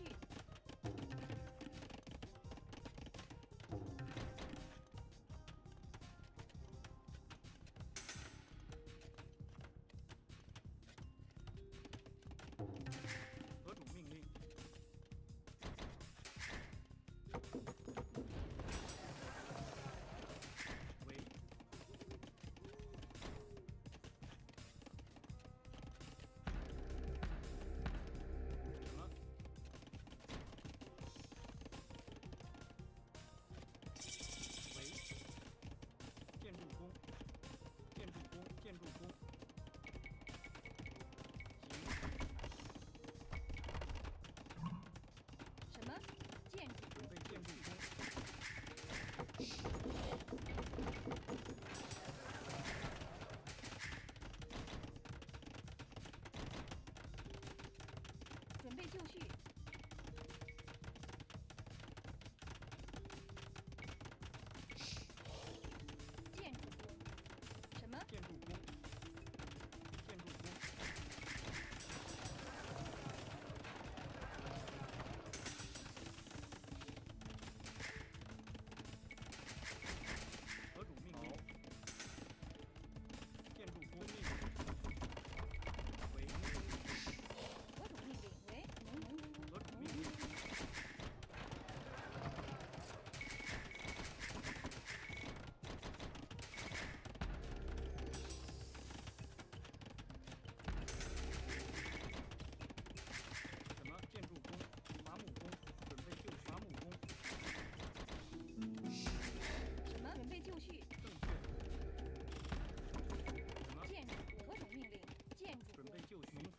何种命令？为什么？为建筑工，建筑工，建筑工。行，什么？建筑准备建筑工。准备就绪。建筑工。什么？建筑工，建筑工。何种命令？建筑工命为何种命令？为农夫。何种命令？什么？建筑工，伐木工，准备就伐木工，什么？准备就绪。正确。什么？建筑工。何种命令？建筑工准备。就绪，农夫。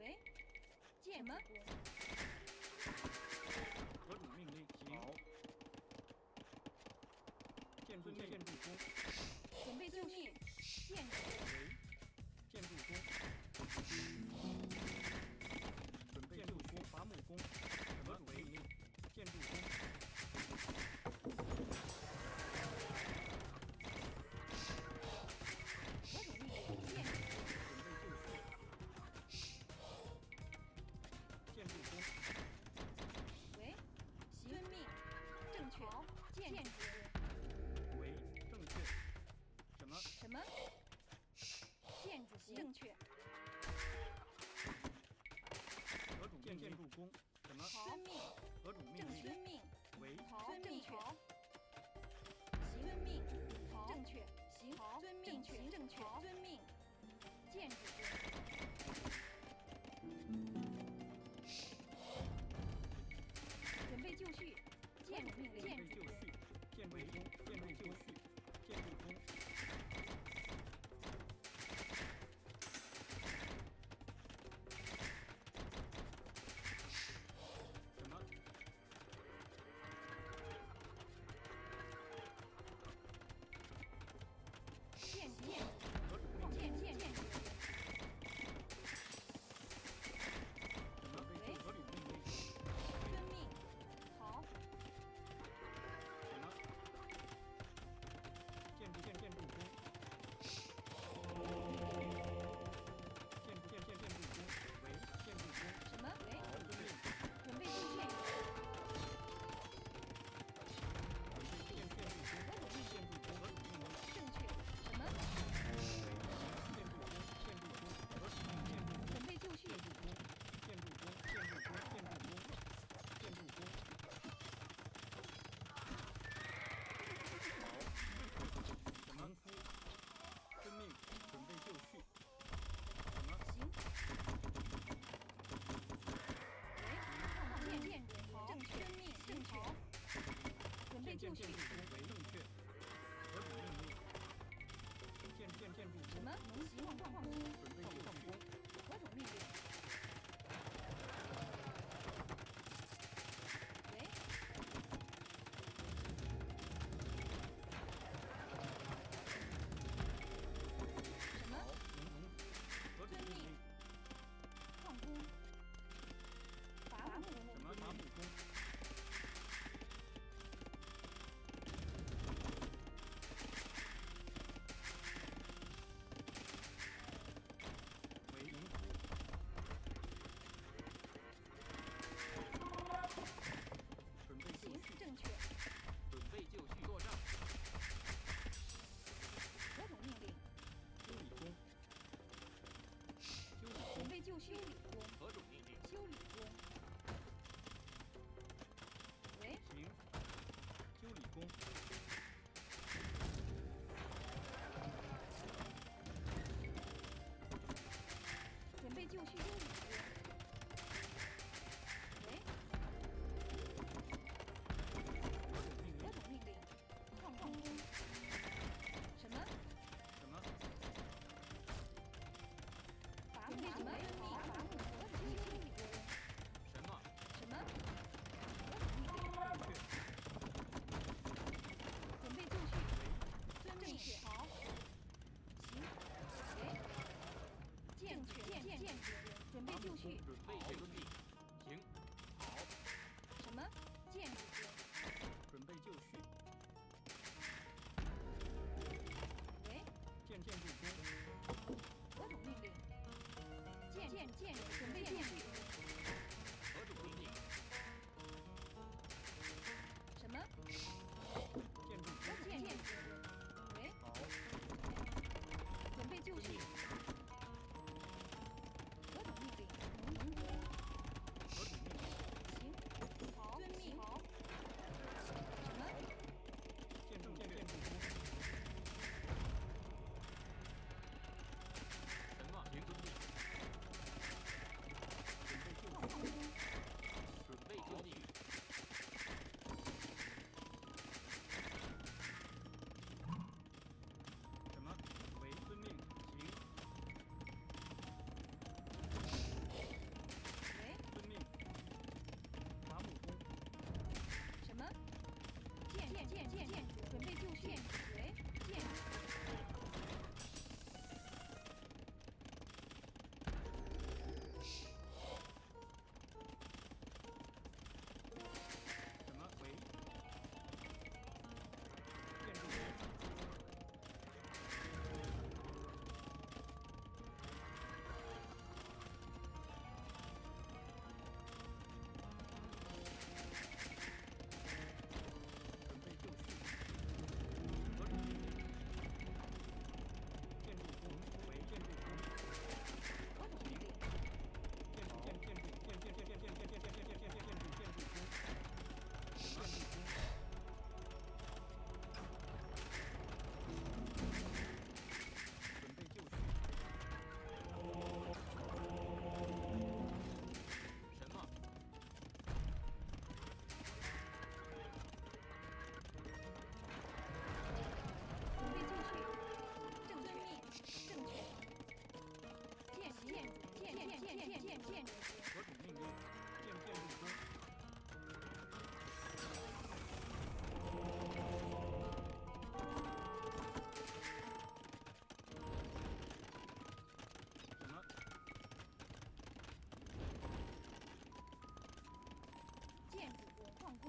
为建筑工。何种命令？行。建筑建筑工准备就绪。建筑工。为建筑工，准备就绪，伐木工。什么命令？建筑工。何种命令？建筑工。准备就绪，建筑工。为遵命。正确。建筑工。为正确。什么？什么？建筑工。正确。何种建筑工？什么？遵命。何种命令？正遵命。为遵命。遵命。正确。行。遵命。行。正确。遵命。建筑工。准备就绪。建筑命令。准备就绪，建筑工，建筑就绪，建筑工。什么？建筑。何种命令？建筑。什么？为何种命令？遵命。好。什么？建筑工。建筑工。为建筑工。什么？为遵命。准备就绪。建筑工。何种命令？正确。什么？建筑工。建筑工。何种命令？准备就绪。建筑工。建筑工。建筑工。建筑工。建筑工。农夫，遵命，准备就绪。什么？行。为建筑。正确。遵命。正确。准备就绪。建筑工为正确。何种命令？建筑工。什么？能行状况工。准备就绪。何种命令？为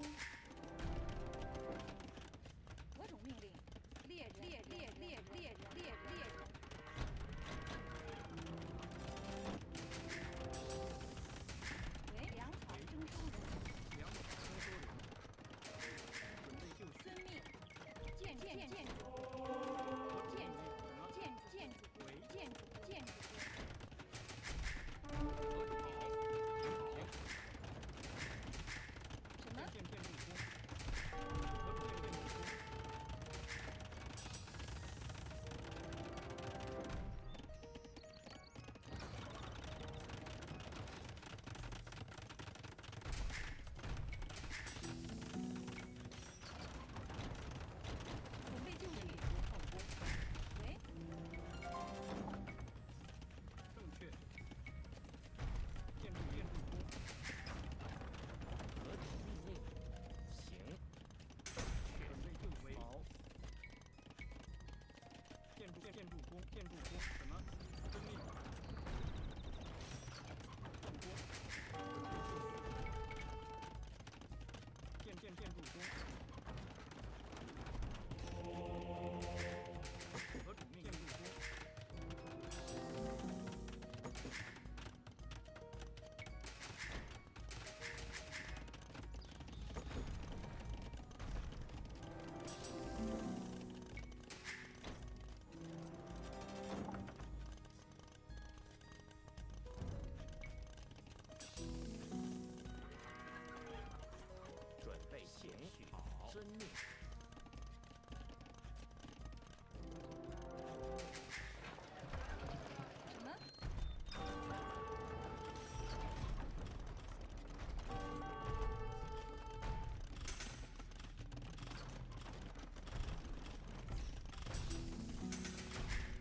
工。何种命令？猎人，猎人，为粮草征收人，粮草征收人，准备就绪。遵命。建筑，什么？建筑工。何种建筑工？准备就绪。放工。喂，正确。建筑工。何种命令？行。准备就绪。好。建筑工。什么？遵命。放工。准备就绪。建筑工。何种命令？建筑工。准备就绪。好。遵命。什么？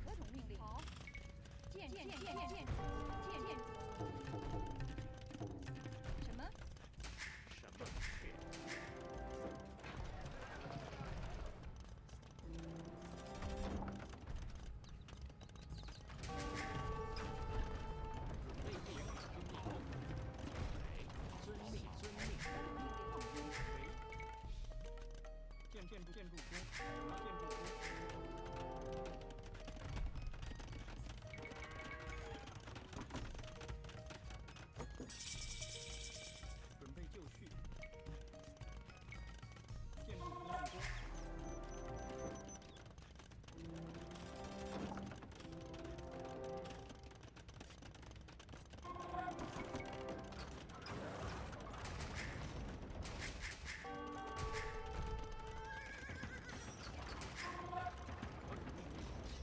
何种命令？好。建筑。什么？什么？确。准备就绪。好。遵命。建筑工。建筑工。准备就绪。建筑工放工。何种命令？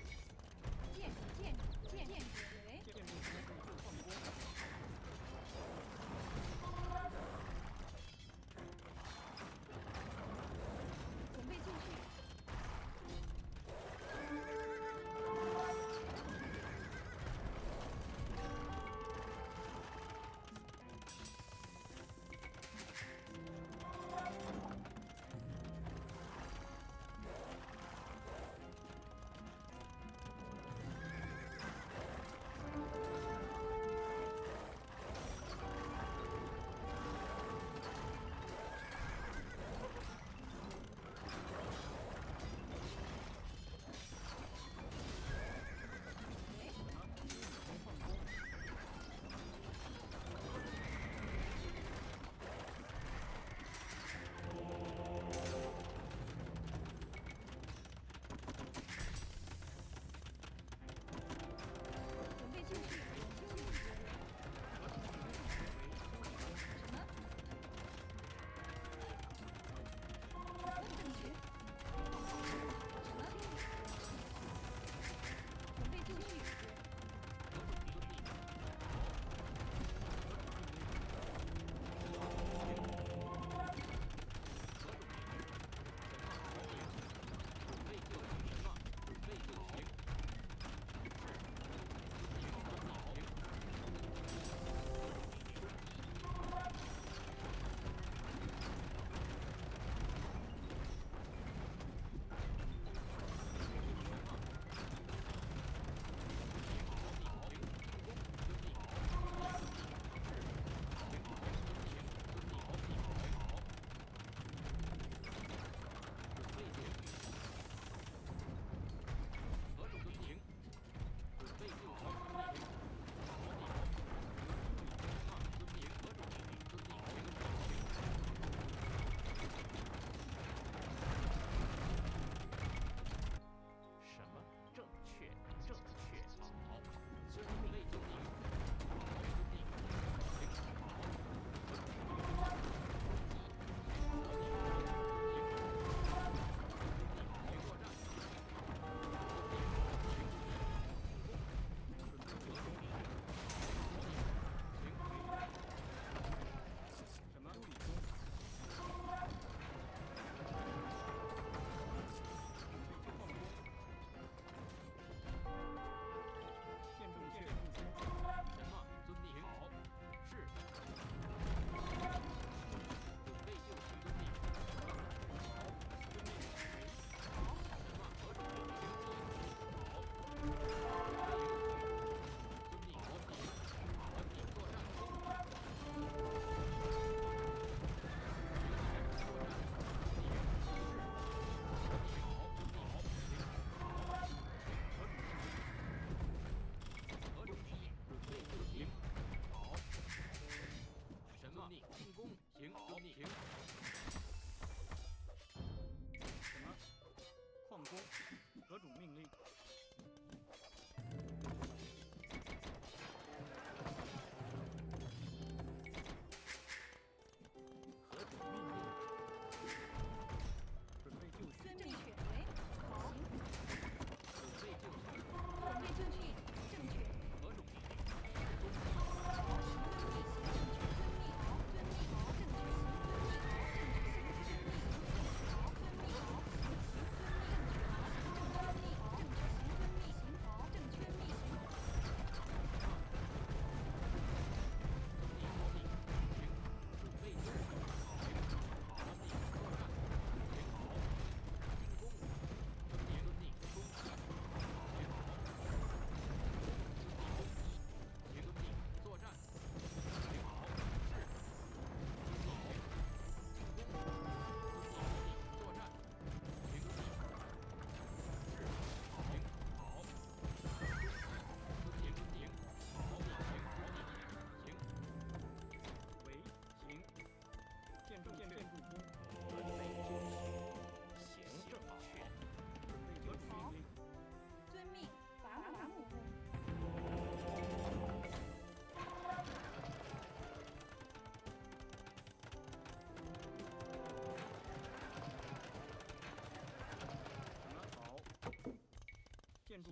为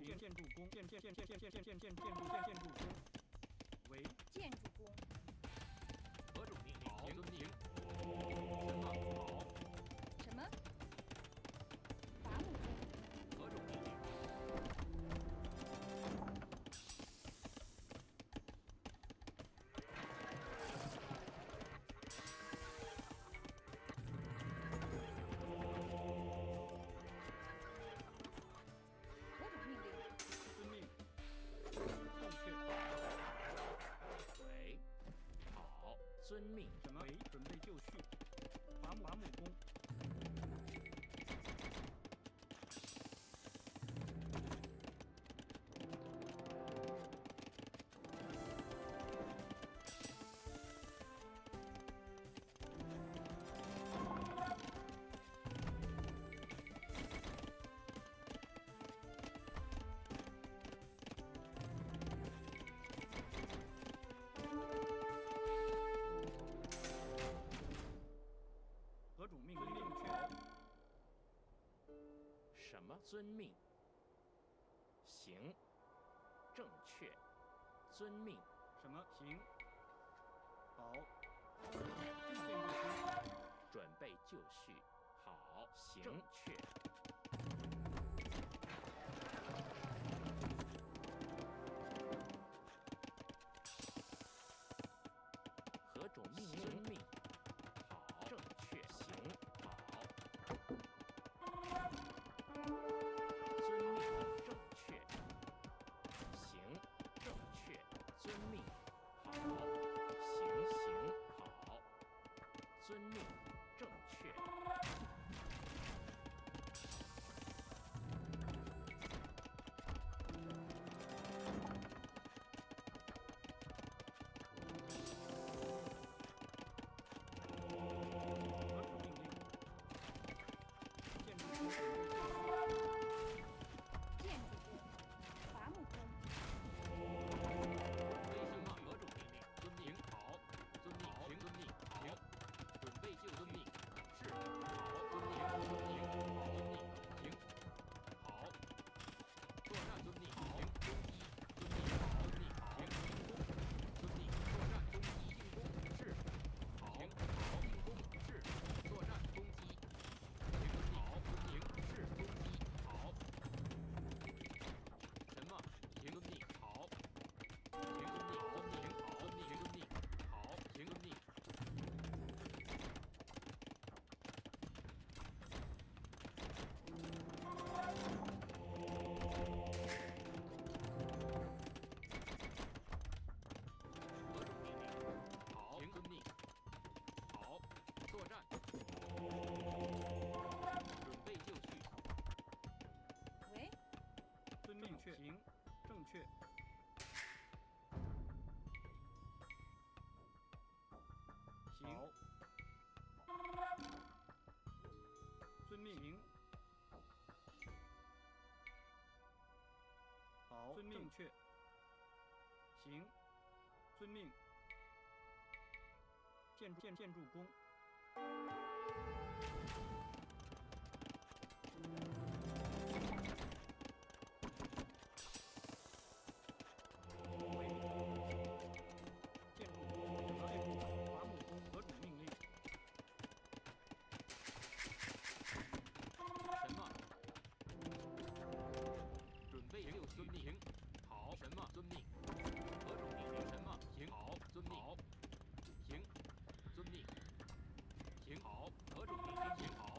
建筑工，何种命令？好，遵命。什么？好，什么？伐木工，何种命令？何种命令？遵命，正确。喂，好，遵命。什么？为准备就绪，伐木工，何种命令正确？什么？遵命。行，正确。遵命。什么？行。好，准备就绪。好，行，正确。何种命令？遵命。好，正确。行，好。遵命，正确。行，正确。遵命，好。行，好。遵命，正确。建筑工，伐木工，为什么？何种命令？遵命。好，遵命。行，遵命。好，准备就遵命。是。好，遵命。遵命。好，遵命。行。好，作战遵命。行，攻击。遵命。好，遵命。行，进攻。遵命。作战攻击。进攻。是。好，行。好，进攻。是。作战攻击。行，好，遵命。是。攻击。好。什么？行，遵命。好。行，遵命。遵命。好，遵命。遵命。好，行，遵命。何种命令？好，行，遵命。好，作战。准备就绪。喂，遵命。行，正确。行，遵命。行，好，遵命。正确。行，遵命。建筑工，为建筑工，伐木工，何种命令？什么？准备就绪。行。好。什么？遵命。何种命令？什么？行。好。遵命。好。行。遵命。行。好。何种命令？行。好。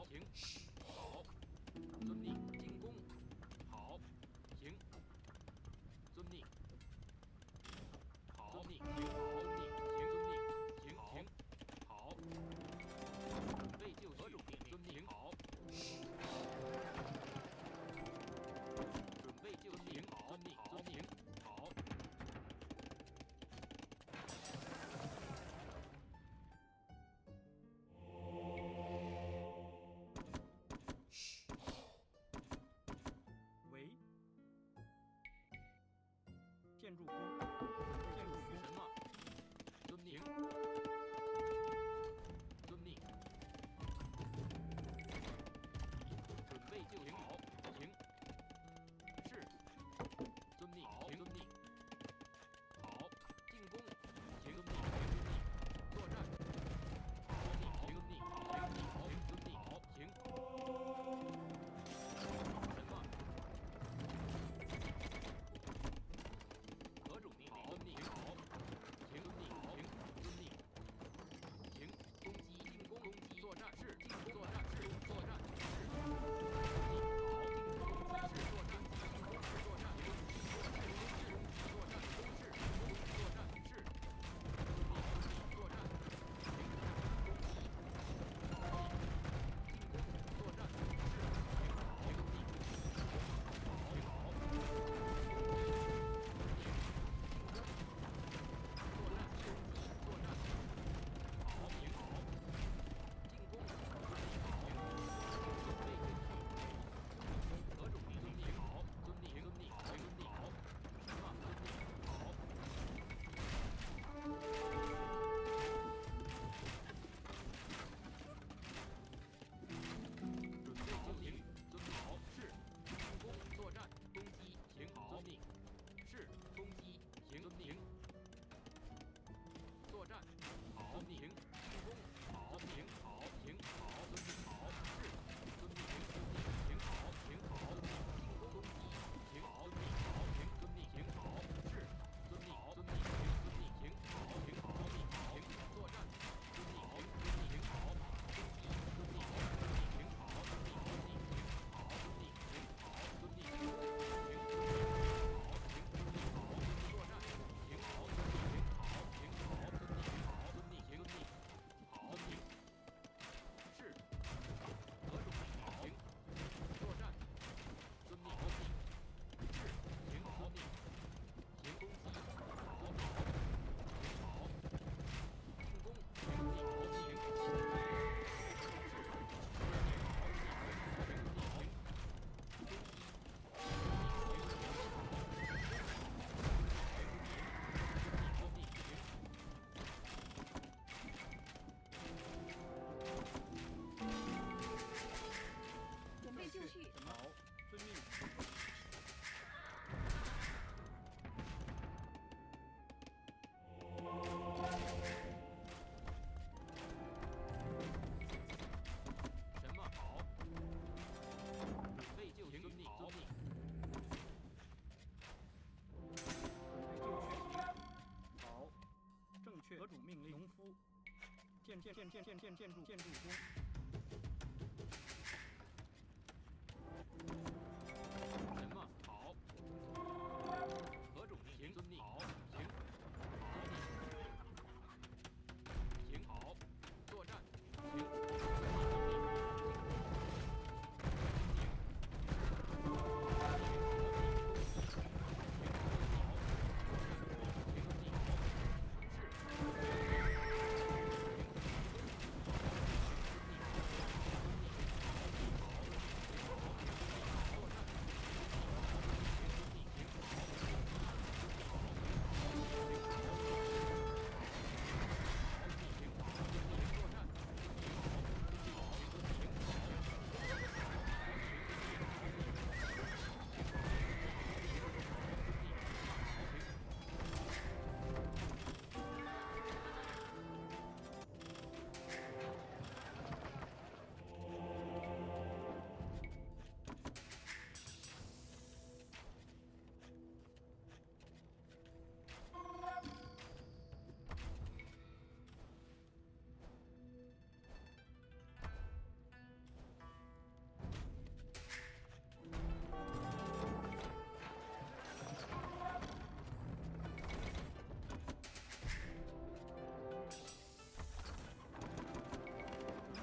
什么？好。何种命？行，遵命。好，行。好。行，好。作战。行。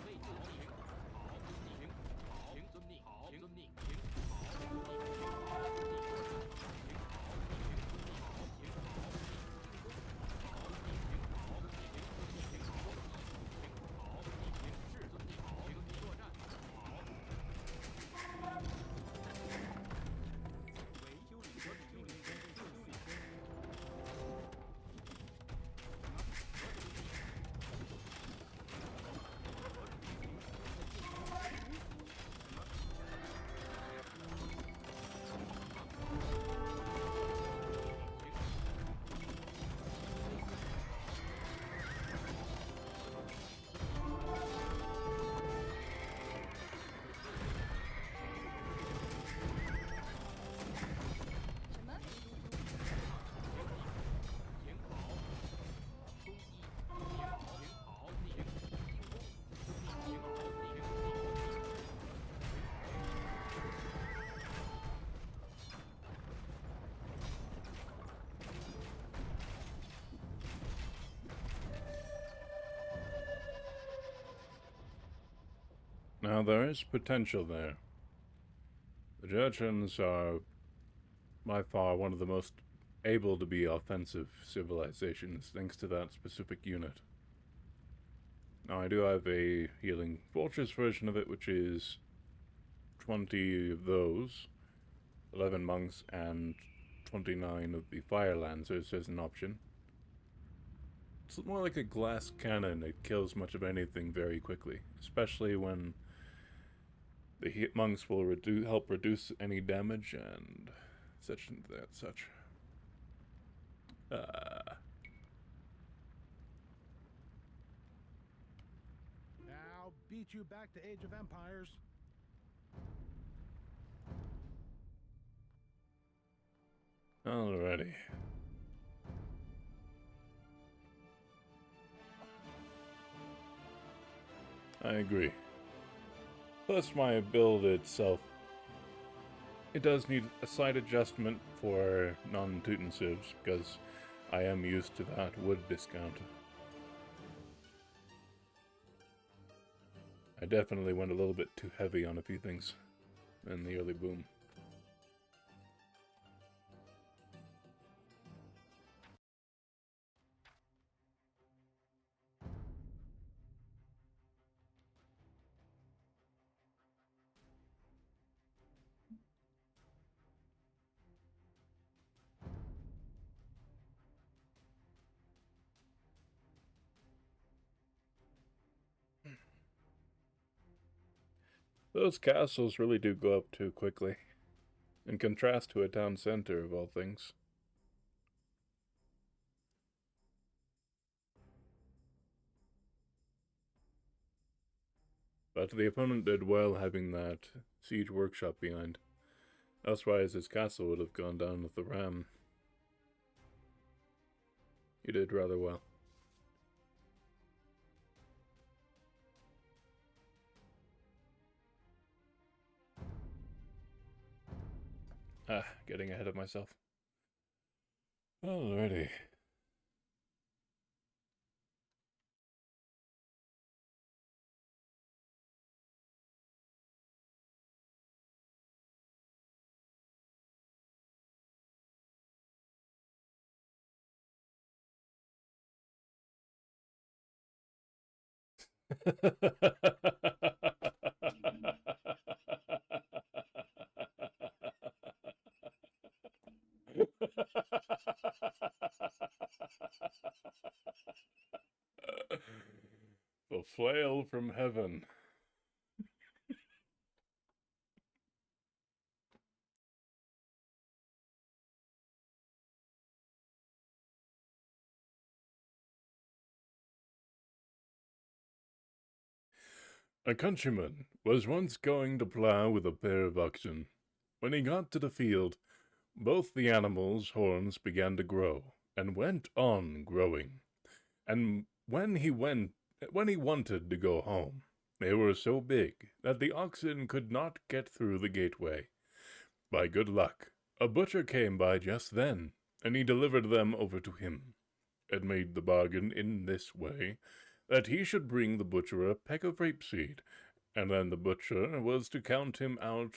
为救行。好，遵命。好，行，遵命。好，遵命。行，好，遵命。好，遵命。作战。行，好，遵命。行，好，行，好，遵命。进攻。好，遵命。行，好，遵命。行，遵命。行，好，遵命。行，好，遵命。行，是遵命。好，遵命。作战。好。为修理工，修理工，修理工。什么？行，好。攻击。行，好。行，好。逆行。进攻。行，好。逆行。Now there is potential there. The Jurchens are by far one of the most able to be offensive civilizations thanks to that specific unit. Now I do have a Healing Fortress version of it, which is 20 of those, 11 monks, and 29 of the Fire Lancers as an option. It's more like a glass cannon. It kills much of anything very quickly, especially when the monks will help reduce any damage and such and that such. Now beat you back to Age of Empires. Alrighty. I agree. Plus my build itself, it does need a slight adjustment for non-Teuton civs, because I am used to that wood discount. I definitely went a little bit too heavy on a few things in the early boom. Those castles really do go up too quickly, in contrast to a town center of all things. But the opponent did well having that siege workshop behind. Elsewise, his castle would have gone down with the ram. He did rather well. Getting ahead of myself. Alrighty. The flail from heaven. A countryman was once going to plough with a pair of oxen. When he got to the field, both the animals' horns began to grow, and went on growing. And when he wanted to go home, they were so big that the oxen could not get through the gateway. By good luck, a butcher came by just then, and he delivered them over to him, and made the bargain in this way, that he should bring the butcher a peck of rapeseed, and then the butcher was to count him out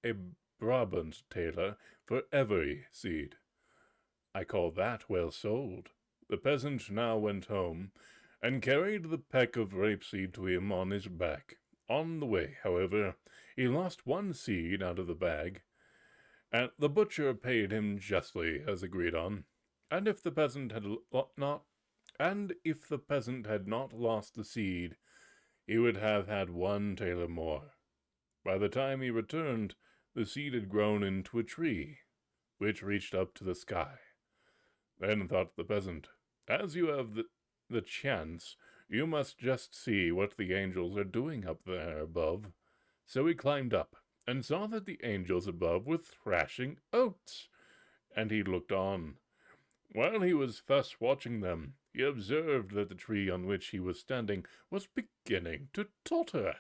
a Brabant tailor for every seed. I call that well sold. The peasant now went home, and carried the peck of rapeseed to him on his back. On the way, however, he lost one seed out of the bag, and the butcher paid him justly as agreed on. And if the peasant had not lost the seed, he would have had one tailor more. By the time he returned, the seed had grown into a tree, which reached up to the sky. Then thought the peasant, as you have the chance, you must just see what the angels are doing up there above. So he climbed up, and saw that the angels above were thrashing oats, and he looked on. While he was thus watching them, he observed that the tree on which he was standing was beginning to totter.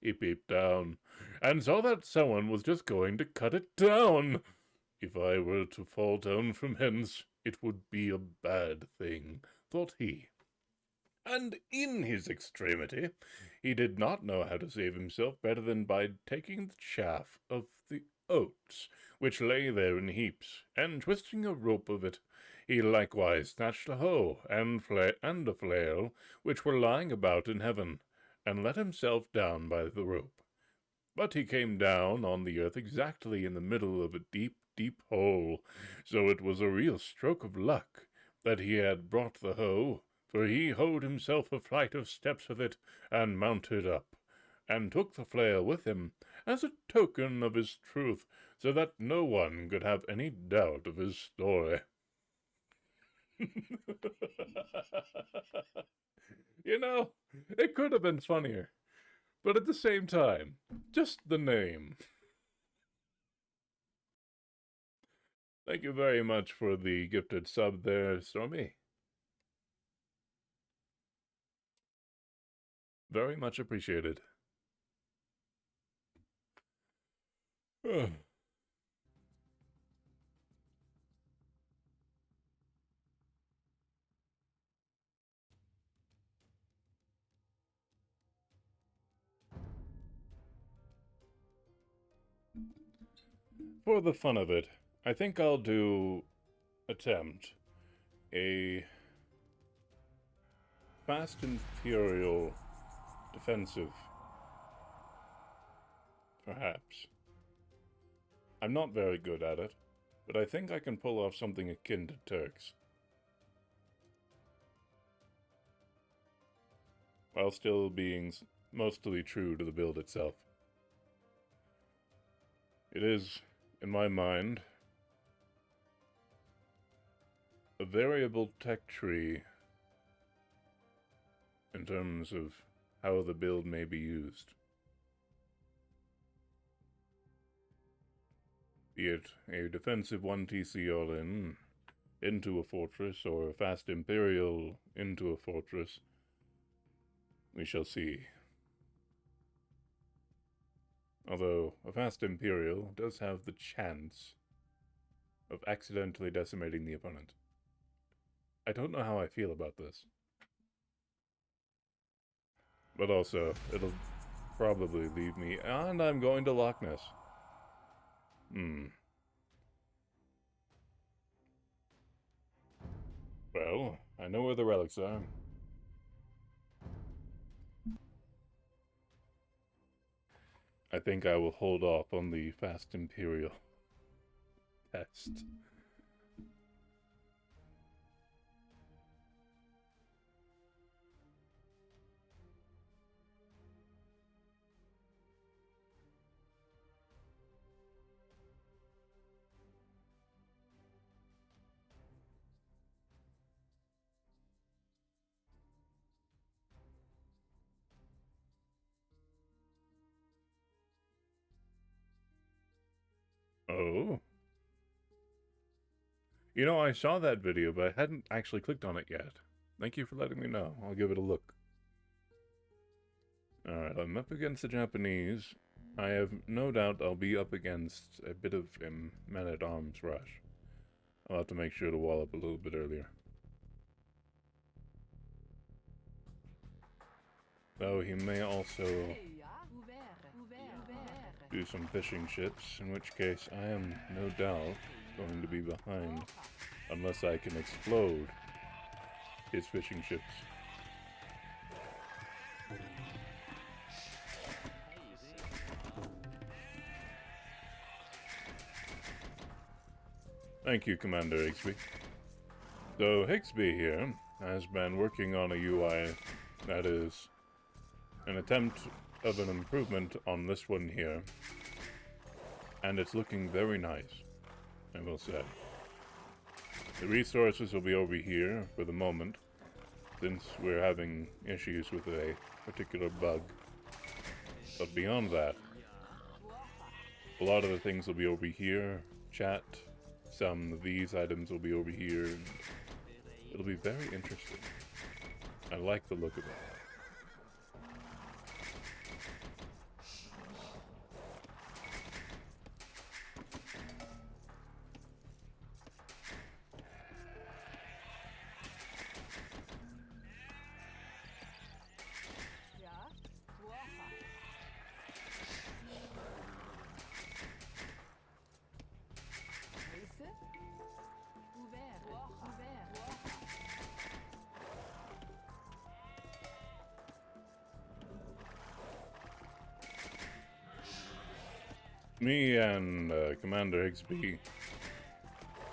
He peeped down, and saw that someone was just going to cut it down. If I were to fall down from hence, it would be a bad thing, thought he. And in his extremity, he did not know how to save himself better than by taking the chaff of the oats, which lay there in heaps, and twisting a rope of it. He likewise snatched a hoe and a flail, which were lying about in heaven, and let himself down by the rope. But he came down on the earth exactly in the middle of a deep, deep hole, so it was a real stroke of luck that he had brought the hoe, for he hoed himself a flight of steps with it, and mounted up, and took the flail with him, as a token of his truth, so that no one could have any doubt of his story. You know, it could have been funnier, but at the same time, just the name. Thank you very much for the gifted sub there, Stormy. Very much appreciated. For the fun of it, I think I'll attempt a fast and furious defensive. Perhaps. I'm not very good at it, but I think I can pull off something akin to Turks, while still being mostly true to the build itself. It is, in my mind, a variable tech tree in terms of how the build may be used. Be it a defensive 1TC all-in into a fortress, or a fast Imperial into a fortress, we shall see. Although a fast Imperial does have the chance of accidentally decimating the opponent. I don't know how I feel about this. But also, it'll probably leave me, and I'm going to Loch Ness. Well, I know where the relics are. I think I will hold off on the Fast Imperial test. Oh. You know, I saw that video, but I hadn't actually clicked on it yet. Thank you for letting me know. I'll give it a look. Alright, I'm up against the Japanese. I have no doubt I'll be up against a bit of a man-at-arms rush. I'll have to make sure to wall up a little bit earlier. Though he may also do some fishing ships, in which case I am no doubt going to be behind unless I can explode his fishing ships. Thank you, Commander Higsby. So Higsby here has been working on a UI that is an attempt of an improvement on this one here, and it's looking very nice, I will say. The resources will be over here for the moment, since we're having issues with a particular bug. But beyond that, a lot of the things will be over here. Chat, some of these items will be over here, and it'll be very interesting. I like the look of it. Me and Commander Higsby,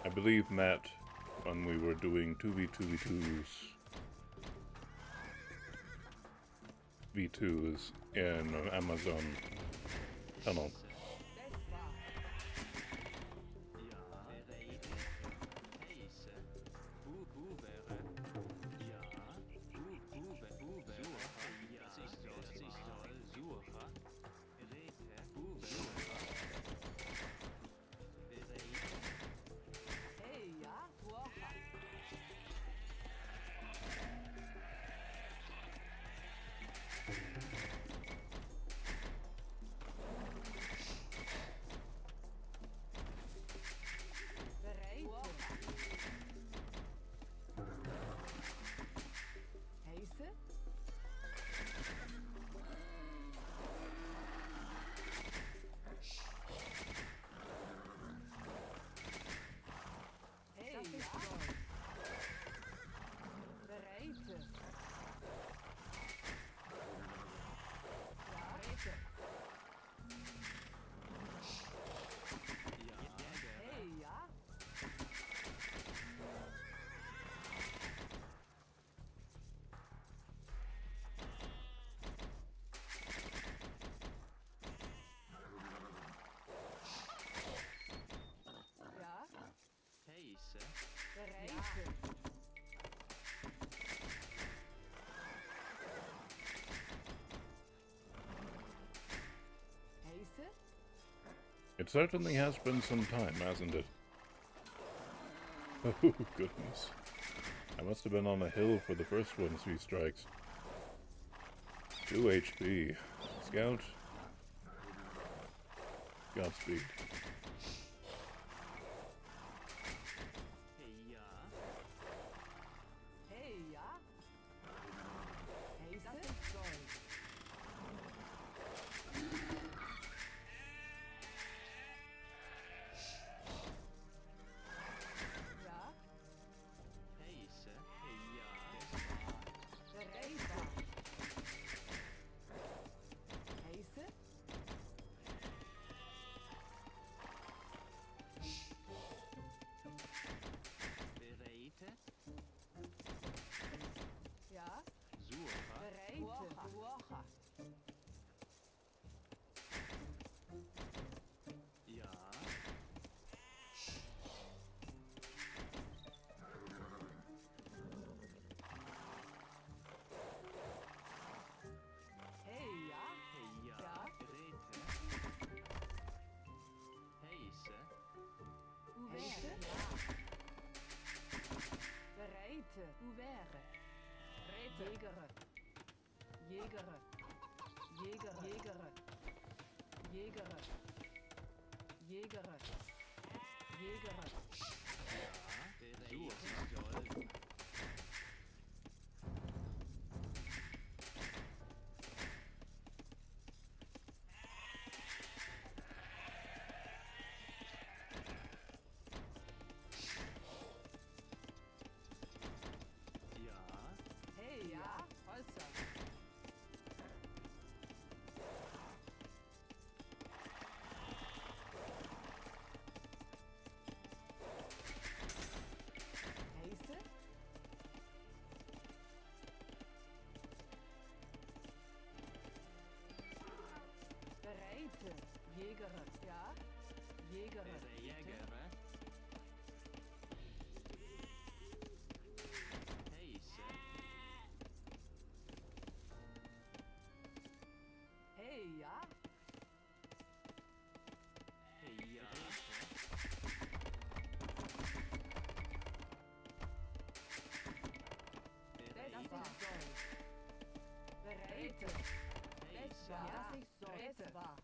I believe, met when we were doing 2v2v2s. V2s in Amazon tunnel. It certainly has been some time, hasn't it? Oh, goodness. I must have been on a hill for the first one, three strikes. 2 HP. Scout. Godspeed. Bereite. Ouvert. Jäger. Jäger. Jäger. Jäger. Jäger. Jäger. Jäger. So, was ist soll. Hey, ja, Holzer. Heiße? Bereite. Jäger, ja? Jäger. Jäger. Heiße. Hey, ja? Ja. Das war soll. Bereite. Das war, was ich sollte. Das war.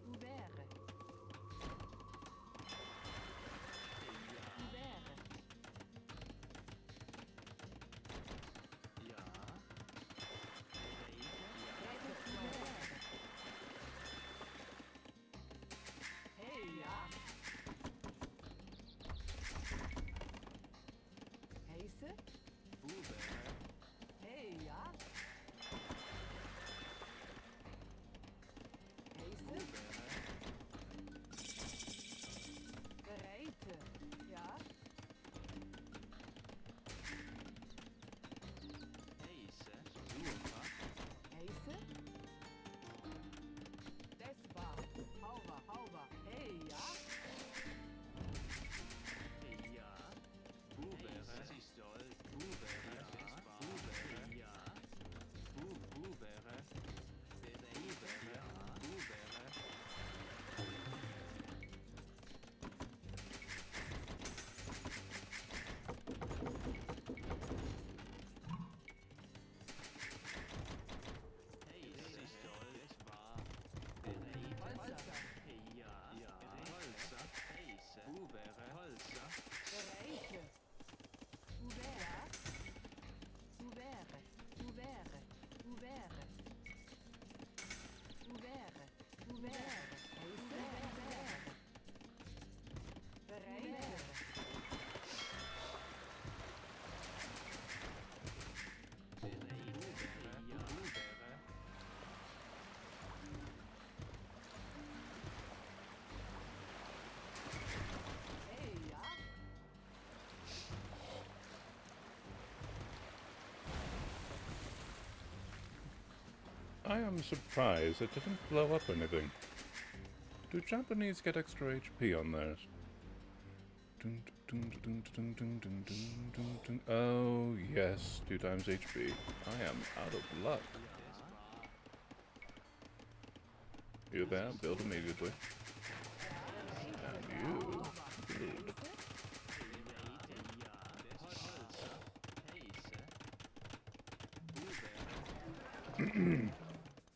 Ouvert. Ouvert. Ouvert. Ja. Hey, ja. Heiße? Bube. Hey, ja. Heiße? Bereite. Ja. Heiße. Super. Heiße? Das war. Hauber. Hey, ja. Ja. Bube. Was ist soll. Bube. Ja. Bube. Ja. Bube. Ja. Bube. Hey, das ist soll. Es war. Holzer. Ja. Holzer. Heiße. Bube. Holzer. Bereite. Ouvert. Ouvert. Ouvert. Ouvert. Ouvert. Ouvert. Ouvert. Bereite. Ja. Bube. Hey, ja. I am surprised it didn't blow up anything. Do Japanese get extra HP on theirs? Dun, dun, dun, dun, dun, dun, dun, dun, dun. Oh, yes, 2 times HP. I am out of luck. You there? Build immediately. And you build.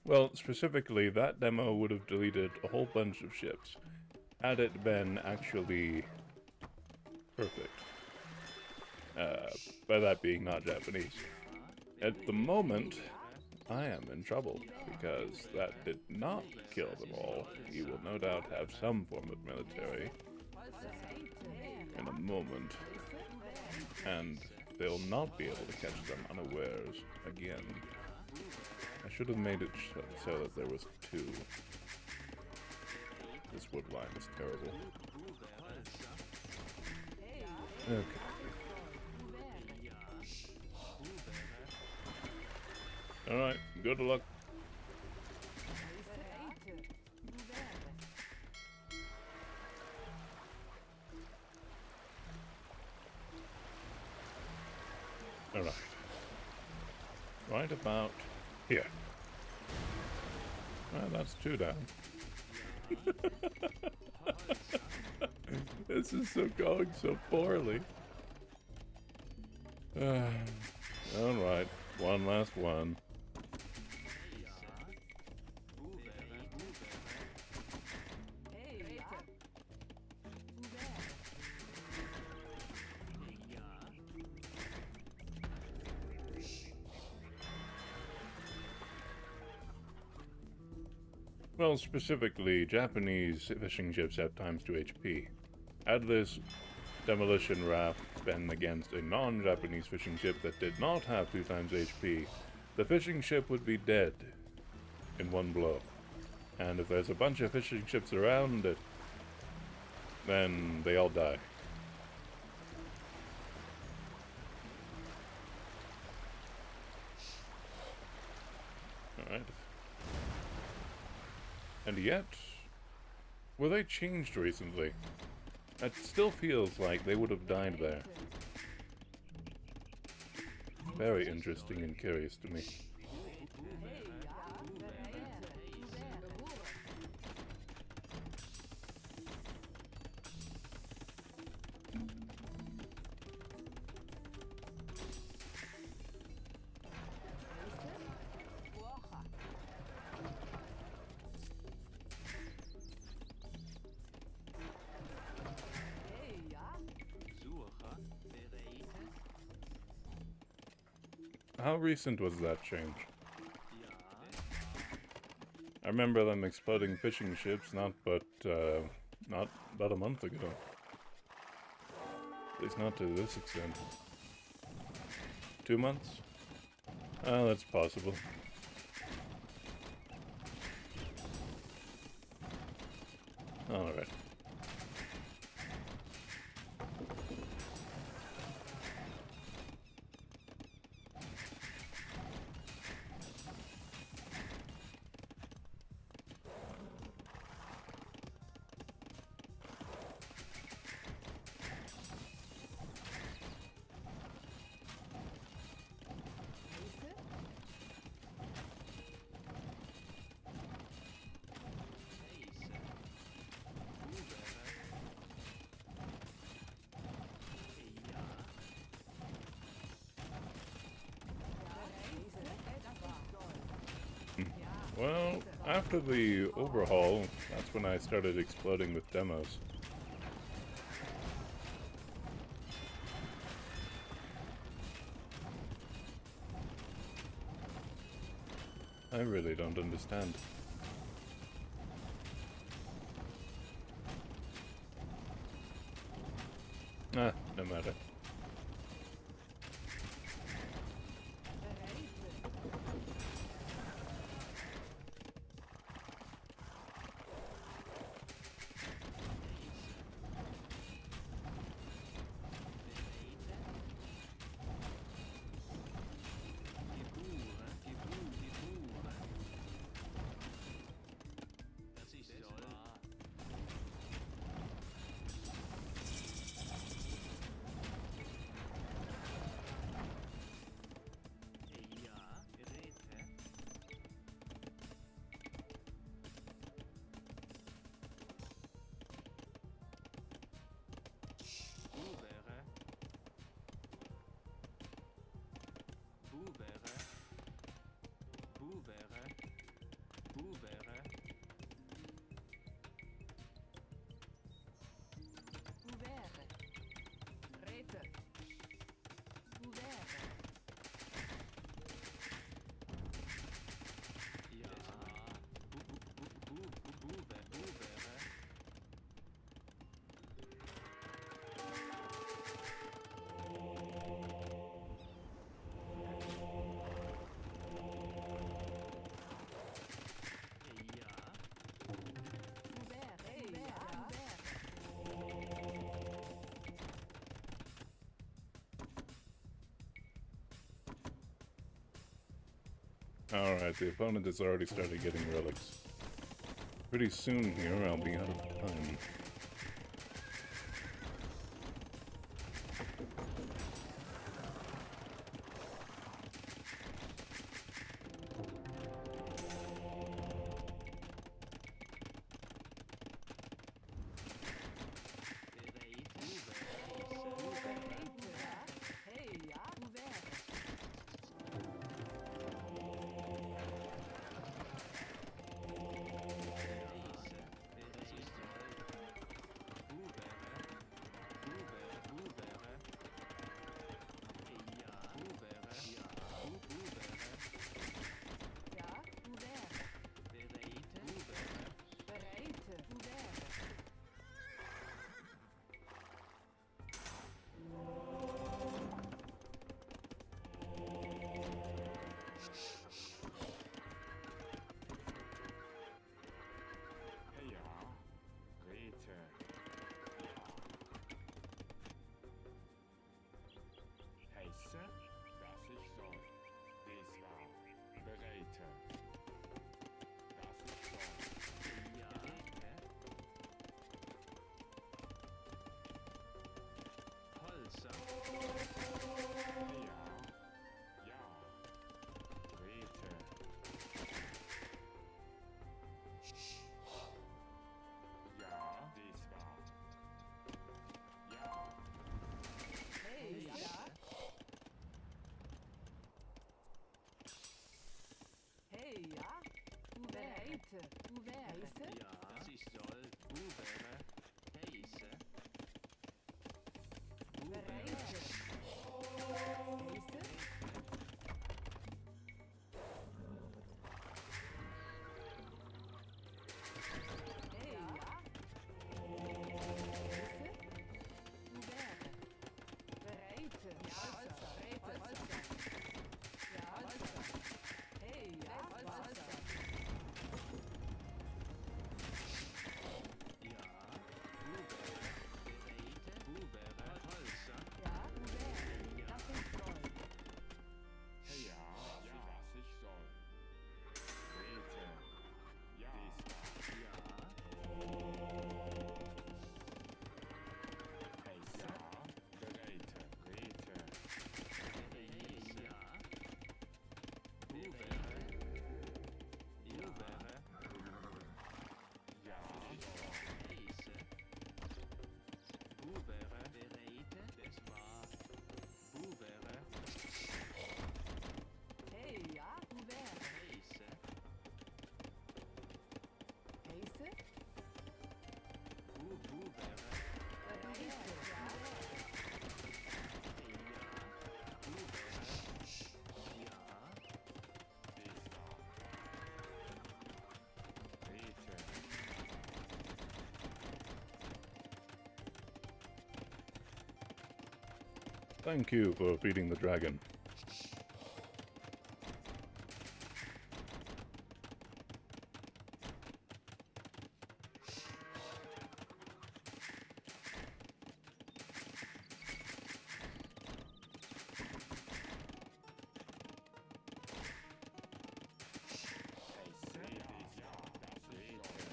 Well, specifically, that demo would have deleted a whole bunch of ships, had it been actually perfect. By that being not Japanese. At the moment, I am in trouble, because that did not kill them all. You will no doubt have some form of military in a moment, and they'll not be able to catch them unawares again. I should have made it so that there was 2. This wood line is terrible. Okay. Alright, good luck. Alright. Right about here. Well, that's 2 down. This is so going so poorly. Alright, one last one. Hey, ja. Ouvert. Well, specifically, Japanese fishing ships have times 2 HP. Had this demolition raft been against a non-Japanese fishing ship that did not have 2 times HP, the fishing ship would be dead in one blow. And if there's a bunch of fishing ships around it, then they all die. Alright. And yet, were they changed recently? It still feels like they would have died there. Very interesting and curious to me. Hey, ja. Bereite. Ouvert. Wocha. Hey, ja. How recent was that change? I remember them exploding fishing ships not about a month ago. At least not to this extent. 2 months? Oh, that's possible. Alright. Well, after the overhaul, that's when I started exploding with demos. I really don't understand. Ah, no matter. Ouvert. Rete. Ouvert. Ouvert. Hey, ja. Alright, the opponent has already started getting relics. Pretty soon here, I'll be out of time. Hey ja, Rete. Heiße, dass ich soll. Dies war Bereite. Dass ich soll. Ja. Holzer. Ja. Ja. Rete. Ja, dies war. Ja. Hey, ja. Hey, ja. Bereite. Heiße. Ja. Das ich soll. Ubere. Heiße. Bereite. Heiße. Hey, ja. Heiße. Ubere. Bereite. Ja, Holzer. Holzer. Ja, Holzer. Hey, ja. Holzer. Ja. Ubere. Bereite. Ubere. Holzer. Ja, Ubere. Das ist toll. Hey ja, ja, dass ich soll. Rete. Ja. Dies war. Ja. Heiße. Bereite. Rete. Heiße. Ja. Ubere. Ubere. Ja. Heiße. Ubere. Bereite. Das war. Ubere. Hey, ja. Ubere. Heiße. Heiße. Ubere. Bereite. Ja. Ja. Dies war. Rete. Thank you for feeding the dragon. Heiße. Dies war. Das Rete.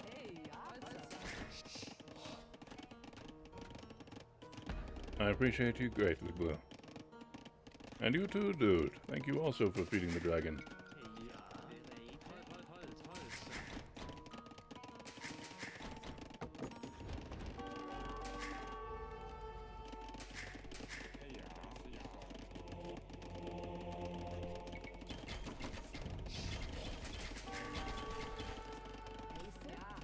Hey, ja. Holzer. I appreciate you greatly, Blue. And you too, dude. Thank you also for feeding the dragon. Ja. Bereite. Holzer. Hey ja, dass ich soll. Heiße. Ja.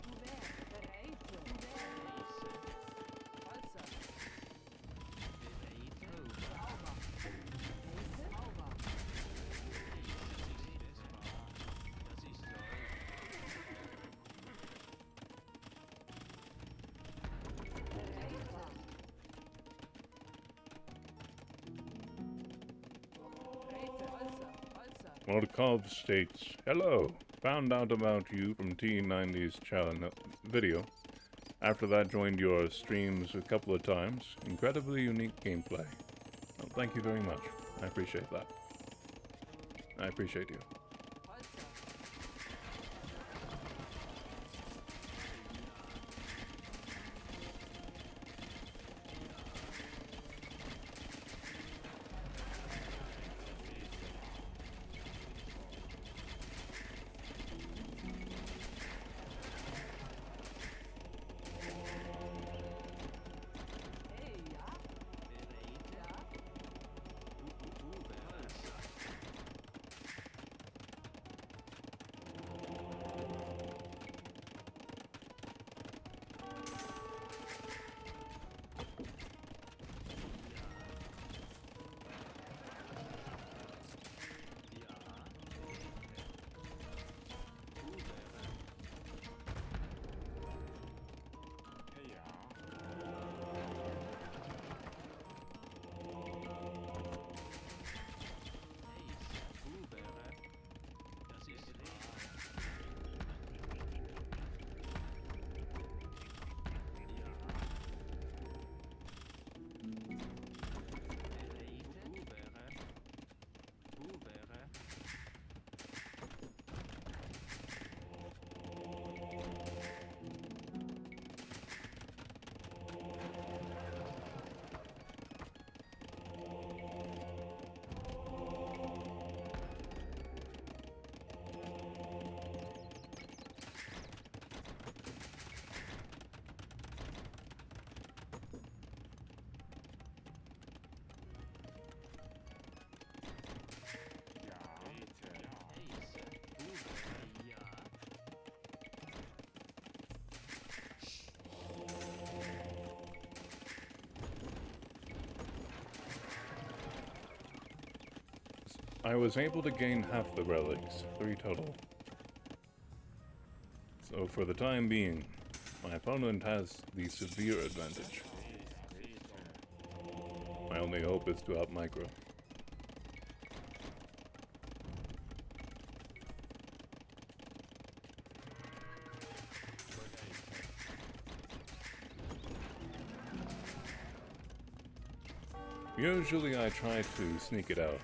Ubere. Bereite. Ubere. Heiße. Holzer. Bereite. Sauber. Heiße. Sauber. Das ist soll. Bereite. Bereite. Holzer. Holzer. Mordkov states, "Hello. Found out about you from T90's challenge video. After that, joined your streams a couple of times. Incredibly unique gameplay. Well, thank you very much. I appreciate that. I appreciate you." Holzer. Hey, ja. Bereite. Ja. Ubere. Holzer. I was able to gain half the relics, 3 total. So for the time being, my opponent has the severe advantage. My only hope is to out-micro. Usually I try to sneak it out.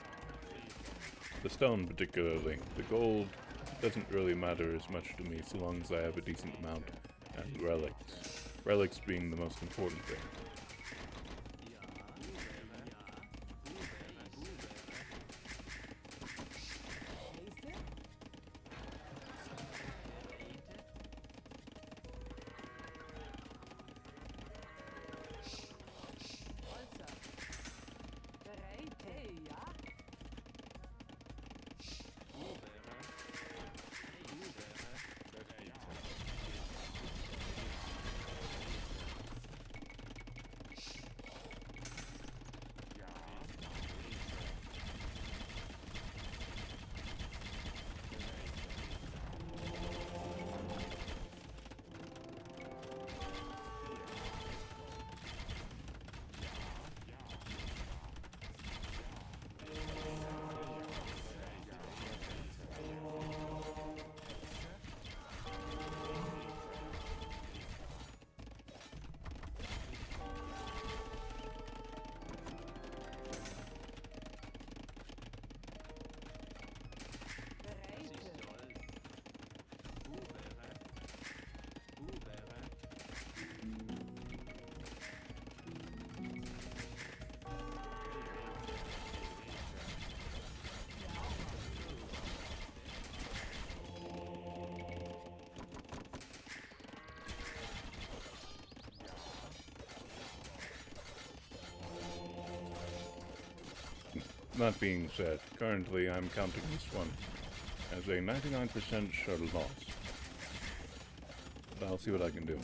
The stone particularly. The gold doesn't really matter as much to me so long as I have a decent amount, and relics. Relics being the most important thing. That being said, currently I'm counting this one as a 99% sure loss. But I'll see what I can do.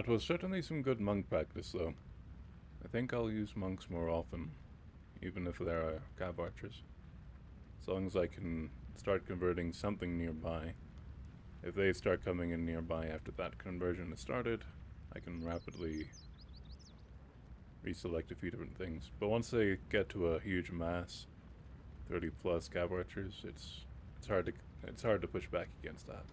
That was certainly some good monk practice, though. I think I'll use monks more often, even if there are cav archers. As long as I can start converting something nearby. If they start coming in nearby after that conversion is started, I can rapidly reselect a few different things. But once they get to a huge mass, 30 plus cav archers, it's hard to push back against that.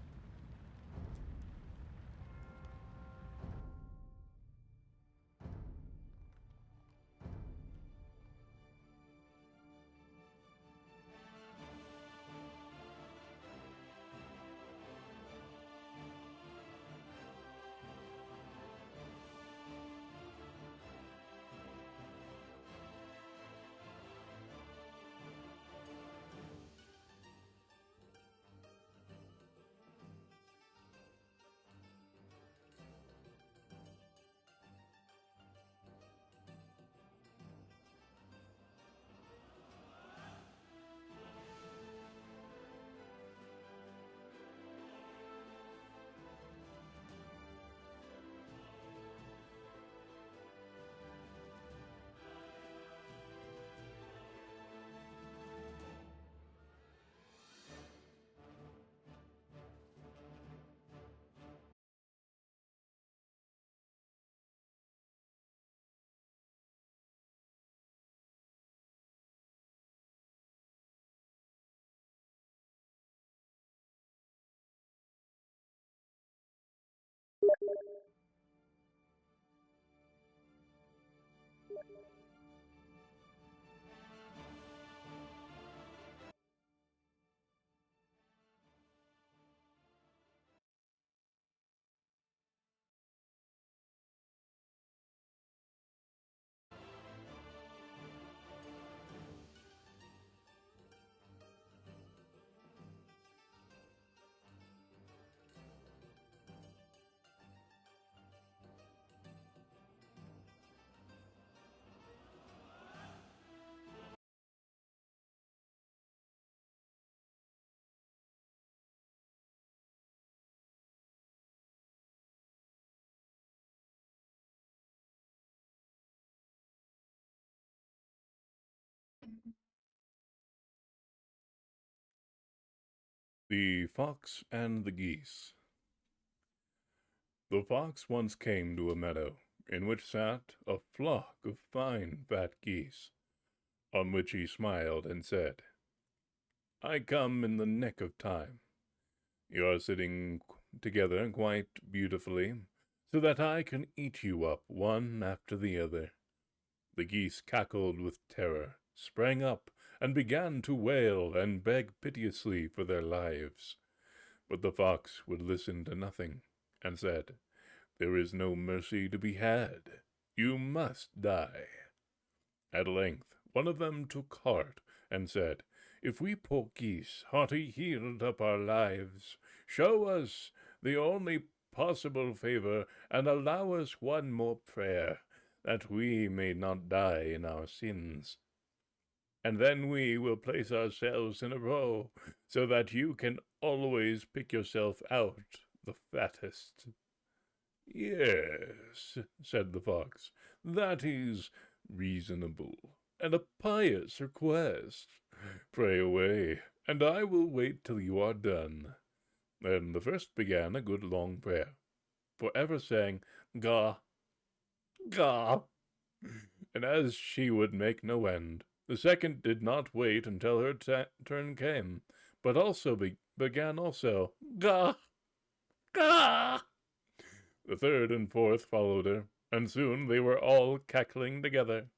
The Fox and the Geese. The fox once came to a meadow, in which sat a flock of fine fat geese, on which he smiled and said, "I come in the nick of time. You are sitting together quite beautifully, so that I can eat you up one after the other." The geese cackled with terror, sprang up, and began to wail and beg piteously for their lives. But the fox would listen to nothing, and said, "There is no mercy to be had. You must die." At length one of them took heart, and said, "If we poor geese hearty yield up our lives, show us the only possible favor, and allow us one more prayer, that we may not die in our sins. And then we will place ourselves in a row, so that you can always pick yourself out the fattest." "Yes," said the fox, "that is reasonable, and a pious request. Pray away, and I will wait till you are done." Then the first began a good long prayer, for ever saying, "Ga, ga," and as she would make no end, the second did not wait until her turn came, but also began also, "Ga, ga." The third and fourth followed her, and soon they were all cackling together.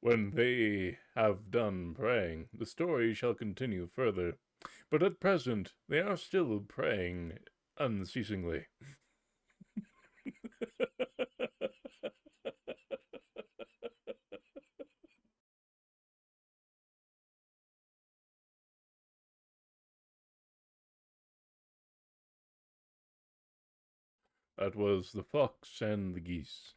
When they have done praying, the story shall continue further, but at present they are still praying unceasingly. That was The Fox and the Geese.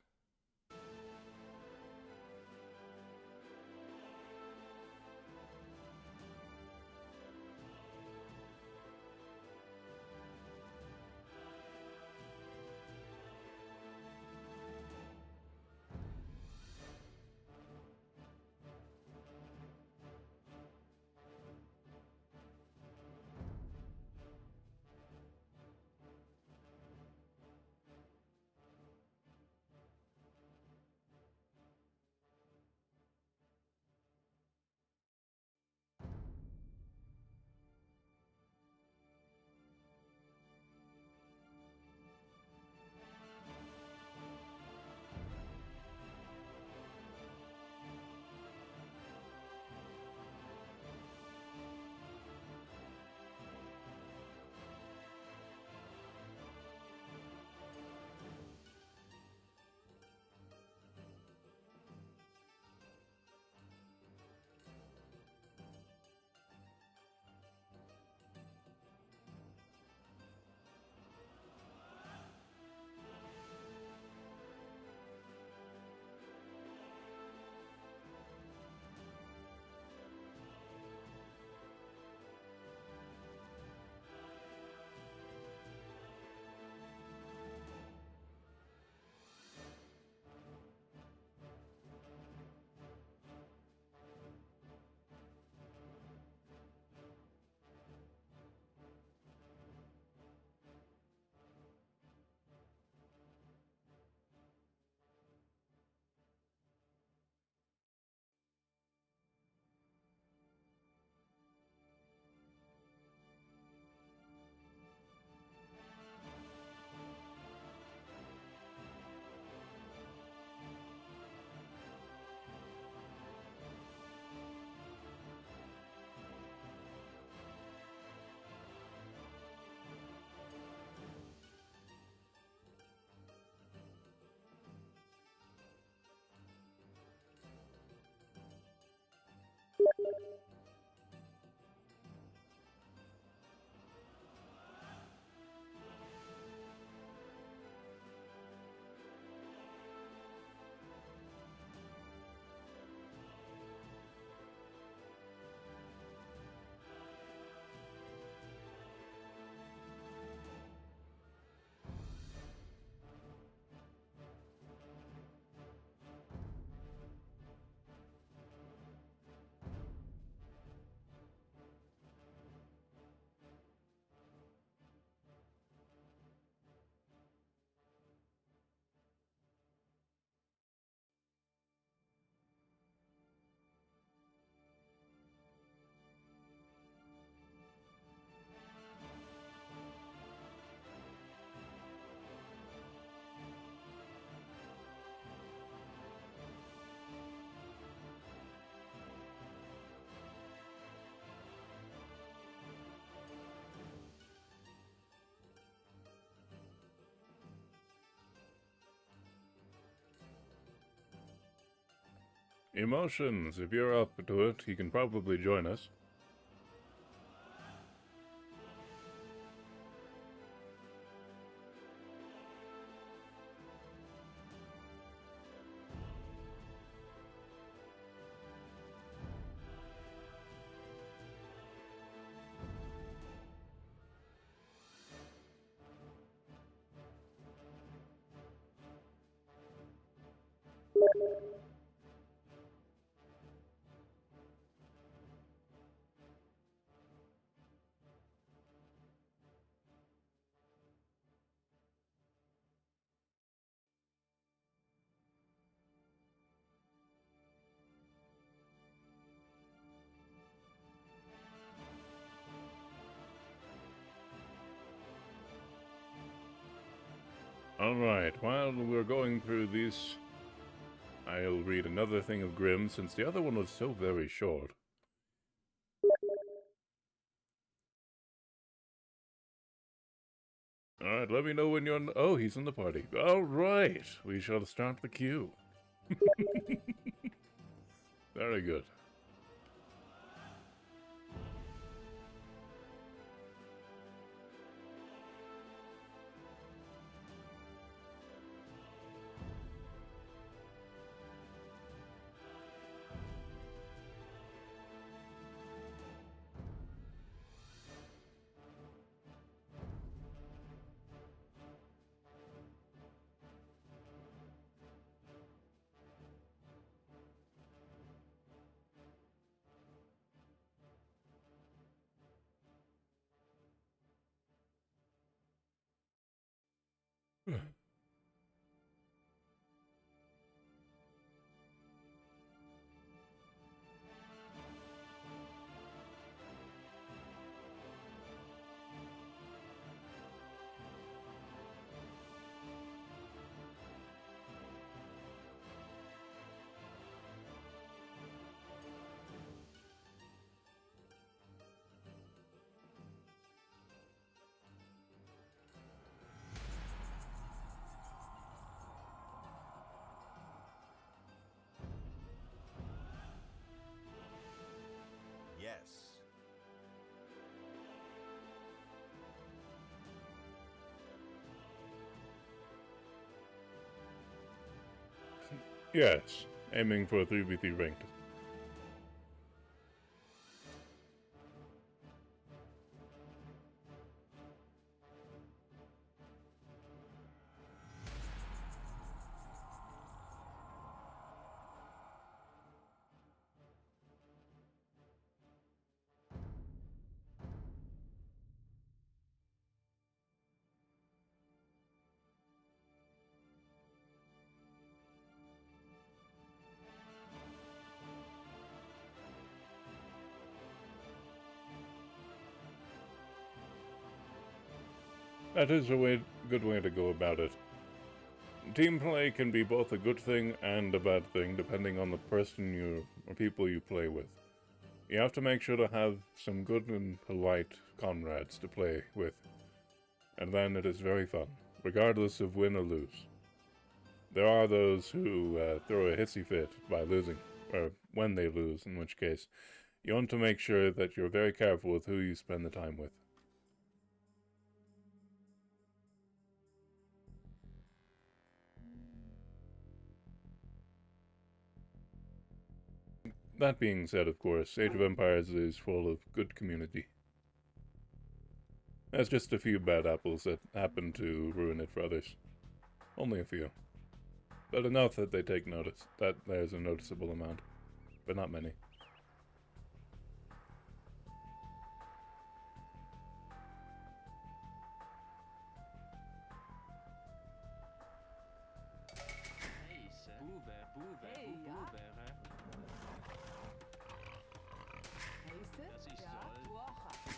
Emotions, if you're up to it, you can probably join us. Alright, while we're going through these, I'll read another thing of Grimm, since the other one was so very short. Alright, let me know when you're oh, he's in the party. Alright, we shall start the queue. Very good. Yes. Yes, aiming for a 3v3 ranked. That is a good way to go about it. Team play can be both a good thing and a bad thing, depending on the person or people you play with. You have to make sure to have some good and polite comrades to play with, and then it is very fun, regardless of win or lose. There are those who throw a hissy fit by losing, or when they lose, in which case You want to make sure that you're very careful with who you spend the time with. That being said, of course, Age of Empires is full of good community. There's just a few bad apples that happen to ruin it for others. Only a few. But enough that they take notice, that there's a noticeable amount. But not many. Hey, ja. Heiße? Ja, Woche.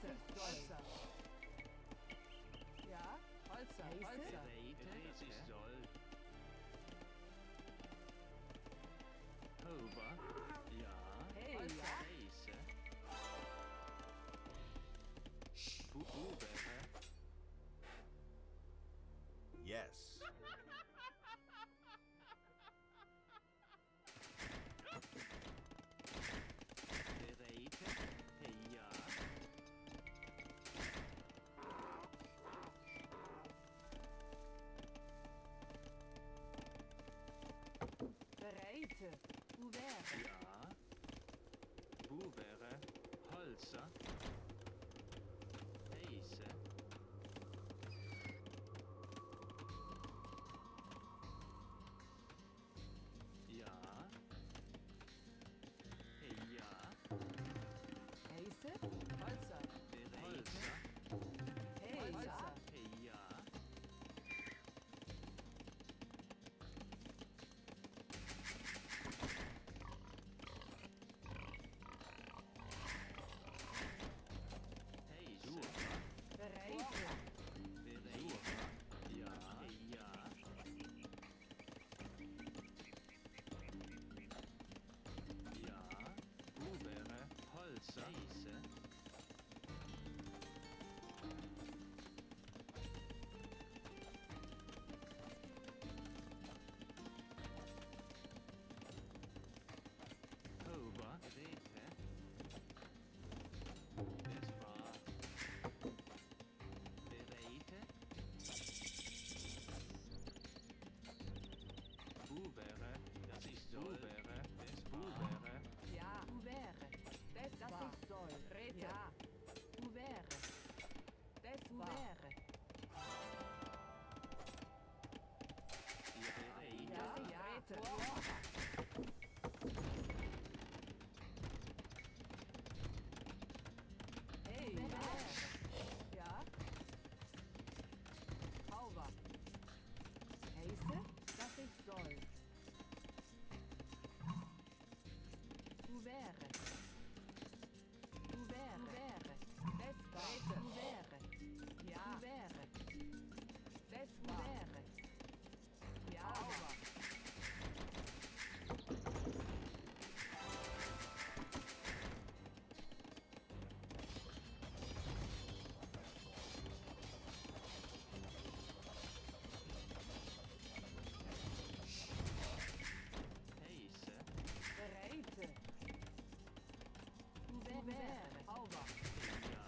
Bereite. Holzer. Ja, Holzer. Holzer. Das ist soll. Over. Ja. Hey, Holzer. ja. Reise. Bubere. Yes. Bereite. Hey, ja. Bereite. Ouvert. Ja. Bubere. Holzer. Reise. Ja. Hey, ja. Heise. Holzer. Bereite. Hey, Holzer. Hey, ja. Hey, super. Bereite. Bereite. Ja. Hey, ja. Ja. Bubere. Holzer. Reise. Over. Rete. Es war. Bereite. Bubere. Das ist soll. Bubere. Es Bubere. Ja, ouvert. Das ich soll. Rete. Ja. Ouvert. Das ouvert. Ihr Bereite. Ja, ja. Rete. Hey, ouvert. Ja. Hauber. Heise, das ich soll. Ouvert. Ouvert. Ouvert. Das Rete. Ouvert. Ja. Ouvert. Das ouvert. Ja. Hauber. Heise. Bereite. Ouvert. Hauber. Ja.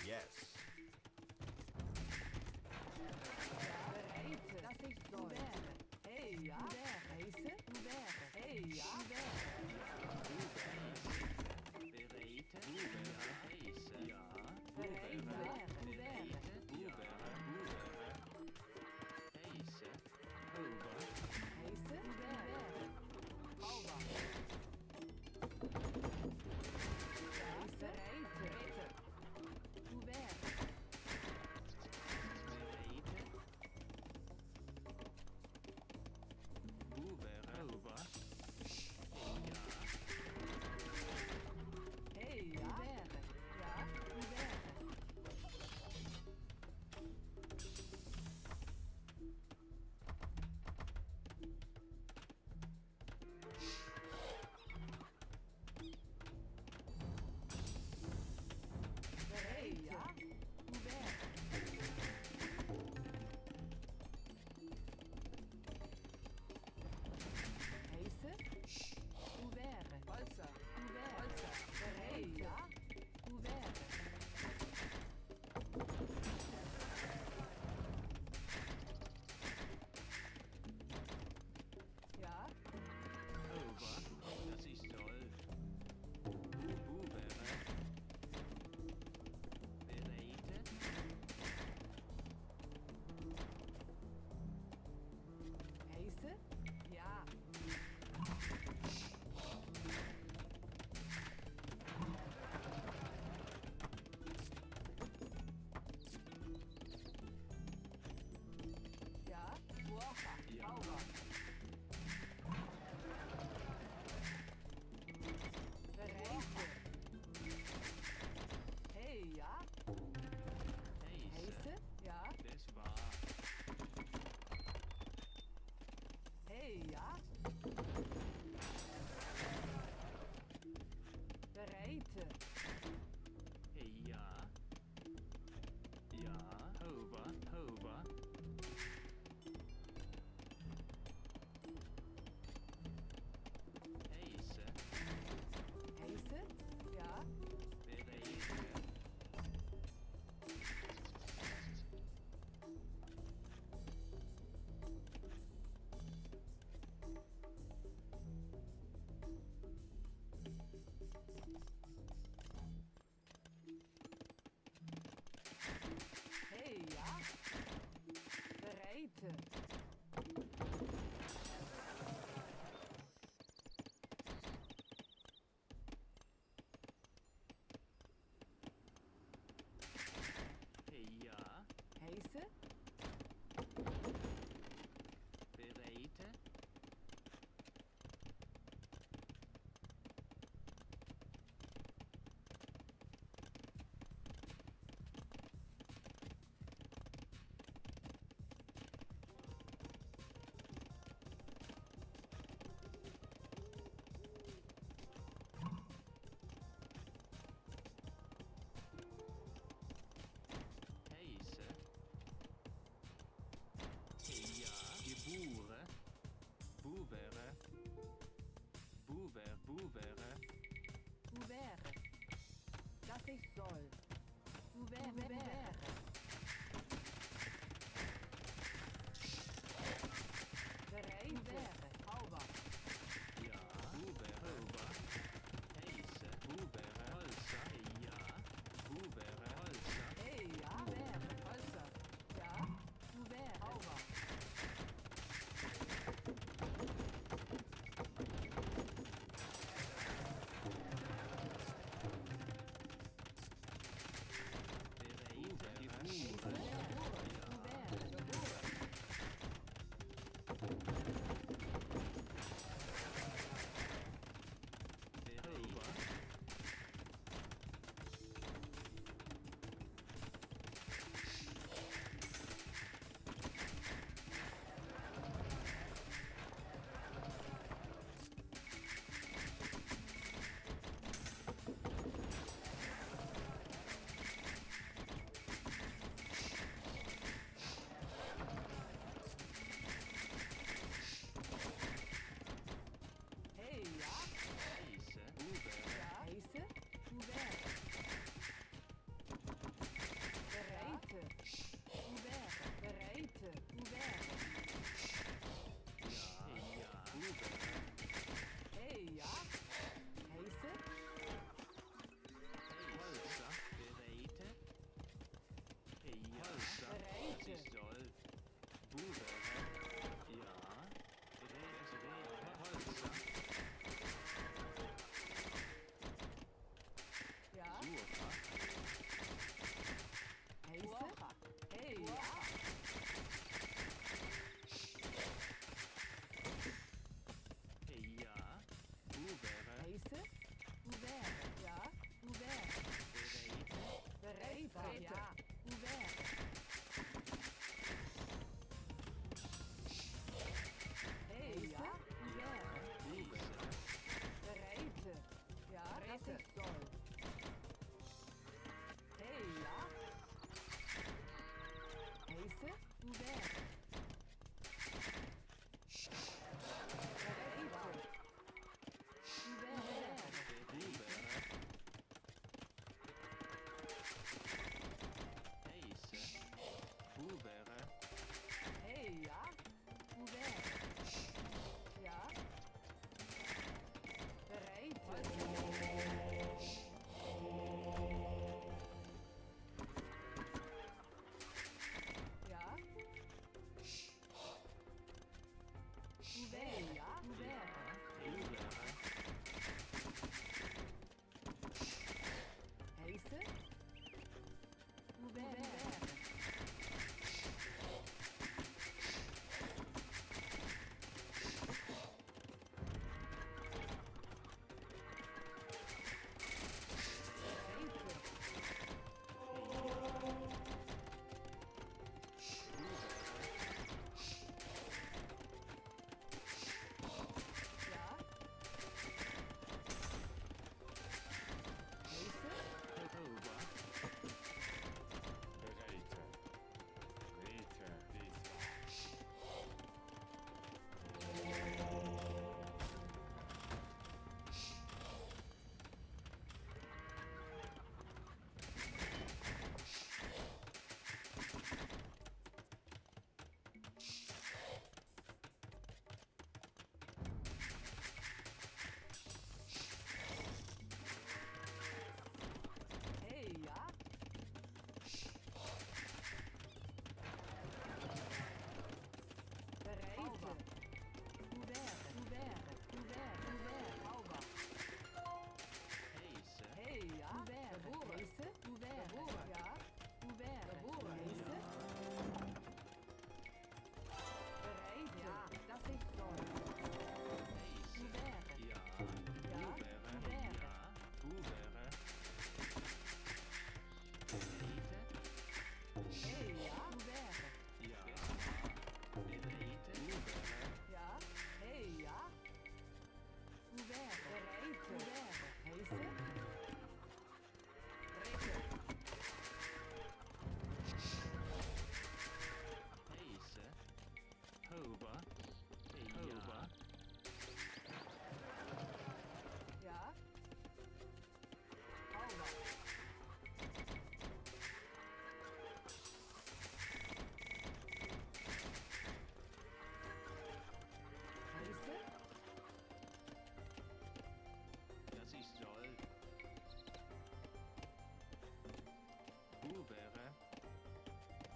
Yes. Bereite. Das ich soll. Ouvert. Hey, ja. Ouvert. Heise. Ouvert. Hey, ja. Bereite. Bubere. Heise. Ja. Bereite. Bubere. Bereite. Bubere. Bubere. Heise. Over. Heise. Ouvert. Hauber. Heise. Bereite. Ouvert. Bereite. Bubere. Over. Ja. Hey, ja. Ouvert. Ja. Ouvert. Hey, ja. Bereid. Hey, ja. Ja, over, over. Heise, Heise? Ja. bereden. Hey, ja. Bereid. Hey, ja, Heise? bereden. Heise. Hey, ja, geboren. Boevere. Boevere. Ouvert. Dat is sol. Ouvert. Bereid. Houba. Ja, boevere. Over. Heise, boevere. Halsa, hey, ja. Boevere, halsa. Hey, ja. Halsa. Ja. Ouvert. Houba. Bereden.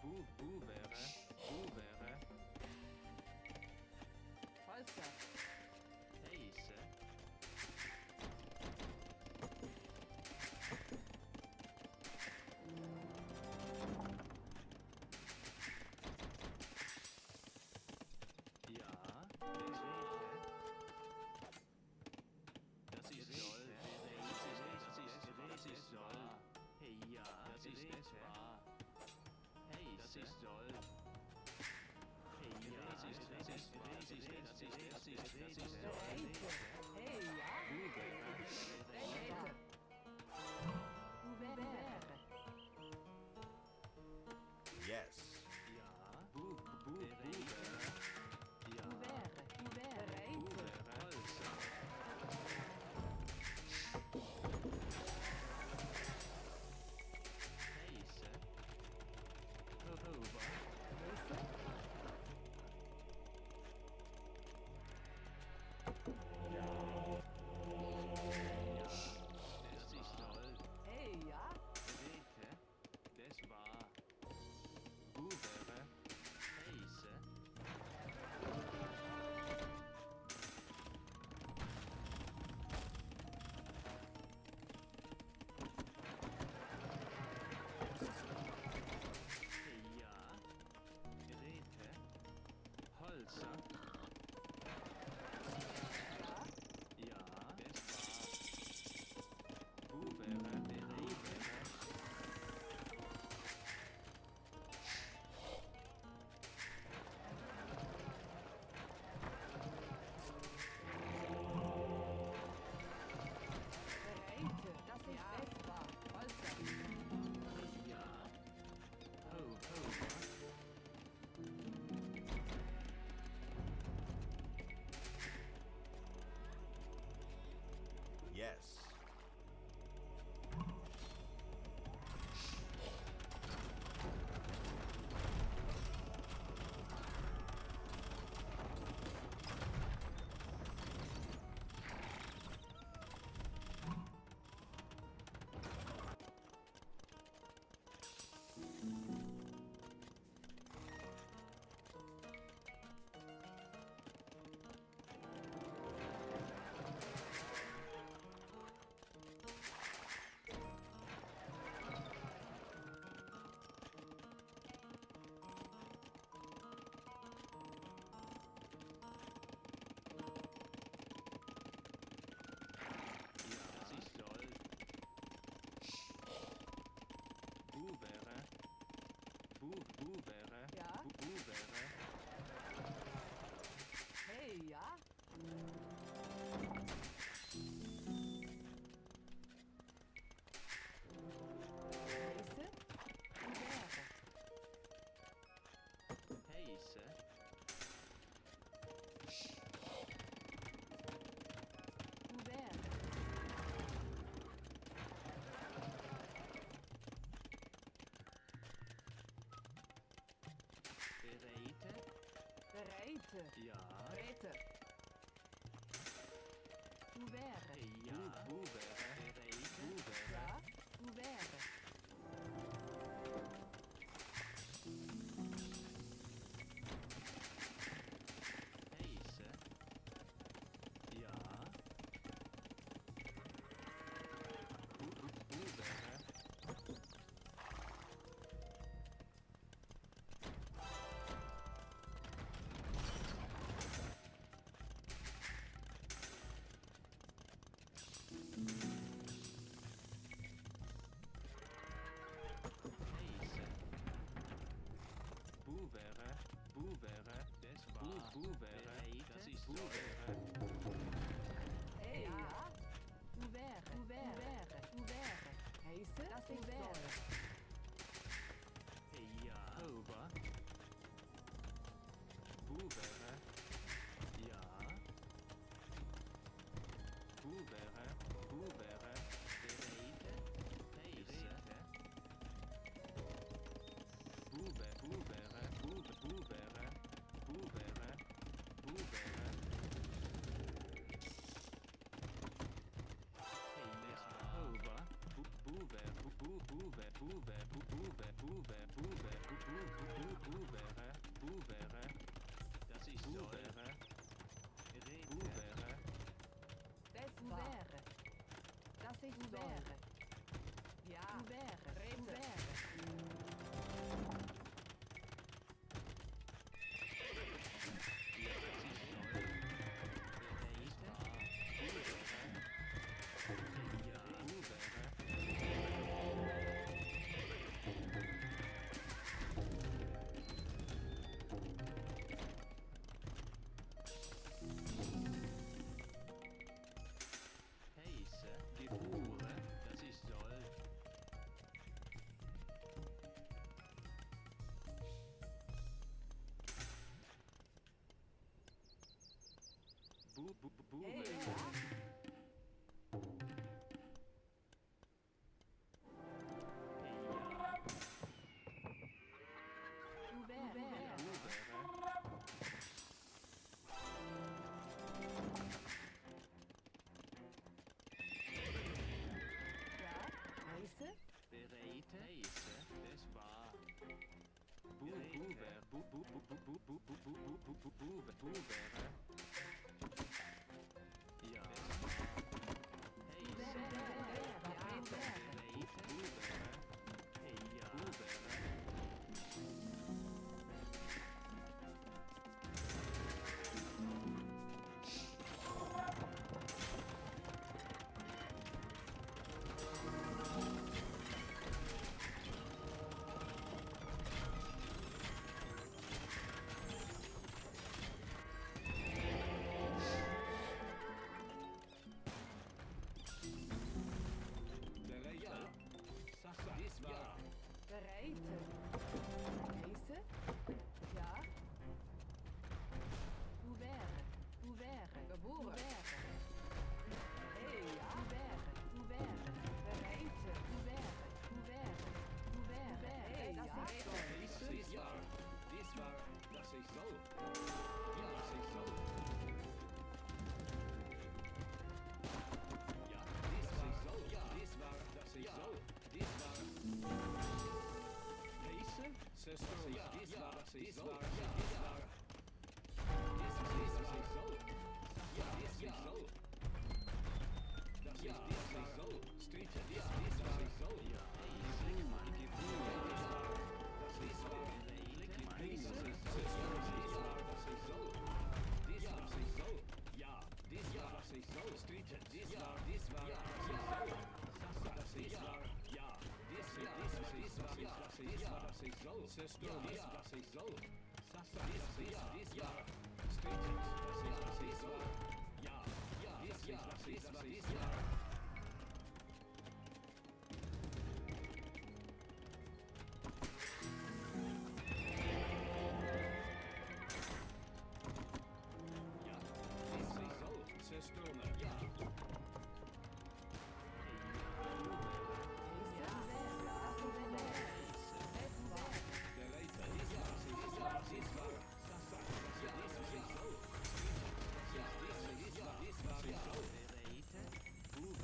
Buvere. Falster. Heise. Ja, das ist soll. Das ist soll. Hey, ja, das ist wahr. Hey, das ist soll. Hey, ja, das ist wahr. Das ist soll. Hey, ja. Buvere. Rete. Uvere. Yes. Ja, buvere. Ja, Uvere. Uvere. Rete. buvere. Holzer. Heise. Hohover. Nächste. Ja, das ist soll. Hey, ja. Rete, das war. Buvere, Heise. Ja, Rete, Holzer. Ja, das war. Buvere, Rete. Rete. Das ist essbar. Falster. Ja. Hover. Yes. Ja, das ist soll. Buvere. Buvere. Ja. Buvere. Hey, ja. Nächste. Uvere. Heise. Uvere. Rete. Rete. Ja. Rete. Uvere. Ja. Buvere. Rete. Buvere. Ja. Uvere. Heise. Ja. Buvere. Heise. Buvere. Buvere. Das war. Buvere. Das ist Buvere. Hey, ja. Uvere. Uvere. Uvere. Heiße. Das ist Uvere. Ja. Hover. Buvere. Ja. Buvere. Buvere. Rete. Heise. Buvere. Buvere. Buvere. Buvere. Buvere. Hover. Buvere. Buvere. Buvere. Buvere. Buvere. Buvere. Das ist Ouvert. Ouvert. Das wäre. Das ist wäre. Ja. Wäre. Wäre. Heise, geboren, das ist soll. Hey, Bube. ja. Bereite Heise, das war. Bube. Ja. Bereite. Heiße? Ja. Ouvert. Geboren. Hey, ja. Ouvert. Bereite. Ouvert. Hey, das ist so. Das ist ja. Das war, das ist so. Ja, das ist so. Ja, das ist so. Ja, das war, das ist so. Das war. Heise, Sister, ja, das war, das ist so. Ja, das war. Das ist so. Ja, das ist so. Das ist so. Street, ja, das war so. Ja, Heise, mein Gefühl, das war. Das ist so. Heise, Sister, das war, das ist so. Das ist so. Ja, das war, das ist so. Street, das war, das ist so. Das ist wahr. Ja, das ist so. Sister, das ist so. Sasa, das ist wahr. Street, das ist so. Ja, das ist wahr. Ja, das ist so. Sister, ja. Bube.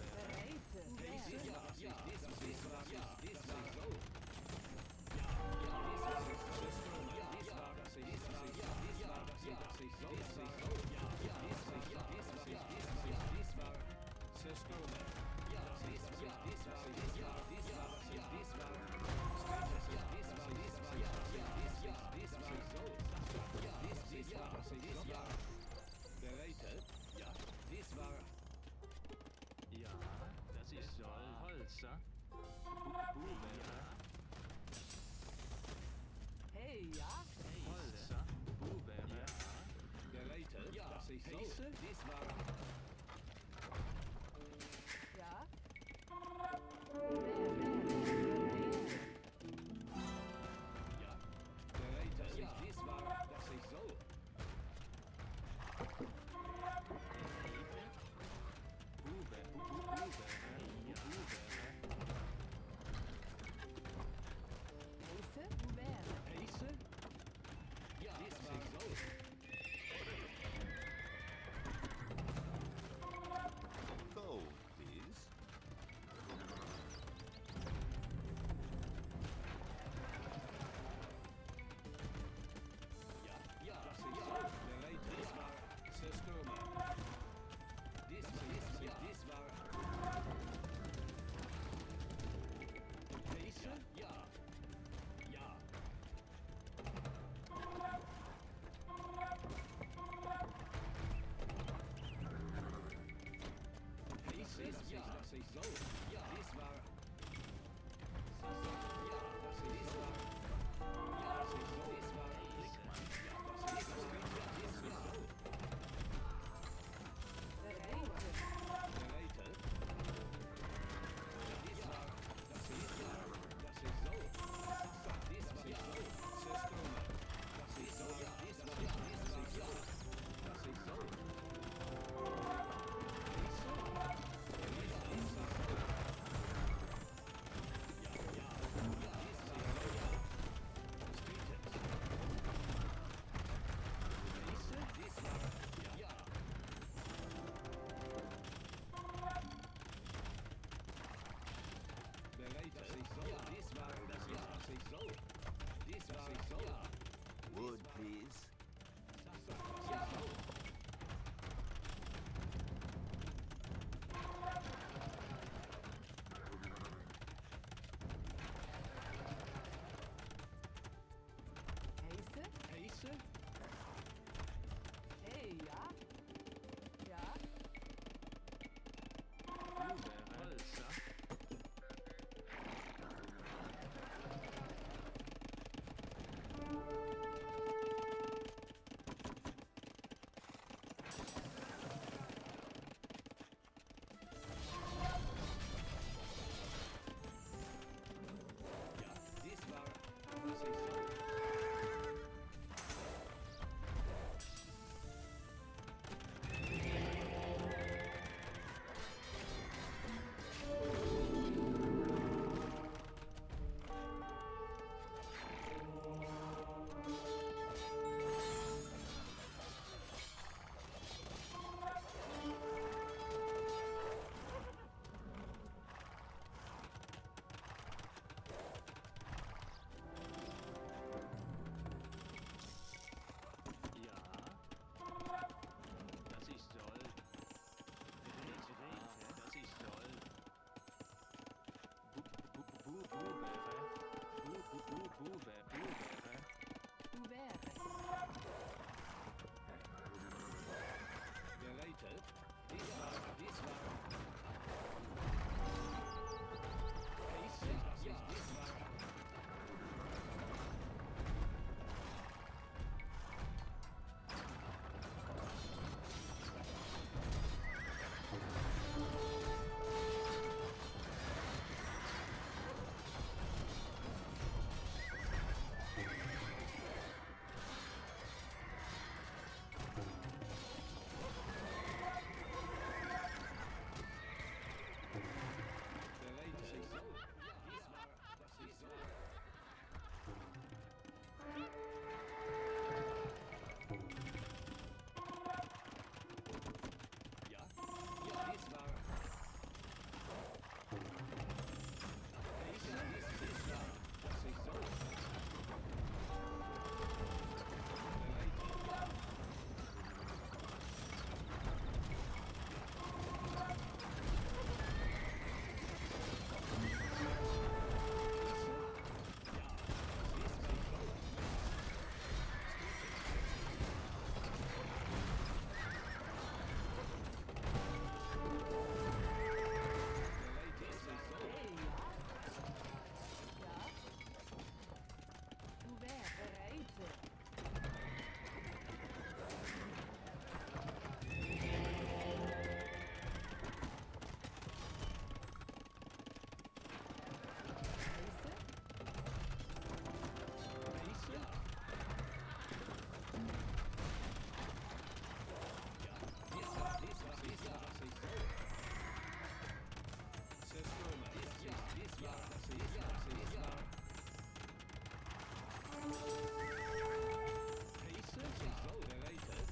Heiße sich so bereitet.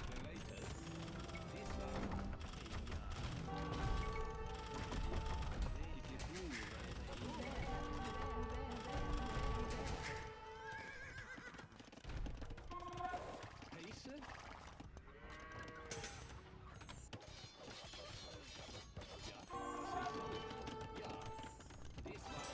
Bereitet. Dies war. Die Figur. Heiße. Ja, was ich soll. Ja, dies war.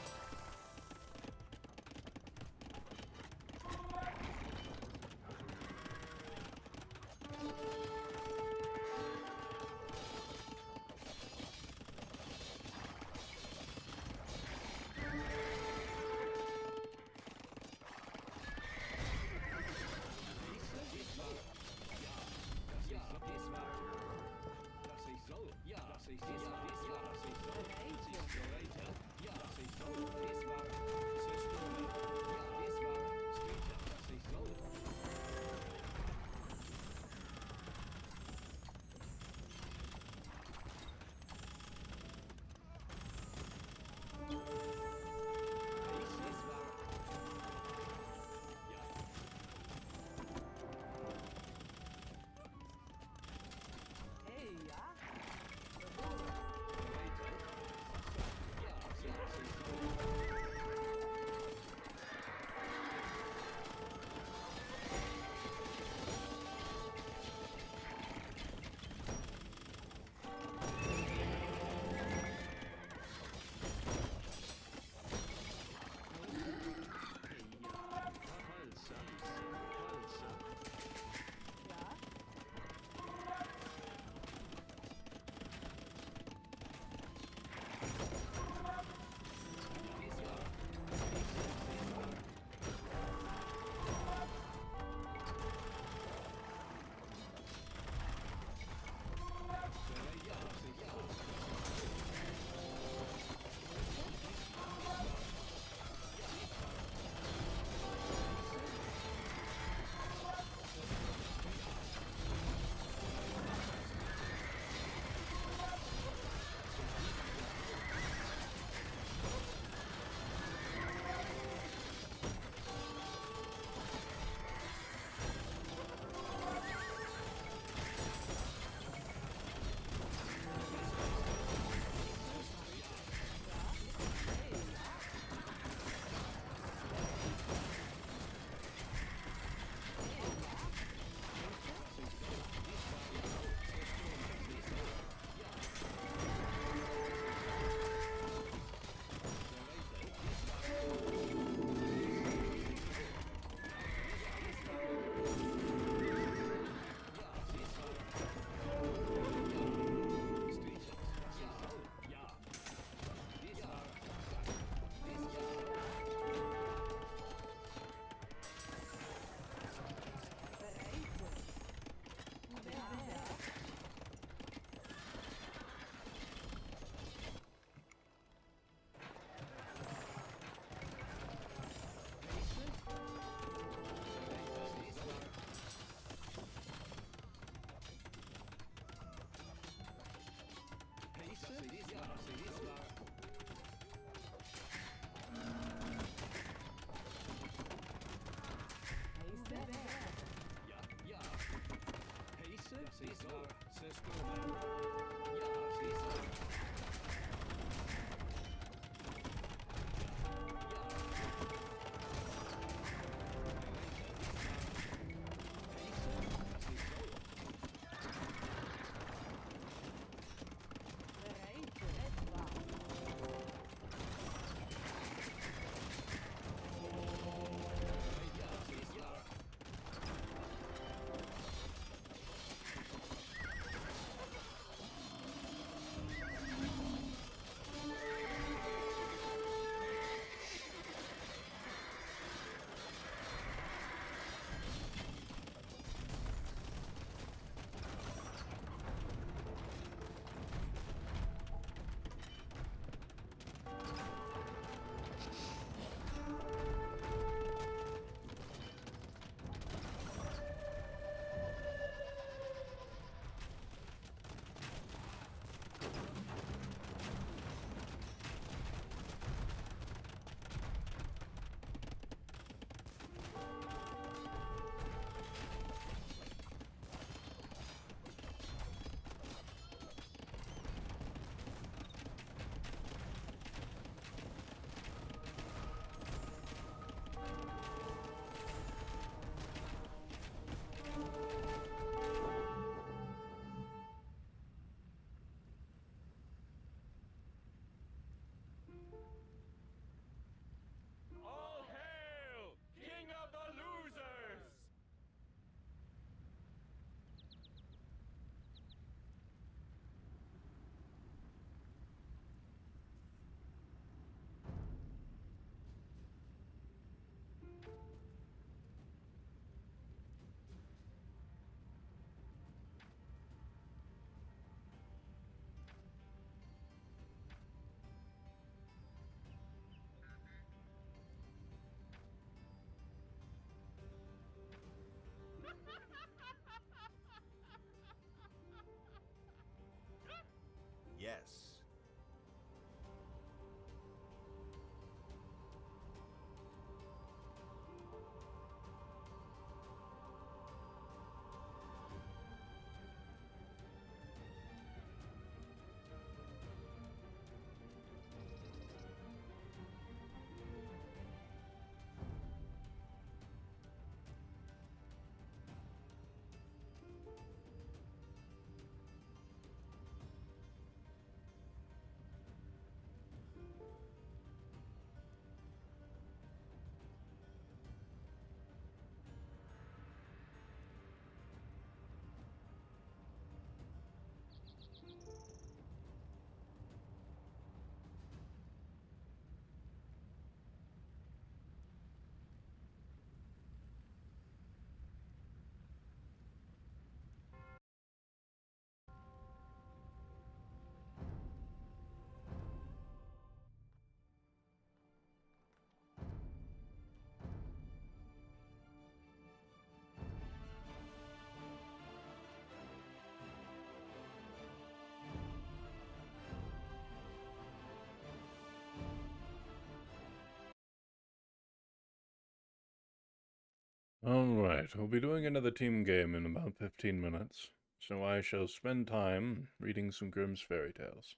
Alright, we'll be doing another team game in about 15 minutes, so I shall spend time reading some Grimm's fairy tales.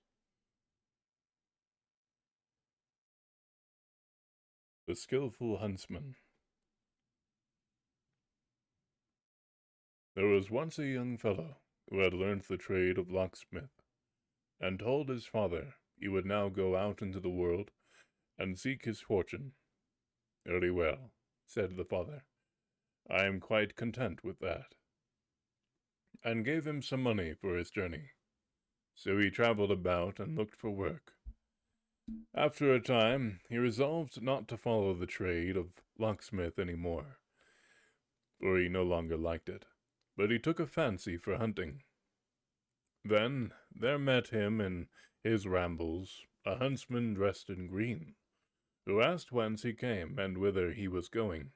The Skillful Huntsman. There was once a young fellow who had learnt the trade of locksmith, and told his father he would now go out into the world and seek his fortune. Very well, said the father, I am quite content with that, and gave him some money for his journey. So he travelled about and looked for work. After a time, he resolved not to follow the trade of locksmith any more, for he no longer liked it, but he took a fancy for hunting. Then there met him in his rambles a huntsman dressed in green, who asked whence he came and whither he was going.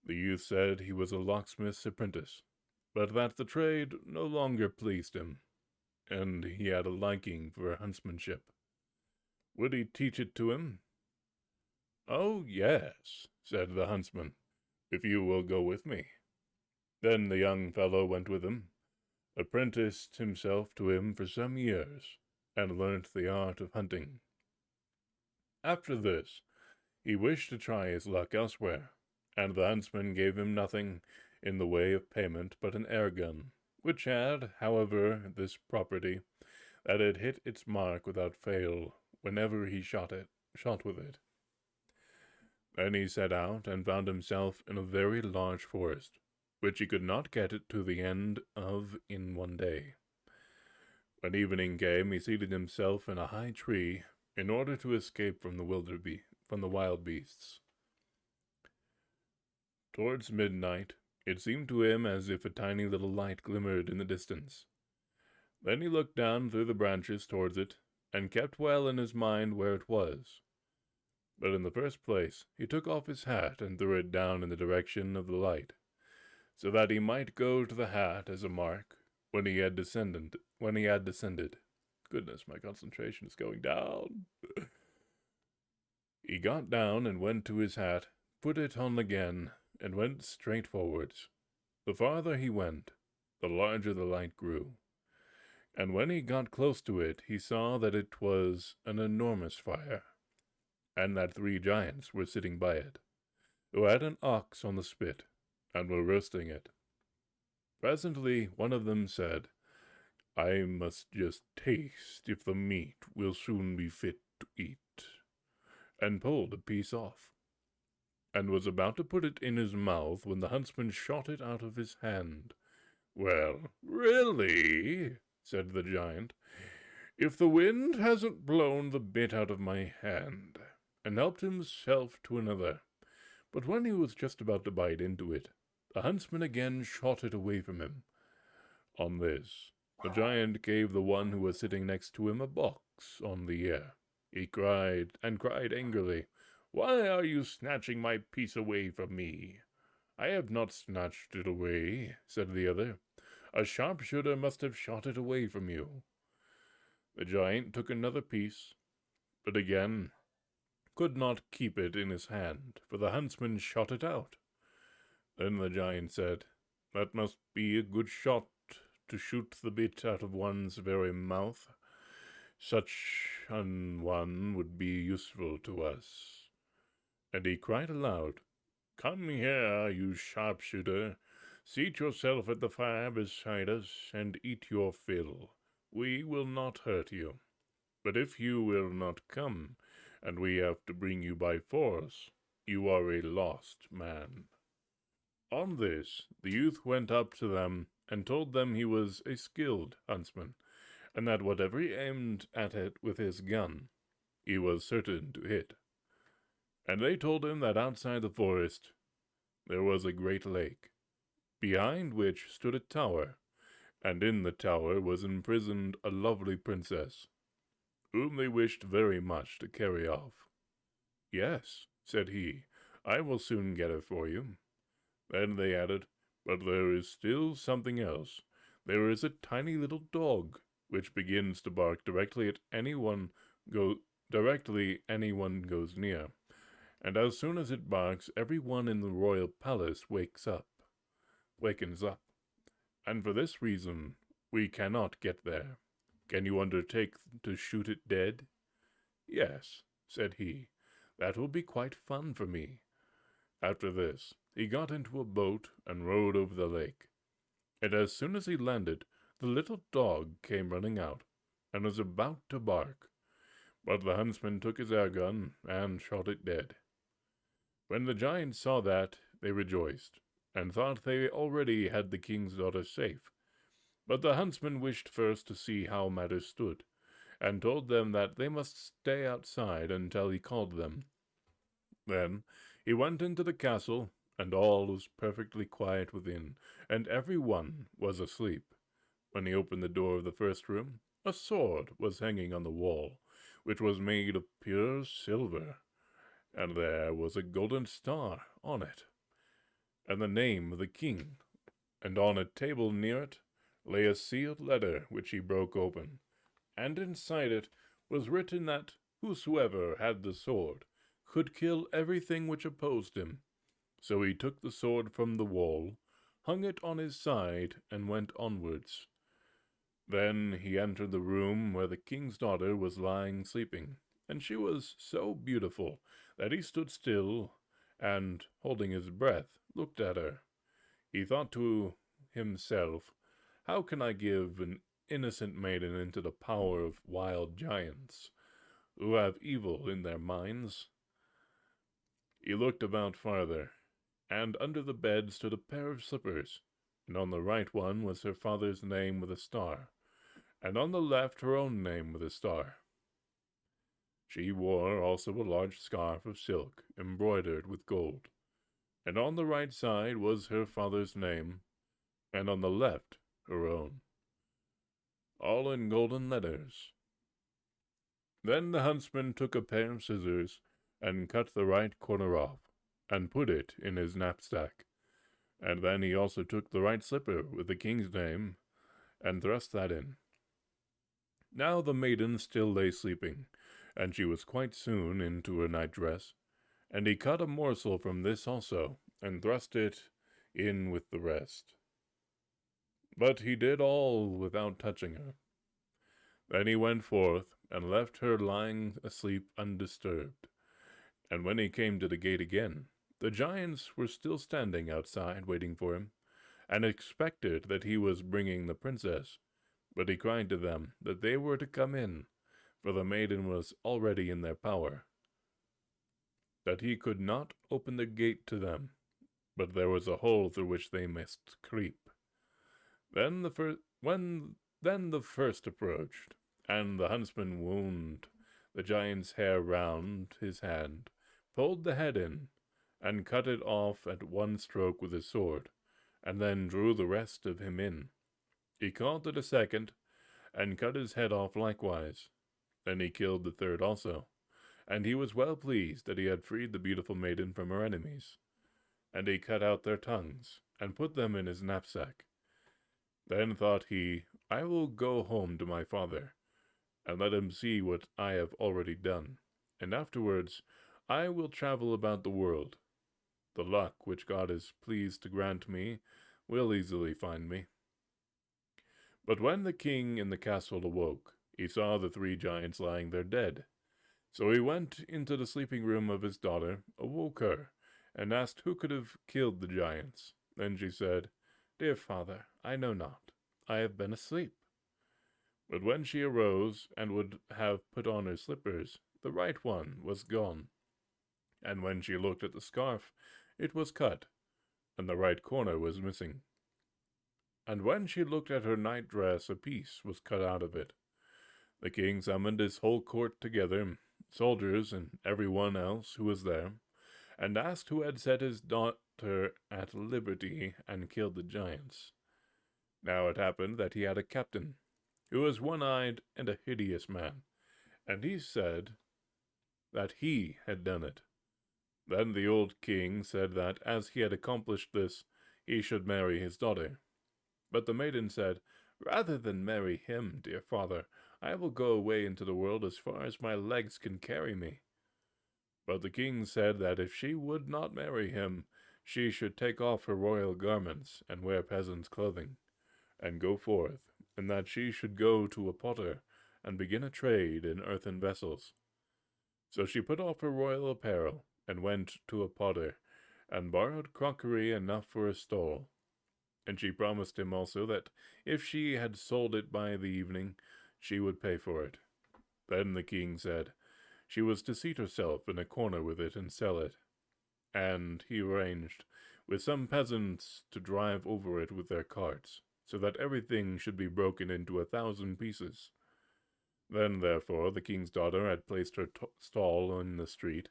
The youth said he was a locksmith's apprentice, but that the trade no longer pleased him, and he had a liking for huntsmanship. Would he teach it to him? Oh, yes, said the huntsman, if you will go with me. Then the young fellow went with him, apprenticed himself to him for some years, and learnt the art of hunting. After this, he wished to try his luck elsewhere, and the huntsman gave him nothing in the way of payment but an air gun, which had, however, this property, that it hit its mark without fail whenever he shot with it. Then he set out and found himself in a very large forest, which he could not get it to the end of in one day. When evening came, he seated himself in a high tree in order to escape from the wild beasts. Towards midnight, it seemed to him as if a tiny little light glimmered in the distance. Then he looked down through the branches towards it, and kept well in his mind where it was. But in the first place, he took off his hat and threw it down in the direction of the light, so that he might go to the hat as a mark when he had descended. Goodness, my concentration is going down. He got down and went to his hat, put it on again, and went straight forwards. The farther he went, the larger the light grew, and when he got close to it, he saw that it was an enormous fire, and that 3 giants were sitting by it, who had an ox on the spit, and were roasting it. Presently one of them said, I must just taste if the meat will soon be fit to eat, and pulled a piece off, and was about to put it in his mouth when the huntsman shot it out of his hand. Well, really, said the giant, if the wind hasn't blown the bit out of my hand, and helped himself to another. But when he was just about to bite into it, the huntsman again shot it away from him. On this, the giant gave the one who was sitting next to him a box on the ear. He cried angrily, Why are you snatching my piece away from me? I have not snatched it away, said the other. A sharpshooter must have shot it away from you. The giant took another piece, but again could not keep it in his hand, for the huntsman shot it out. Then the giant said, That must be a good shot to shoot the bit out of one's very mouth. Such an one would be useful to us. And he cried aloud, Come here, you sharpshooter. Seat yourself at the fire beside us, and eat your fill. We will not hurt you. But if you will not come, and we have to bring you by force, you are a lost man. On this, the youth went up to them and told them he was a skilled huntsman, and that whatever he aimed at it with his gun, he was certain to hit. And they told him that outside the forest there was a great lake, behind which stood a tower, and in the tower was imprisoned a lovely princess, whom they wished very much to carry off. Yes, said he, I will soon get her for you. Then they added, But there is still something else. There is a tiny little dog, which begins to bark directly anyone goes near, and as soon as it barks, everyone in the royal palace wakens up, and for this reason we cannot get there. Can you undertake to shoot it dead?" "Yes," said he, "that will be quite fun for me." After this, he got into a boat and rowed over the lake, and as soon as he landed, the little dog came running out, and was about to bark, but the huntsman took his air gun and shot it dead. When the giants saw that, they rejoiced, and thought they already had the king's daughter safe. But the huntsman wished first to see how matters stood, and told them that they must stay outside until he called them. Then he went into the castle, and all was perfectly quiet within, and every one was asleep. When he opened the door of the first room, a sword was hanging on the wall, which was made of pure silver, and there was a golden star on it, and the name of the king, and on a table near it lay a sealed letter which he broke open, and inside it was written that whosoever had the sword could kill everything which opposed him. So he took the sword from the wall, hung it on his side, and went onwards. Then he entered the room where the king's daughter was lying sleeping, and she was so beautiful that he stood still, and, holding his breath, looked at her. He thought to himself, "How can I give an innocent maiden into the power of wild giants, who have evil in their minds?" He looked about farther, and under the bed stood a pair of slippers, and on the right one was her father's name with a star, and on the left her own name with a star. She wore also a large scarf of silk embroidered with gold, and on the right side was her father's name, and on the left her own, all in golden letters. Then the huntsman took a pair of scissors and cut the right corner off, and put it in his knapsack, and then he also took the right slipper with the king's name, and thrust that in. Now the maiden still lay sleeping, and she was quite soon into her night dress, and he cut a morsel from this also, and thrust it in with the rest. But he did all without touching her. Then he went forth, and left her lying asleep undisturbed. And when he came to the gate again, the giants were still standing outside waiting for him, and expected that he was bringing the princess. But he cried to them that they were to come in, for the maiden was already in their power. That he could not open the gate to them, but there was a hole through which they must creep. Then the first approached, and the huntsman wound the giant's hair round his hand, pulled the head in, and cut it off at one stroke with his sword, and then drew the rest of him in. He called it a second, and cut his head off likewise. Then he killed the third also, and he was well pleased that he had freed the beautiful maiden from her enemies. And he cut out their tongues, and put them in his knapsack. Then thought he, "I will go home to my father, and let him see what I have already done, and afterwards I will travel about the world. The luck which God is pleased to grant me will easily find me." But when the king in the castle awoke, he saw the three giants lying there dead. So he went into the sleeping room of his daughter, awoke her, and asked who could have killed the giants. Then she said, "Dear father, I know not. I have been asleep." But when she arose and would have put on her slippers, the right one was gone. And when she looked at the scarf, it was cut, and the right corner was missing. And when she looked at her night dress, a piece was cut out of it. The king summoned his whole court together, soldiers and every one else who was there, and asked who had set his daughter at liberty and killed the giants. Now it happened that he had a captain, who was one-eyed and a hideous man, and he said that he had done it. Then the old king said that, as he had accomplished this, he should marry his daughter. But the maiden said, "Rather than marry him, dear father, I will go away into the world as far as my legs can carry me." But the king said that if she would not marry him, she should take off her royal garments and wear peasant's clothing, and go forth, and that she should go to a potter and begin a trade in earthen vessels. So she put off her royal apparel and went to a potter, and borrowed crockery enough for a stole. And she promised him also that if she had sold it by the evening, she would pay for it. Then the king said she was to seat herself in a corner with it and sell it. And he arranged with some peasants to drive over it with their carts, so that everything should be broken into 1,000 pieces. Then, therefore, the king's daughter had placed her stall in the street.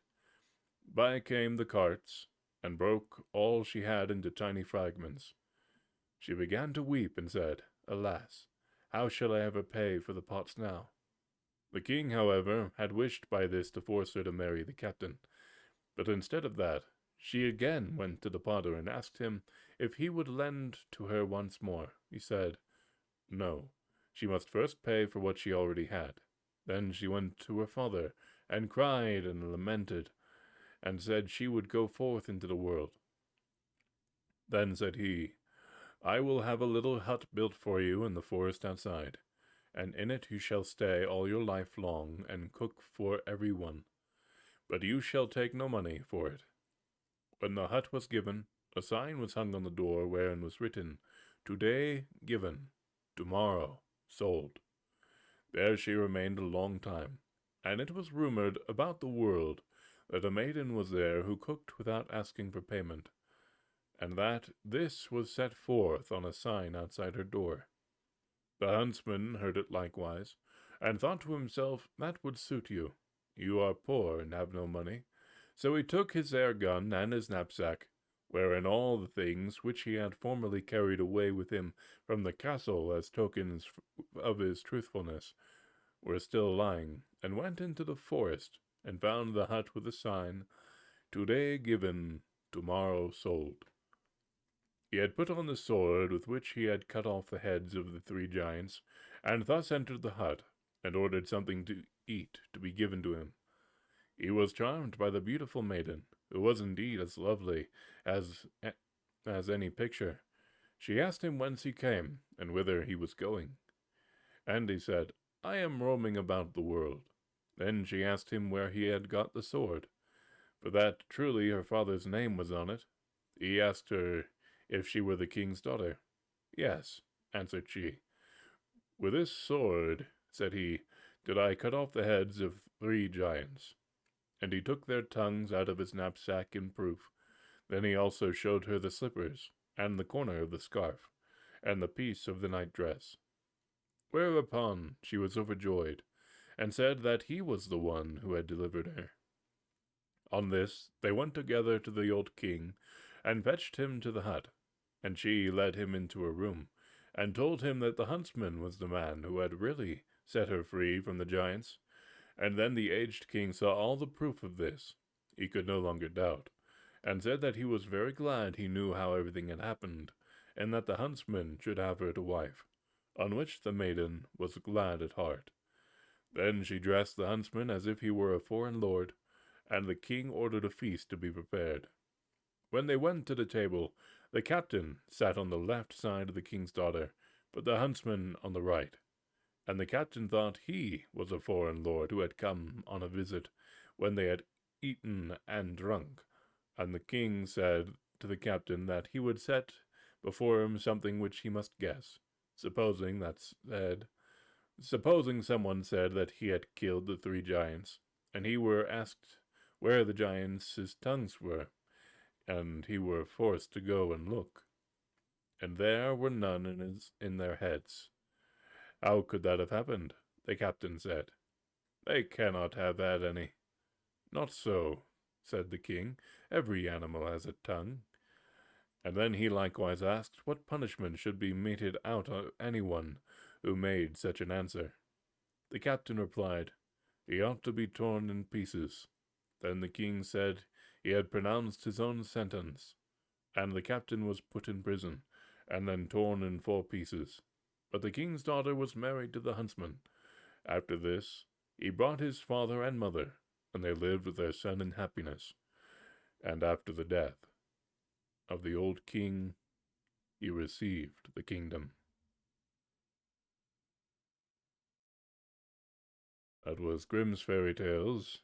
By came the carts, and broke all she had into tiny fragments. She began to weep, and said, Alas, how shall I ever pay for the pots now? The king, however, had wished by this to force her to marry the captain. But instead of that, she again went to the potter and asked him if he would lend to her once more. He said, No, she must first pay for what she already had. Then she went to her father, and cried and lamented, and said she would go forth into the world. Then said he, I will have a little hut built for you in the forest outside, and in it you shall stay all your life long, and cook for every one. But you shall take no money for it. When the hut was given, a sign was hung on the door wherein was written, Today given, tomorrow sold. There she remained a long time, and it was rumored about the world that a maiden was there who cooked without asking for payment, and that this was set forth on a sign outside her door. The huntsman heard it likewise, and thought to himself, That would suit you. You are poor and have no money. So he took his air gun and his knapsack, wherein all the things which he had formerly carried away with him from the castle as tokens of his truthfulness were still lying, and went into the forest, and found the hut with a sign, Today given, tomorrow sold. He had put on the sword with which he had cut off the heads of the 3 giants, and thus entered the hut, and ordered something to eat to be given to him. He was charmed by the beautiful maiden, who was indeed as lovely as any picture. She asked him whence he came, and whither he was going. And he said, I am roaming about the world. Then she asked him where he had got the sword, for that truly her father's name was on it. He asked her if she were the king's daughter. Yes, answered she. With this sword, said he, did I cut off the heads of 3 giants. And he took their tongues out of his knapsack in proof. Then he also showed her the slippers, and the corner of the scarf, and the piece of the night dress. Whereupon she was overjoyed, and said that he was the one who had delivered her. On this they went together to the old king, and fetched him to the hut, and she led him into a room, and told him that the huntsman was the man who had really set her free from the giants. And then the aged king saw all the proof of this. He could no longer doubt, and said that he was very glad he knew how everything had happened, and that the huntsman should have her to wife, on which the maiden was glad at heart. Then she dressed the huntsman as if he were a foreign lord, and the king ordered a feast to be prepared. When they went to the table, the captain sat on the left side of the king's daughter, but the huntsman on the right. And the captain thought he was a foreign lord who had come on a visit when they had eaten and drunk. And the king said to the captain that he would set before him something which he must guess, supposing someone said that he had killed the 3 giants, and he were asked where the giants' tongues were, and he were forced to go and look, and there were none in their heads. How could that have happened? The captain said. They cannot have had any. Not so, said the king. Every animal has a tongue. And then he likewise asked what punishment should be meted out on anyone who made such an answer. The captain replied, He ought to be torn in pieces. Then the king said he had pronounced his own sentence, and the captain was put in prison, and then torn in 4 pieces. But the king's daughter was married to the huntsman. After this, he brought his father and mother, and they lived with their son in happiness. And after the death of the old king, he received the kingdom. That was Grimm's Fairy Tales,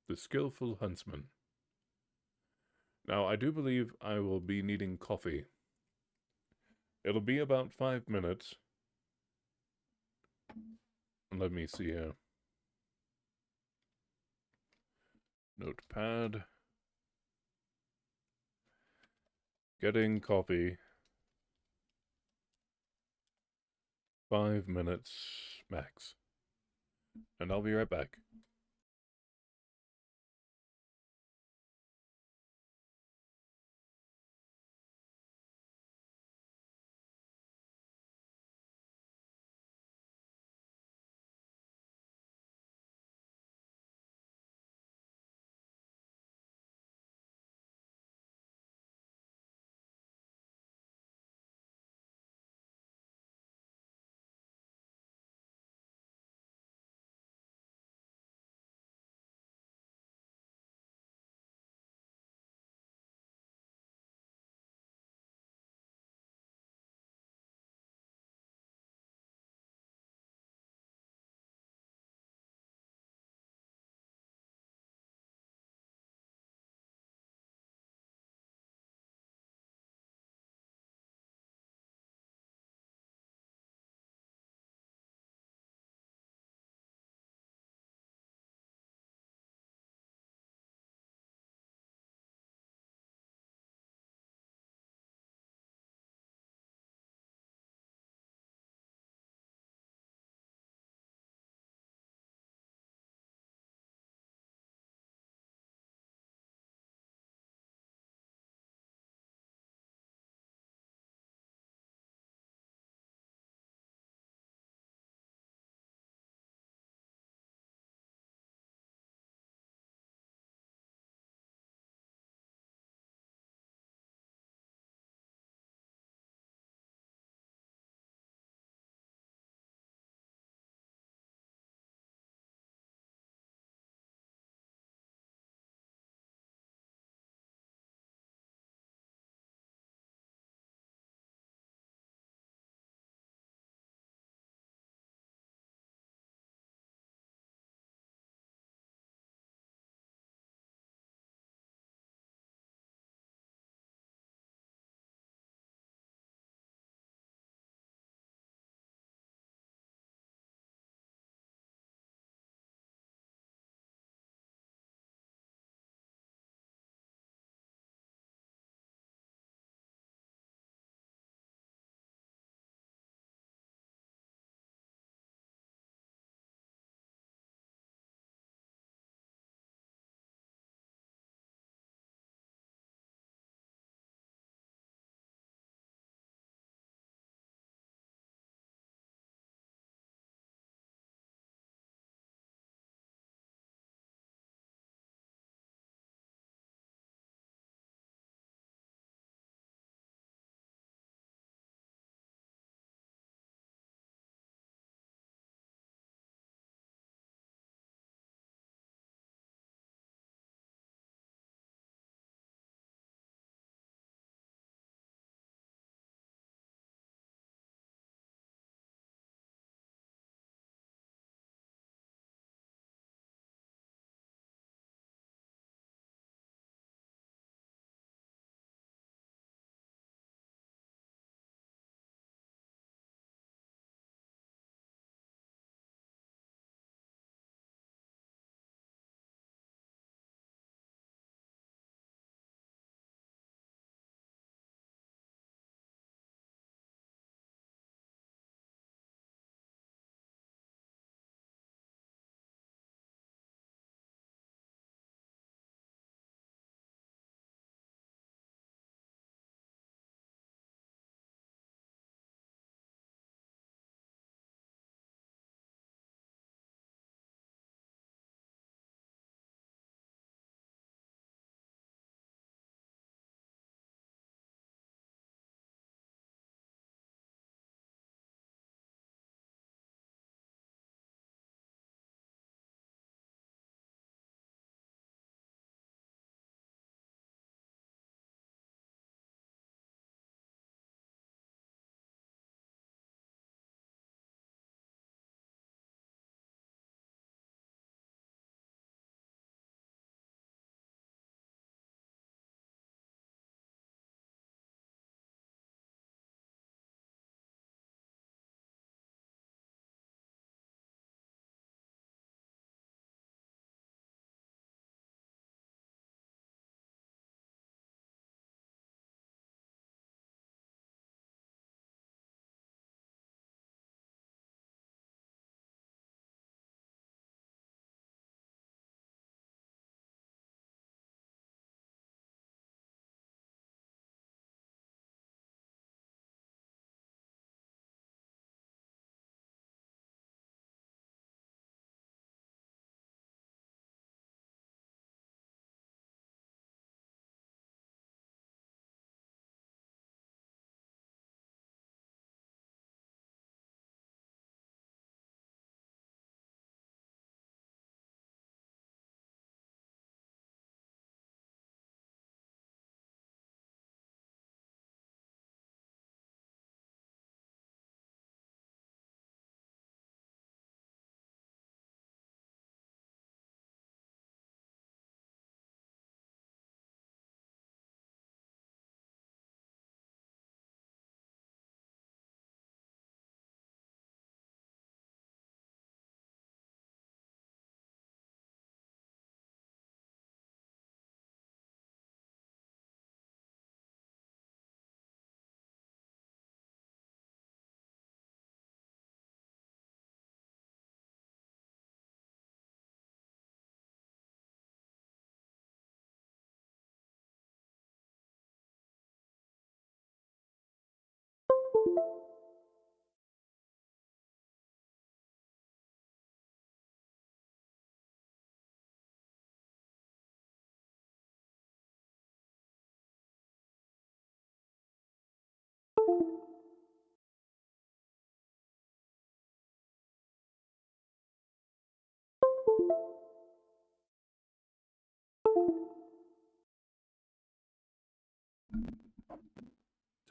The Skillful Huntsman. Now, I do believe I will be needing coffee. It'll be about 5 minutes. Let me see here. Notepad. Getting coffee. 5 minutes max. And I'll be right back.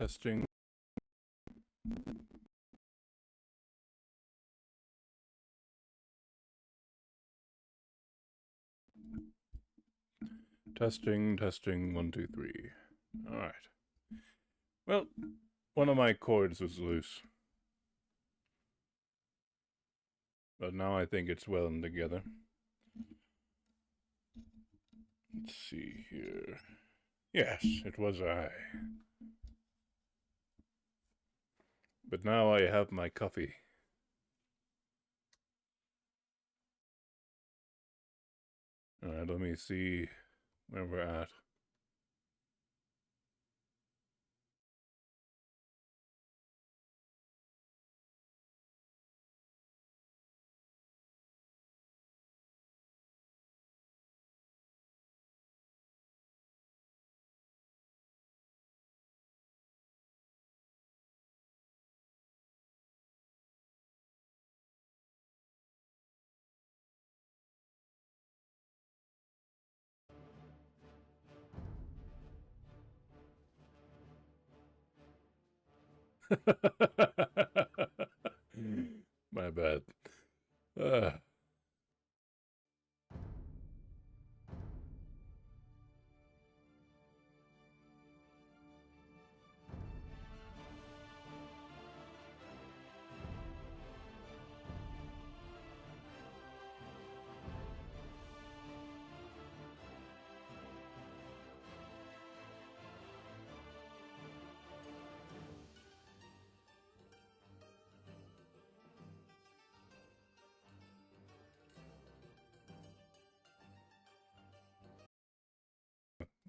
Testing. Testing, testing, 1, 2, 3. Alright. Well, one of my cords was loose. But now I think it's welding together. Let's see here. Yes, it was I. But now I have my coffee. Alright, let me see where we're at. My bad.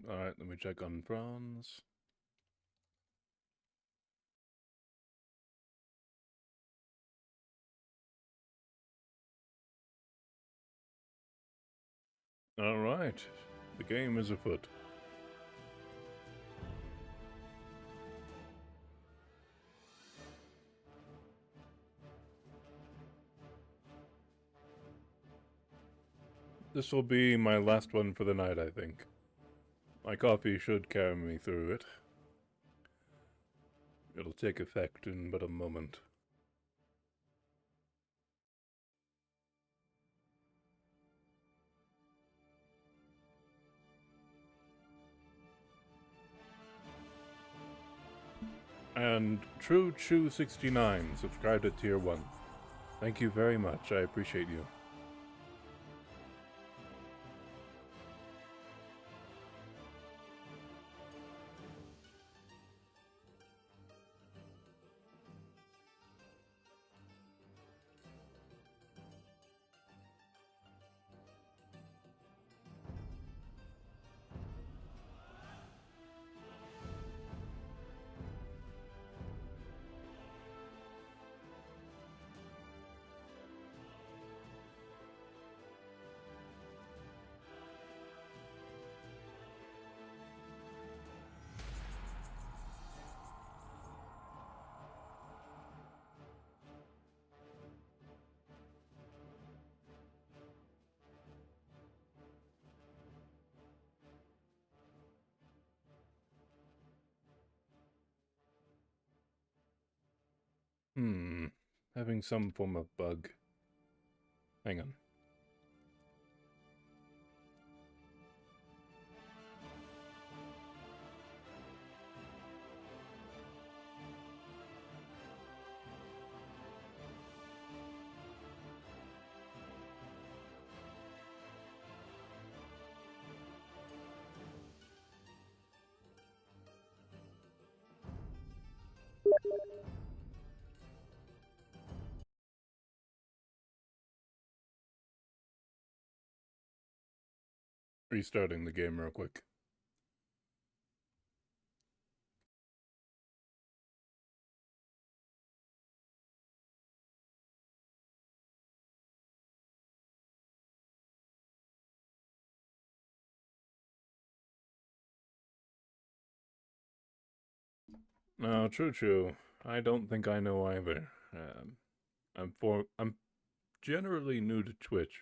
Alright, let me check on prawns. Alright, the game is afoot. This will be my last one for the night, I think. My coffee should carry me through it. It'll take effect in but a moment. And True Chew 69 subscribed at Tier 1. Thank you very much, I appreciate you. Having some form of bug. Hang on. Restarting the game real quick. No, true. I don't think I know either. I'm generally new to Twitch,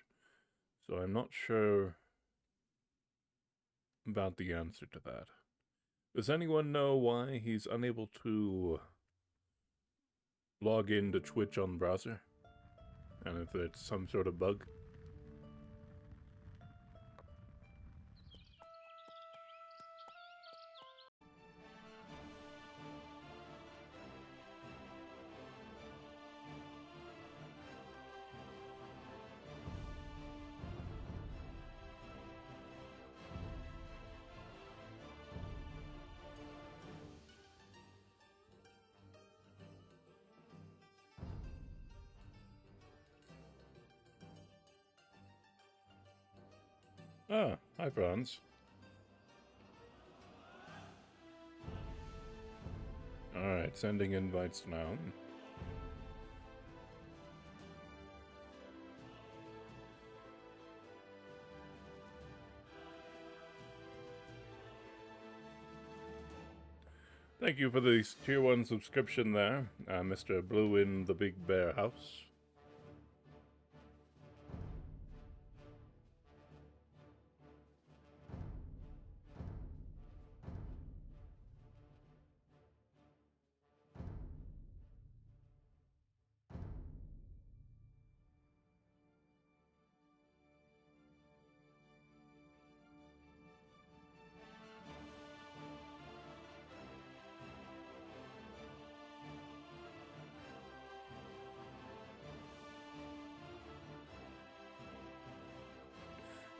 so I'm not sure about the answer to that. Does anyone know why he's unable to log into Twitch on browser? And if it's some sort of bug? Ah, hi Franz. Alright, sending invites now. Thank you for the tier 1 subscription there, Mr. Blue in the Big Bear House.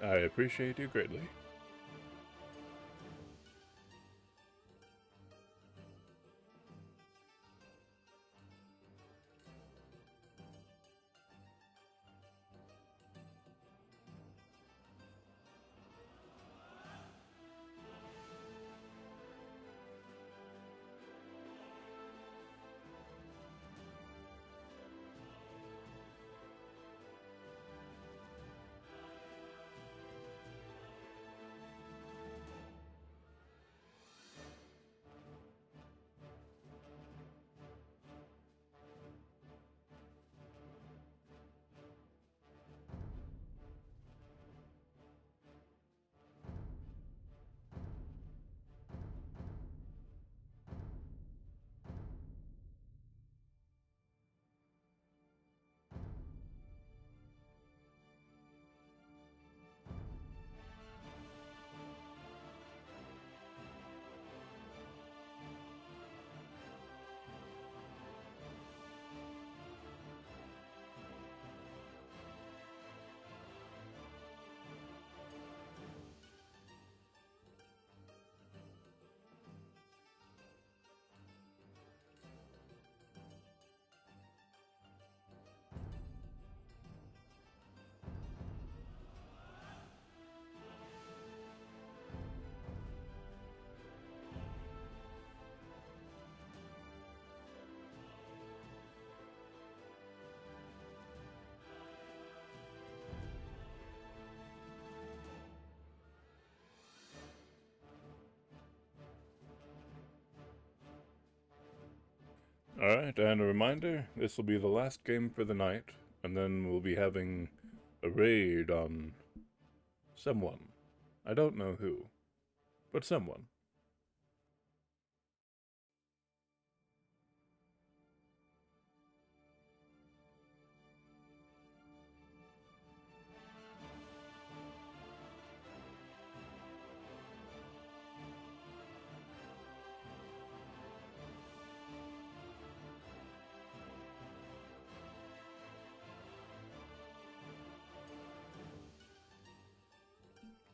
I appreciate you greatly. Alright, and a reminder, this will be the last game for the night, and then we'll be having a raid on someone. I don't know who, but someone.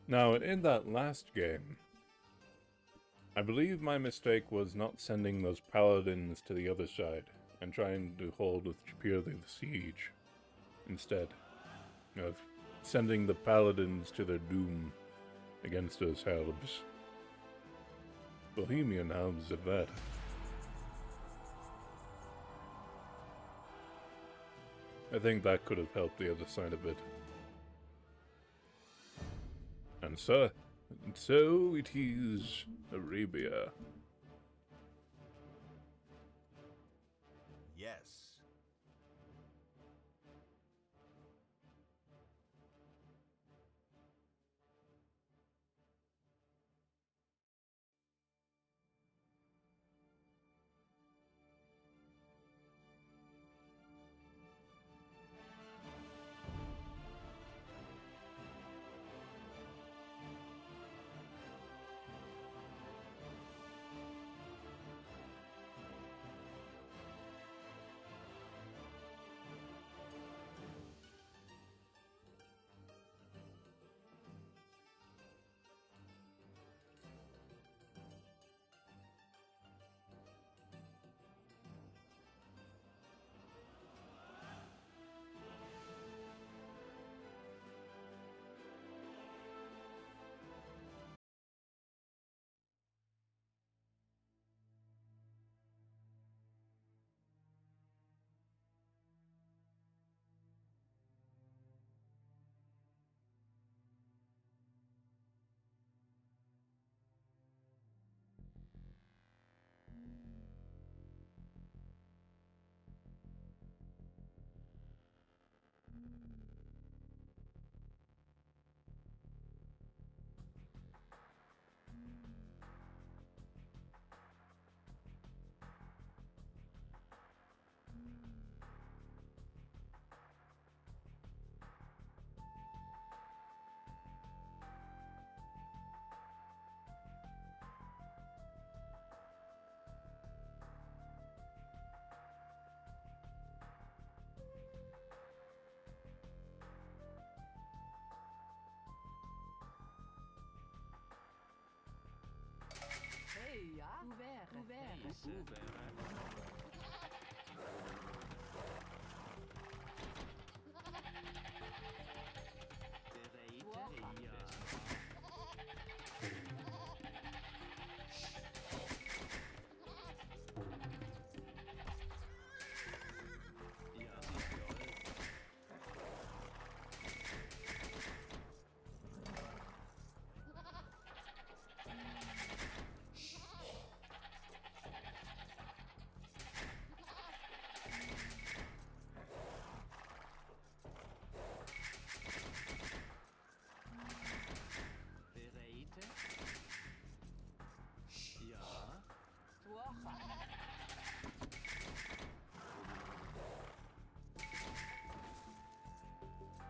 Now, in that last game, I believe my mistake was not sending those paladins to the other side and trying to hold with purely the siege instead of sending the paladins to their doom against those helbs. Bohemian helbs at that. I think that could have helped the other side a bit. And so it is Arabia. Yes. Hey, ja. Ouvert.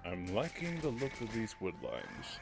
I'm liking the look of these wood lines.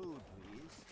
Food, please.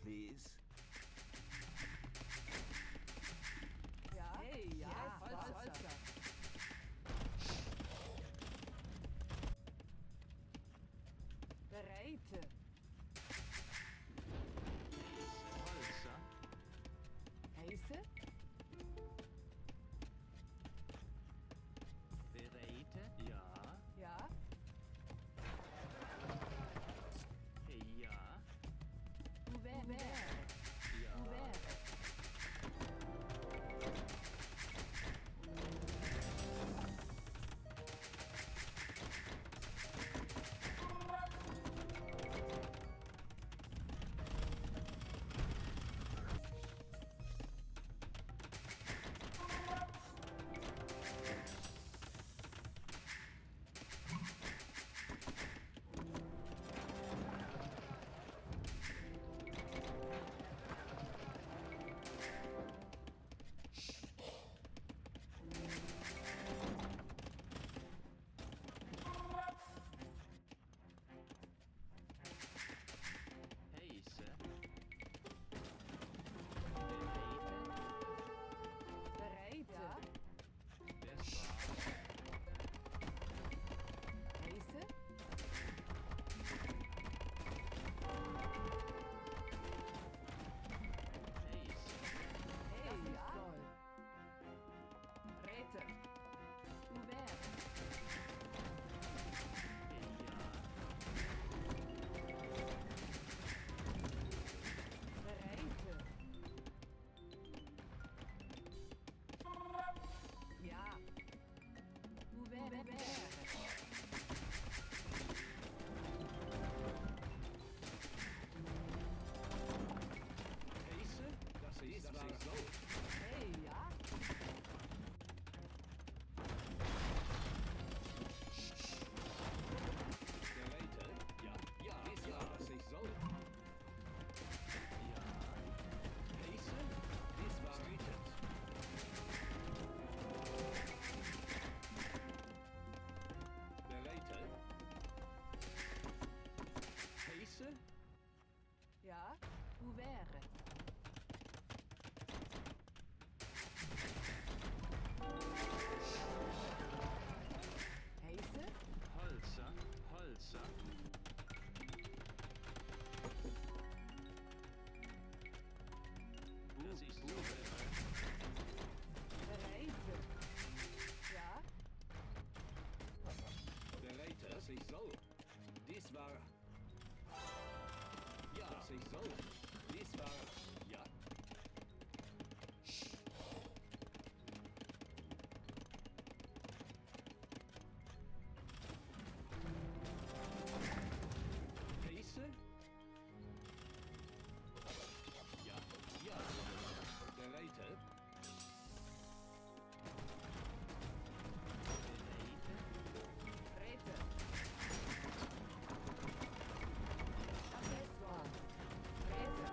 please? Ja, hey, ja, Holzer. Bereite. Holzer. Heiße? Bereite. Ja. Ja, Ja. ouvert. Ja. Ouvert. Heiße. Bereite. Bereite. Das war. Heiße? Heiße. Hey, ja. Soll. Rete. Ouvert. Bereite. Ja. Ouvert. Heiße? Das war so. Hey, ja. Bereite? Ja, das ich soll. Ja. Heiße? Das war wütend. Bereite? Heiße? Ja. Ouvert. Heiße? Holzer. Holzer. Das ist Bereite. Ja. Bereite? Das ich soll. Das war... Ja, das ich soll. Das war... Ja. Heiße? Ja. Bereite? Rete. Das ist wahr. Rete.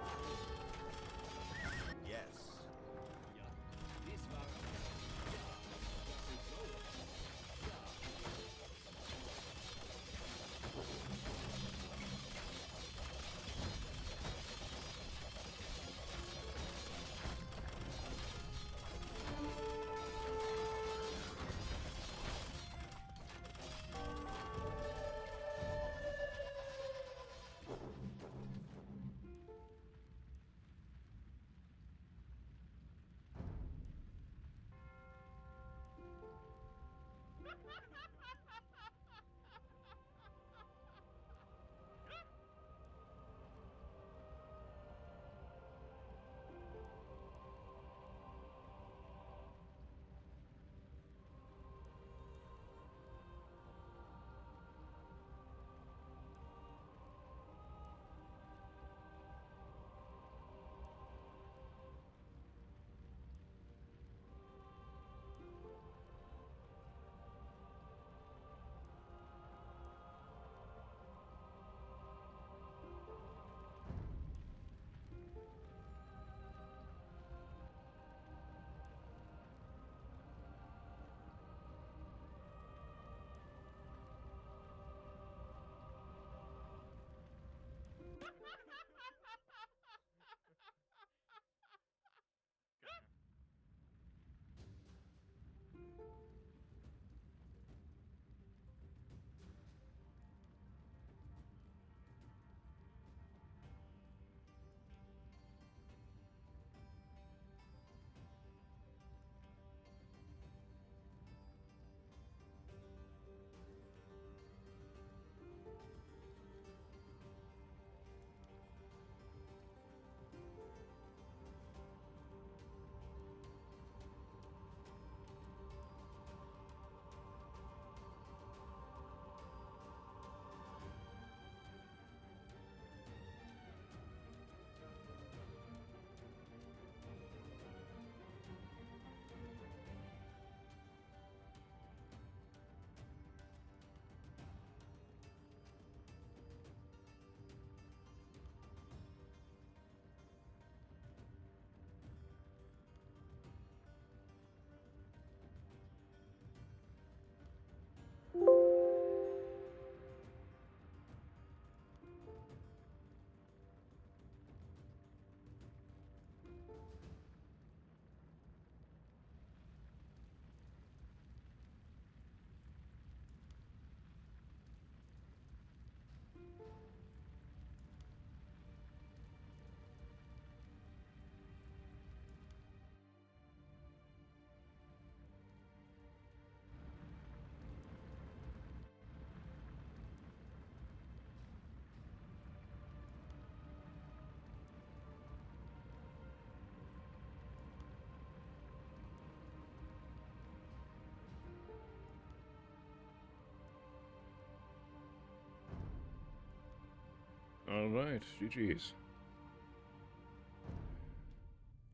Alright, GG's.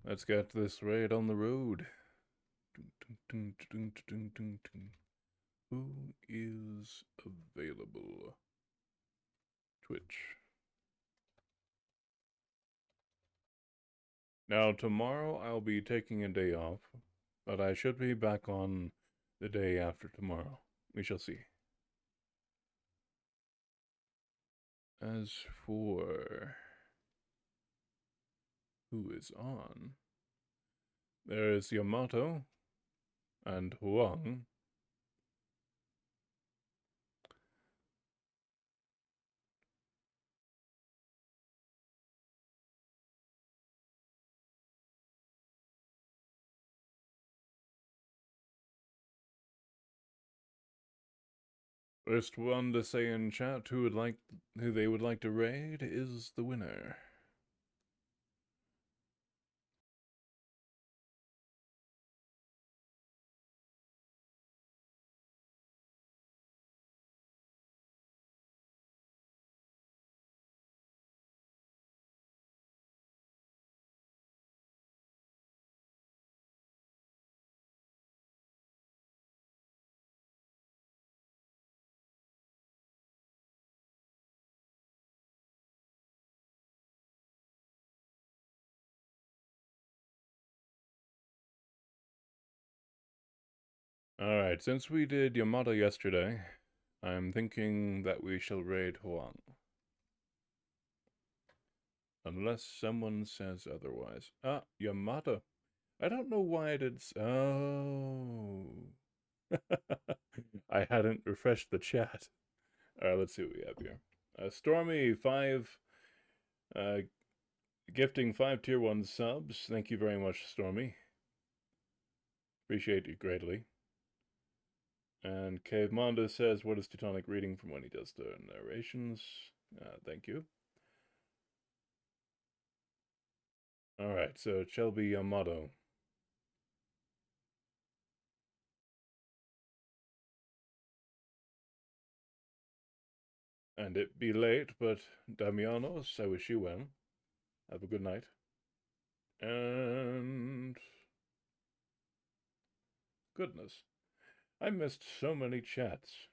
Let's get this raid on the road. Who is available? Twitch. Now, tomorrow I'll be taking a day off, but I should be back on the day after tomorrow. We shall see. As for who is on, there is Yamato and Huang. First one to say in chat who they would like to raid is the winner. Alright, since we did Yamato yesterday, I'm thinking that we shall raid Huang. Unless someone says otherwise. Ah, Yamato. I don't know why I did. Oh. I hadn't refreshed the chat. Alright, let's see what we have here. Stormy, 5. Gifting 5 tier 1 subs. Thank you very much, Stormy. Appreciate it greatly. And Cave Mondo says, what is Teutonic reading from when he does the narrations? Thank you. Alright, so it shall be Yamato. And it be late, but Damianos, I wish you well. Have a good night. And... goodness. I missed so many chats.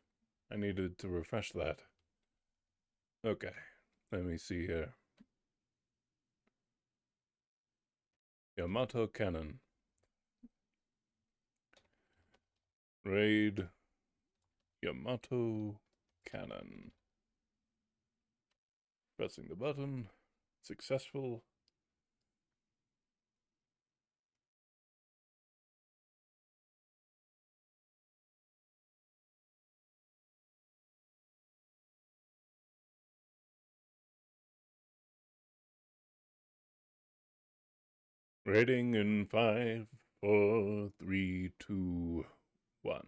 I needed to refresh that. Okay, let me see here. Yamato Cannon. Raid Yamato Cannon. Pressing the button. Successful. Raiding in 5, 4, 3, 2, 1.